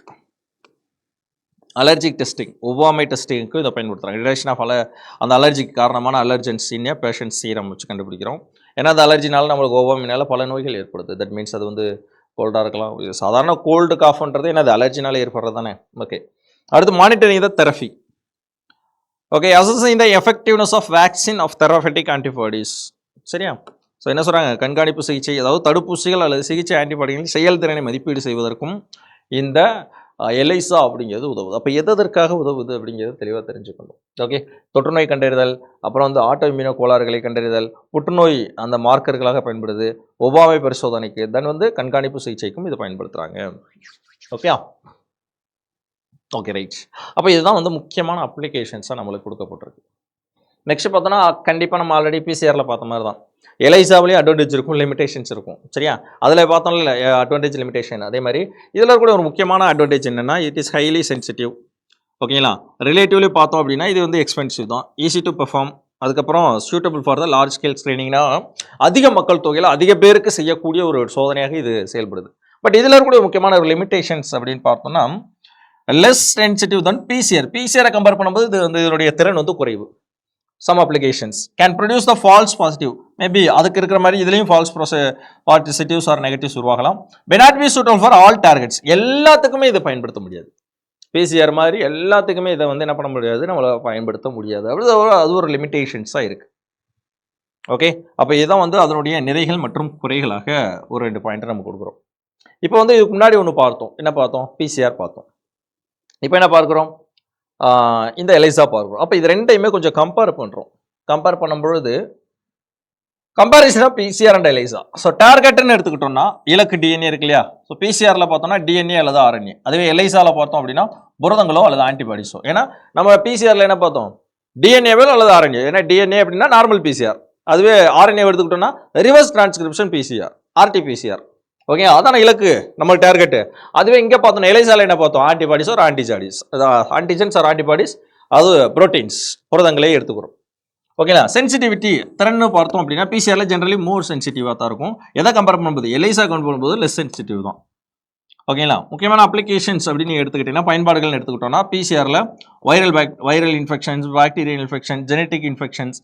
டெஸ்டிங், ஒவ்வாமை டெஸ்டிங்க்கு இதை பயன்படுத்துகிறாங்க. டிடெக்ஷன் ஆஃப் அந்த அலர்ஜிக்கு காரணமான அலர்ஜென்ஸ் இன் பேஷண்ட் சீரம் வச்சு கண்டுபிடிக்கிறோம். ஏன்னா அந்த அலர்ஜினால நம்மளுக்கு ஒவ்வாமைனால பல நோய்கள் ஏற்படுது. தட் மீன்ஸ் அது வந்து கோல்டாக இருக்கலாம், சாதாரண கோல்டு காஃப்ன்றது என்னது, அலர்ஜினால ஏற்படுறது தானே. ஓகே, அடுத்து monitoring the therapy. Okay, assessing the effectiveness of vaccine of therapeutic antibodies. சரியா? ஸோ என்ன சொல்கிறாங்க, கண்காணிப்பு சிகிச்சை, அதாவது தடுப்பூசிகள் அல்லது சிகிச்சை ஆன்டிபாடிகளின் செயல்திறனை மதிப்பீடு செய்வதற்கும் இந்த ELISA அப்படிங்கிறது உதவுது. அப்போ எதற்காக உதவுது அப்படிங்கிறது தெளிவாக தெரிஞ்சுக்கணும். ஓகே, தொற்றுநோய் கண்டறிதல், அப்புறம் வந்து ஆட்டோ இம்யூனோ கோளாறுகளை கண்டறிதல், புற்றுநோய் அந்த மார்க்கர்களாக பயன்படுது, ஒவ்வாமை பரிசோதனைக்கு, தென் வந்து கண்காணிப்பு சிகிச்சைக்கும் இதை பயன்படுத்துகிறாங்க. Okay okay right. அப்போ இதுதான் வந்து முக்கியமான அப்ளிகேஷன்ஸாக நம்மளுக்கு கொடுக்கப்பட்டிருக்கு. நெக்ஸ்ட் பார்த்தோன்னா கண்டிப்பாக நம்ம ஆல்ரெடி பிசிஆரில் பார்த்த மாதிரி தான் ELISAவிலேயே அட்வான்டேஜ் இருக்கும், லிமிடேஷன்ஸ் இருக்கும். சரியா? அதில் பார்த்தோம்ல அட்வான்டேஜ் லிமிடேஷன், அதே மாதிரி இதில் கூட ஒரு முக்கியமான அட்வான்டேஜ் என்னென்னா இட் இஸ் ஹைலி சென்சிட்டிவ். ஓகேங்களா? ரிலேட்டிவ்லி பார்த்தோம் அப்படின்னா இது வந்து எக்ஸ்பென்சிவ் தான், ஈஸி டு பெர்ஃபார்ம், அதுக்கப்புறம் suitable for the large scale ஸ்க்ரீனிங்னா அதிக மக்கள் தொகையில் அதிக பேருக்கு செய்யக்கூடிய ஒரு சோதனையாக இது செயல்படுது. பட் இதில் இருக்கக்கூடிய முக்கியமான ஒரு லிமிடேஷன்ஸ் அப்படின்னு பார்த்தோம்னா லெஸ் சென்சிட்டிவ் தன் பிசிஆர். பிசிஆரை கம்பேர் பண்ணும்போது இது வந்து இதனுடைய திறன் வந்து குறைவு. Some applications can produce the false positive. Maybe அதுக்கு இருக்கிற மாதிரி இதுலேயும் ஃபால்ஸ் பாசிட்டிவ்ஸ் ஆர் நெகட்டிவ்ஸ் உருவாகலாம். May not be suitable for all targets. எல்லாத்துக்குமே இதை பயன்படுத்த முடியாது. பிசிஆர் மாதிரி எல்லாத்துக்குமே இதை வந்து என்ன பண்ண முடியாது, நம்மளால் பயன்படுத்த முடியாது. அது ஒரு லிமிடேஷன்ஸாக இருக்குது. ஓகே, அப்போ இதுதான் வந்து அதனுடைய நிறைகள் மற்றும் குறைகளாக ஒரு 2 பாயிண்ட்டை நம்ம கொடுக்குறோம். இப்போ வந்து இதுக்கு முன்னாடி ஒன்று பார்த்தோம். என்ன பார்த்தோம்? பிசிஆர் பார்த்தோம். இப்போ என்ன பார்க்குறோம்? இந்த எலைசா பார்க்குறோம். அப்போ இது ரெண்டையுமே கொஞ்சம் கம்பேர் பண்ணுறோம். கம்பேர் பண்ணும்பொழுது கம்பேரிசனாக பிசிஆர் அண்ட் எலைசா. ஸோ டார்கெட்னு எடுத்துக்கிட்டோம்னா இலக்கு டிஎன்ஏ இருக்கு இல்லையா? ஸோ பிசிஆரில் பார்த்தோம்னா டிஎன்ஏ அல்லது ஆர்என்ஏ. அதுவே எலைசாவில் பார்த்தோம் அப்படின்னா புரதங்களோ அல்லது ஆன்டிபாடிஸோ. ஏன்னா நம்ம பிசிஆரில் என்ன பார்த்தோம்? டிஎன்ஏவோ அல்லது ஆர்என்ஏ. ஏன்னா டிஎன்ஏ அப்படின்னா நார்மல் பிசிஆர். அதுவே ஆர்என்ஏ எடுத்துக்கிட்டோம்னா reverse transcription PCR, RTPCR. Okay, அதான இலக்கு நம்ம டார்கெட்டு. அதுவே இங்கே பார்த்தோம் எலைசால என்ன பார்த்தோம்? ஆன்டிபாடிஸ் ஒரு ஆன்டிஜாடிஸ், ஆன்டிஜென்ஸ் ஆர் ஆன்டிபாடிஸ், அது புரோட்டீன்ஸ், புரதங்களே எடுத்துக்கிறோம். ஓகேங்களா? சென்சிட்டிவிட்டி திறன்னு பார்த்தோம் அப்படின்னா பிசிஆரில் ஜென்ரலி மோர் சென்சிட்டிவாக தான் இருக்கும். எதை கம்பேர் பண்ணும்போது எலைசா கம்பேர் பண்ணும்போது லெஸ் சென்சிட்டிவ் தான். ஓகேங்களா? முக்கியமான அப்ளிகேஷன்ஸ் அப்படின்னு எடுத்துக்கிட்டிங்கன்னா பயன்பாடுகள் எடுத்துக்கிட்டோம்னா பிசிஆரில் viral infections, bacterial infection, genetic infections,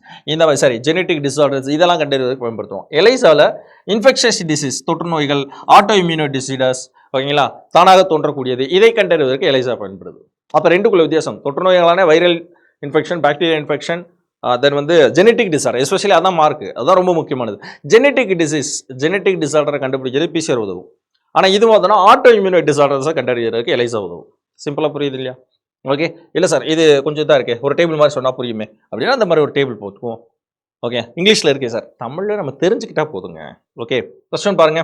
genetic disorders இதெல்லாம் கண்டறிவதற்கு பயன்படுத்துவோம். எலைசாவில் இன்ஃபெக்ஷஸ் டிசீஸ், தொற்று நோய்கள், ஆட்டோ இம்யூனோ டிசீடர்ஸ், ஓகேங்களா, தானாக தோன்றக்கூடியது, இதை கண்டறிவதற்கு எலைசா பயன்படுது. அப்போ ரெண்டுக்குள்ள வித்தியாசம். தொற்று நோய்களான வைரல் இன்ஃபெக்ஷன், பாக்டீரியல் இன்ஃபெக்ஷன், தென் வந்து ஜெனட்டிக் டிசார்டர், எஸ்பெஷலி அதான் மார்க், அதுதான் ரொம்ப முக்கியமானது. ஜெனட்டிக் டிசார்டரை கண்டுபிடிக்கிறது பிசிஆர் உதவும். ஆனால் இது பார்த்தோன்னா ஆட்டோ இம்யூனோ டிசார்டர்ஸை கண்டறியறதுக்கு எலைசா உதவும். சிம்பிளாக புரியுது இல்லையா? ஓகே, இல்லை சார் இது கொஞ்சம் இதாக இருக்கே, ஒரு டேபிள் மாதிரி சொன்னால் புரியுமே அப்படின்னா அந்த மாதிரி ஒரு டேபிள் போட்டுக்குவோம். ஓகே, இங்கிலீஷில் இருக்கே சார், தமிழில் நம்ம தெரிஞ்சுக்கிட்டா போதுங்க. ஓகே, ஃபர்ஸ்ட் ஒன் பாருங்க.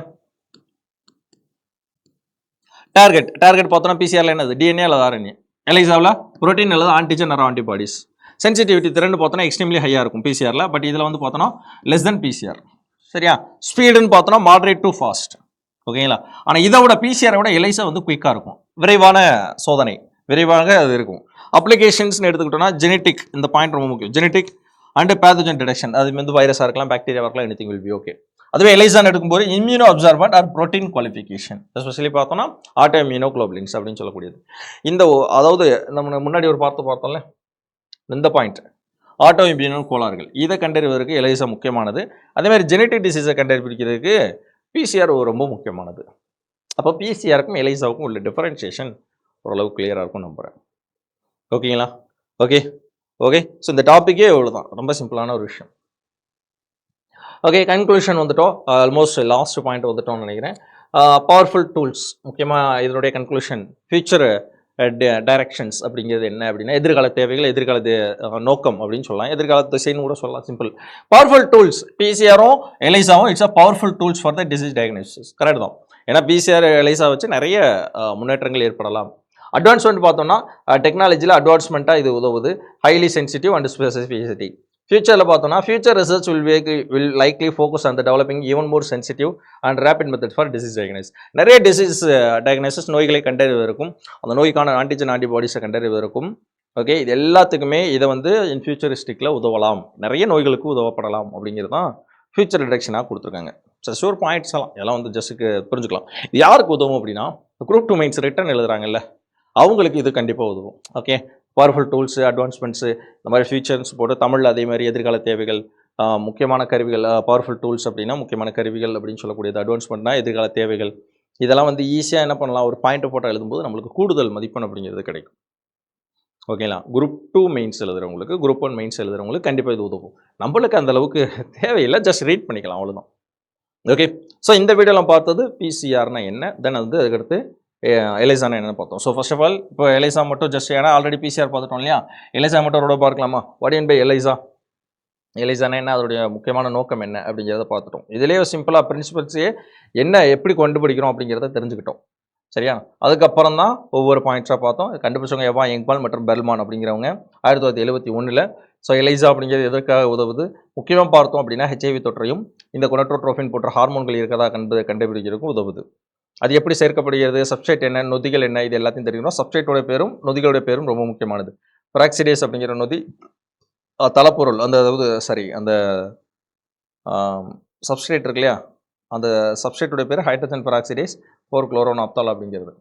டார்கெட் பார்த்தோன்னா பிசிஆரில் என்னது? டிஎன்ஏ அல்லது ஆர்என்ஏ. எலைசாவில் புரோட்டீன் அல்லது ஆன்டிஜன் ஆர் ஆன்டிபாடிஸ். சென்சிட்டிவிட்டி திறன் பார்த்தோன்னா எக்ஸ்ட்ரீம்லி ஹையாக இருக்கும் பிசிஆரில். பட் இதில் வந்து பார்த்தோன்னா லெஸ் தென் பிசிஆர். சரியா? ஸ்பீடுன்னு பார்த்தோன்னா மாடரேட் டு ஃபாஸ்ட். ஓகேங்களா? ஆனால் இதை விட பிசிஆரை விட எலைசா வந்து குயிக்காக இருக்கும். விரைவான சோதனை, விரைவாக அது இருக்கும். அப்ளிகேஷன்ஸ்னு எடுத்துக்கிட்டோம்னா ஜெனட்டிக், இந்த பாயிண்ட் ரொம்ப முக்கியம். ஜெனட்டிக் அண்ட் பேத்தோஜன் டிடெக்ஷன், அது வந்து வைரஸாக இருக்கலாம், பாக்டீரியாவாக இருக்கலாம், எனிதிங் வில் பி ஓகே. அதுவே எலைசான்னு எடுக்கும்போது immuno absorbent or protein qualification, especially பார்த்தோம்னா ஆட்டோ இம்யூனோ குளோபுலின்ஸ் அப்படின்னு சொல்லக்கூடியது. இந்த அதாவது நம்ம முன்னாடி ஒரு பார்த்தோம்ல இந்த பாயிண்ட், ஆட்டோ இம்யூனோ கோளாறுகள், இதை கண்டறிவதற்கு எலைசா முக்கியமானது. அதேமாதிரி ஜெனட்டிக் டிசீஸை கண்டுபிடிக்கிறதுக்கு பிசிஆர் ரொம்ப முக்கியமானது. அப்போ பிசிஆருக்கும் எலைசாவுக்கும் உள்ள டிஃபரன்ஷியேஷன் ஓரளவு கிளியராக இருக்கும் நம்புகிறேன். ஓகேங்களா? ஓகே. ஸோ இந்த டாப்பிக்கே இவ்வளோதான், ரொம்ப சிம்பிளான ஒரு விஷயம். ஓகே, கன்க்ளூஷன் வந்துட்டோம். ஆல்மோஸ்ட் லாஸ்ட் பாயிண்ட் வந்துட்டோம்னு நினைக்கிறேன். பவர்ஃபுல் டூல்ஸ், முக்கியமாக இதனுடைய கன்க்ளூஷன் ஃபியூச்சர் டைரக்ஷன்ஸ் அப்படிங்கிறது என்ன அப்படின்னா எதிர்கால தேவைகள், எதிர்கால நோக்கம் அப்படின்னு சொல்லலாம், எதிர்கால திசைன்னு கூட சொல்லலாம். சிம்பிள். பவர்ஃபுல் டூல்ஸ் பிசிஆரும் எலைசாவும் it's a powerful tools for the disease diagnosis. Correct தான். ஏன்னா பிசிஆர் எலைசா வச்சு நிறைய முன்னேற்றங்கள் ஏற்படலாம். அட்வான்ஸ்மெண்ட் பார்த்தோம்னா டெக்னாலஜியில் அட்வான்ஸ்மெண்ட்டாக இது உதவுது. Highly sensitive and specificity. ஃபியூச்சரில் பார்த்தோம்னா future research will likely focus on the developing even more sensitive and rapid method for disease diagnose. நிறைய டிசீஸ் டயக்னைசிஸ், நோய்களை கண்டறிவதற்கும் அந்த நோய்க்கான ஆன்டிஜன் ஆன்டிபாடிஸை கண்டறிவதற்கும். ஓகே, இது எல்லாத்துக்குமே இதை வந்து இன் ஃபியூச்சரிஸ்டிக்கில் உதவலாம், நிறைய நோய்களுக்கு உதவப்படலாம் அப்படிங்கிறது தான் ஃபியூச்சர் டிடெக்ஷனாக கொடுத்துருக்காங்க. ஷூர் பாயிண்ட்ஸ் எல்லாம் வந்து ஜஸ்ட்டுக்கு புரிஞ்சுக்கலாம். இது யாருக்கு உதவும் அப்படின்னா குரூப் 2 மெயின்ஸ் ரிட்டன் எழுதுறாங்கல்ல, அவங்களுக்கு இது கண்டிப்பாக உதவும். ஓகே, பவர்ஃபுல் டூல்ஸு, அட்வான்ஸ்மெண்ட்ஸு, இந்த மாதிரி ஃபீச்சர்ஸ் போட்டு தமிழில் அதே மாதிரி எதிர்கால தேவைகள், முக்கியமான கருவிகள், பவர்ஃபுல் டூல்ஸ் அப்படின்னா முக்கியமான கருவிகள் அப்படின்னு சொல்லக்கூடியது, அட்வான்ஸ்மெண்ட்னா எதிர்கால தேவைகள், இதெல்லாம் வந்து ஈஸியாக என்ன பண்ணலாம், ஒரு பாயிண்ட் போட்டு எழுதும்போது நம்மளுக்கு கூடுதல் மதிப்பெண் அப்படிங்கிறது கிடைக்கும். ஓகேங்களா? குரூப் 2 மெயின்ஸ் எழுதுறவங்களுக்கு, குரூப் 1 மெயின்ஸ் எழுதுறவங்களுக்கு கண்டிப்பாக இது உதவும். நம்மளுக்கு அந்த அளவுக்கு தேவையில்லை, ஜஸ்ட் ரீட் பண்ணிக்கலாம், அவ்வளோதான். ஓகே, ஸோ இந்த வீடியோவில் பார்த்தது பிசிஆர்னா என்ன, தென் வந்து அதுக்கடுத்து எலைசானா என்னென்னு பார்த்தோம். ஸோ ஃபர்ஸ்ட் ஆஃப் ஆல் இப்போ எலைசா மட்டும் ஜஸ்ட், ஏன்னா ஆல்ரெடி பிசிஆர் பார்த்துட்டோம் இல்லையா, எலைசா மட்டும் ரோட பார்க்கலாமா? வாட் மீன் பை எலைசானா என்ன, அதோடைய முக்கியமான நோக்கம் என்ன அப்படிங்கிறத பார்த்துட்டோம். இதுலேயே சிம்பிளாக பிரின்சிபல்ஸே என்ன எப்படி கண்டுபிடிக்கிறோம் அப்படிங்கிறத தெரிஞ்சுக்கிட்டோம். சரியா? அதுக்கப்புறம் தான் ஒவ்வொரு பாயிண்ட்ஸாக பார்த்தோம். கண்டுபிடிச்சவங்க எவா எங்பால் மற்றும் பெர்ல்மான் அப்படிங்கிறவங்க 1971. ஸோ எலைசா அப்படிங்கிறது எதற்காக உதவுது, முக்கியமாக பார்த்தோம் அப்படின்னா ஹெச்ஐவி தொற்றையும் இந்த கொனட்ரோட்ரோஃபின் போன்ற ஹார்மோன்கள் இருக்கிறதா கண்டுபிடிக்கிறதுக்கும் உதவுது. அது எப்படி சேர்க்கப்படுகிறது, சப்ஸ்ட்ரேட் என்ன, நொதிகள் என்ன, இது எல்லாத்தையும் தெரிஞ்சுக்கணும். சப்ஸ்ட்ரேட்டோட பேரும் நொதிகளுடைய பேரும் ரொம்ப முக்கியமானது. பெராக்சிடேஸ் அப்படிங்கிற நொதி தலைப்பொருள், அந்த அந்த சப்ஸ்ட்ரேட் இருக்கு இல்லையா, அந்த சப்ஸ்ட்ரேட்டோட பேர் ஹைட்ரஜன் பெராக்சிடேஸ். 4-குளோரோனாப்தால் அப்படிங்கிறது.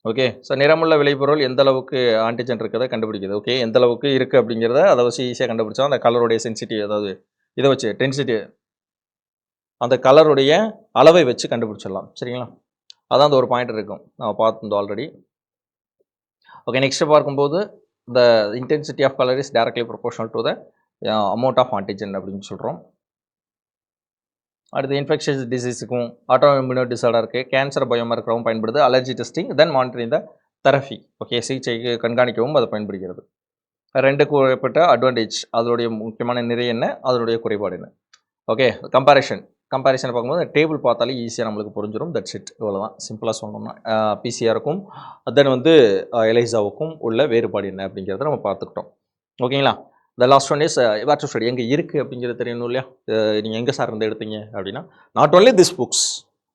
ஓகே. ஸோ நிறமுள்ள விளைபொருள் எந்த அளவுக்கு ஆன்டிஜன் இருக்கிறத கண்டுபிடிக்குது. ஓகே. எந்த அளவுக்கு இருக்குது அப்படிங்கிறத அதை வச்சு ஈஸியாக கண்டுபிடிச்சா அந்த கலருடைய சென்சிட்டிவ், அதாவது இதை வச்சு டென்சிட்டி, அந்த கலருடைய அளவை வச்சு கண்டுபிடிச்சிடலாம். சரிங்களா? அதான் அந்த ஒரு பாயிண்ட் இருக்கும், நம்ம பார்த்துருந்தோம் ஆல்ரெடி. ஓகே. நெக்ஸ்ட் பார்க்கும்போது the intensity of colour is directly proportional to the amount of antigen அப்படின்னு சொல்கிறோம். அடுத்து இன்ஃபெக்ஷஸ் டிசீஸுக்கும் ஆட்டோஇம்யூன் டிசார்டருக்கு கேன்சர் பயோமார்க்கரும் பயன்படுது. Allergy testing then monitoring the therapy. Okay. சிகிச்சைக்கு கண்காணிக்கவும் அது பயன்படுகிறது. ரெண்டுக்கு ஏற்பட்ட அட்வான்டேஜ், அதனுடைய முக்கியமான நிறை என்ன, அதனுடைய குறைபாடு என்ன. ஓகே. கம்பேரிஷனை பார்க்கும்போது டேபிள் பார்த்தாலே ஈஸியாக நம்மளுக்கு புரிஞ்சிடும். That's it. இவ்வளோதான் சிம்பிளாக சொன்னோம்னா பிசிஆருக்கும் தென் வந்து எலைசாவுக்கும் உள்ள வேறுபாடு என்ன அப்படிங்கிறத நம்ம பார்த்துக்கிட்டோம். ஓகேங்களா? The last one is about to study. எங்கே இருக்குது அப்படிங்கிறது தெரியணும் இல்லையா? நீங்கள் எங்கே சார் இருந்து எடுத்தீங்க அப்படின்னா, நாட் ஓன்லி திஸ் புக்ஸ்.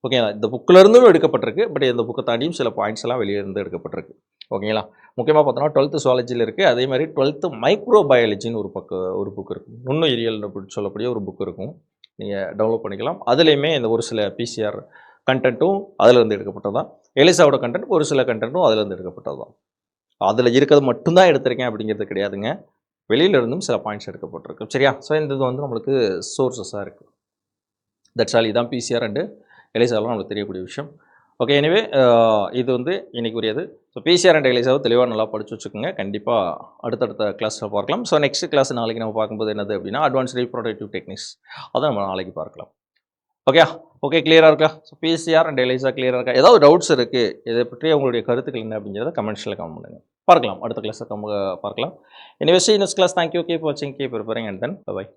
ஓகேங்களா? இந்த புக்கில் இருந்தும் எடுக்கப்பட்டிருக்கு. பட் இந்த புக்கை தாண்டியும் சில பாயிண்ட்ஸ் எல்லாம் வெளியே இருந்து எடுக்கப்பட்டிருக்கு. ஓகேங்களா? முக்கியமாக பார்த்தோன்னா 12th சுவாலஜியில் இருக்குது. அதே மாதிரி 12th மைக்ரோபயாலஜின்னு ஒரு புக் இருக்கும். நுண்ணுயிரியல் அப்படின்னு சொல்லக்கூடிய ஒரு புக் இருக்கும். நீங்கள் டவுன்லோட் பண்ணிக்கலாம். அதுலேயுமே இந்த ஒரு சில பிசிஆர் கண்டென்ட்டும் அதிலேருந்து எடுக்கப்பட்டது தான். எலிசாவோட கண்டென்ட் ஒரு சில கண்டென்ட்டும் அதிலேருந்து எடுக்கப்பட்டது தான். அதில் இருக்கிறது மட்டும்தான் எடுத்திருக்கேன் அப்படிங்கிறது கிடையாதுங்க. வெளியிலிருந்தும் சில பாயிண்ட்ஸ் எடுக்கப்பட்டிருக்கு. சரியா? ஸோ இந்த இது வந்து நம்மளுக்கு சோர்ஸஸாக இருக்குது. That's all. இதுதான் பிசிஆர் அண்டு எலிசாவெலாம் நம்மளுக்கு தெரியக்கூடிய விஷயம். ஓகே. எனிவே இது வந்து இன்னைக்கு உரியது. ஸோ பிசிஆர் அண்ட் எலிசாவை தெளிவாக நல்லா படித்து வச்சுக்கோங்க. கண்டிப்பாக அடுத்தடுத்த கிளாஸில் பார்க்கலாம். ஸோ நெக்ஸ்ட் கிளாஸ் நாளைக்கு நம்ம பார்க்கும்போது என்னது அப்படின்னா அட்வான்ஸ்ட் ரீப்ரொடக்டிவ் டெக்னிக்ஸ், அதை நம்ம நாளைக்கு பார்க்கலாம். ஓகே. ஓகே. கிளியராக இருக்கா? ஸோ பிசிஆர் அண்ட் எலிசா கிளியராக இருக்கா? ஏதாவது டவுட்ஸ் இருக்குது, இதை பற்றி உங்களுடைய கருத்துக்கள் என்ன அப்படிங்கிறத கமெண்ட்ஸில் கமெண்ட் பண்ணுங்கள். பார்க்கலாம் அடுத்த கிளாஸை பார்க்கலாம். Anyway see you next class. Thank you. Keep watching, keep preparing, and then bye bye.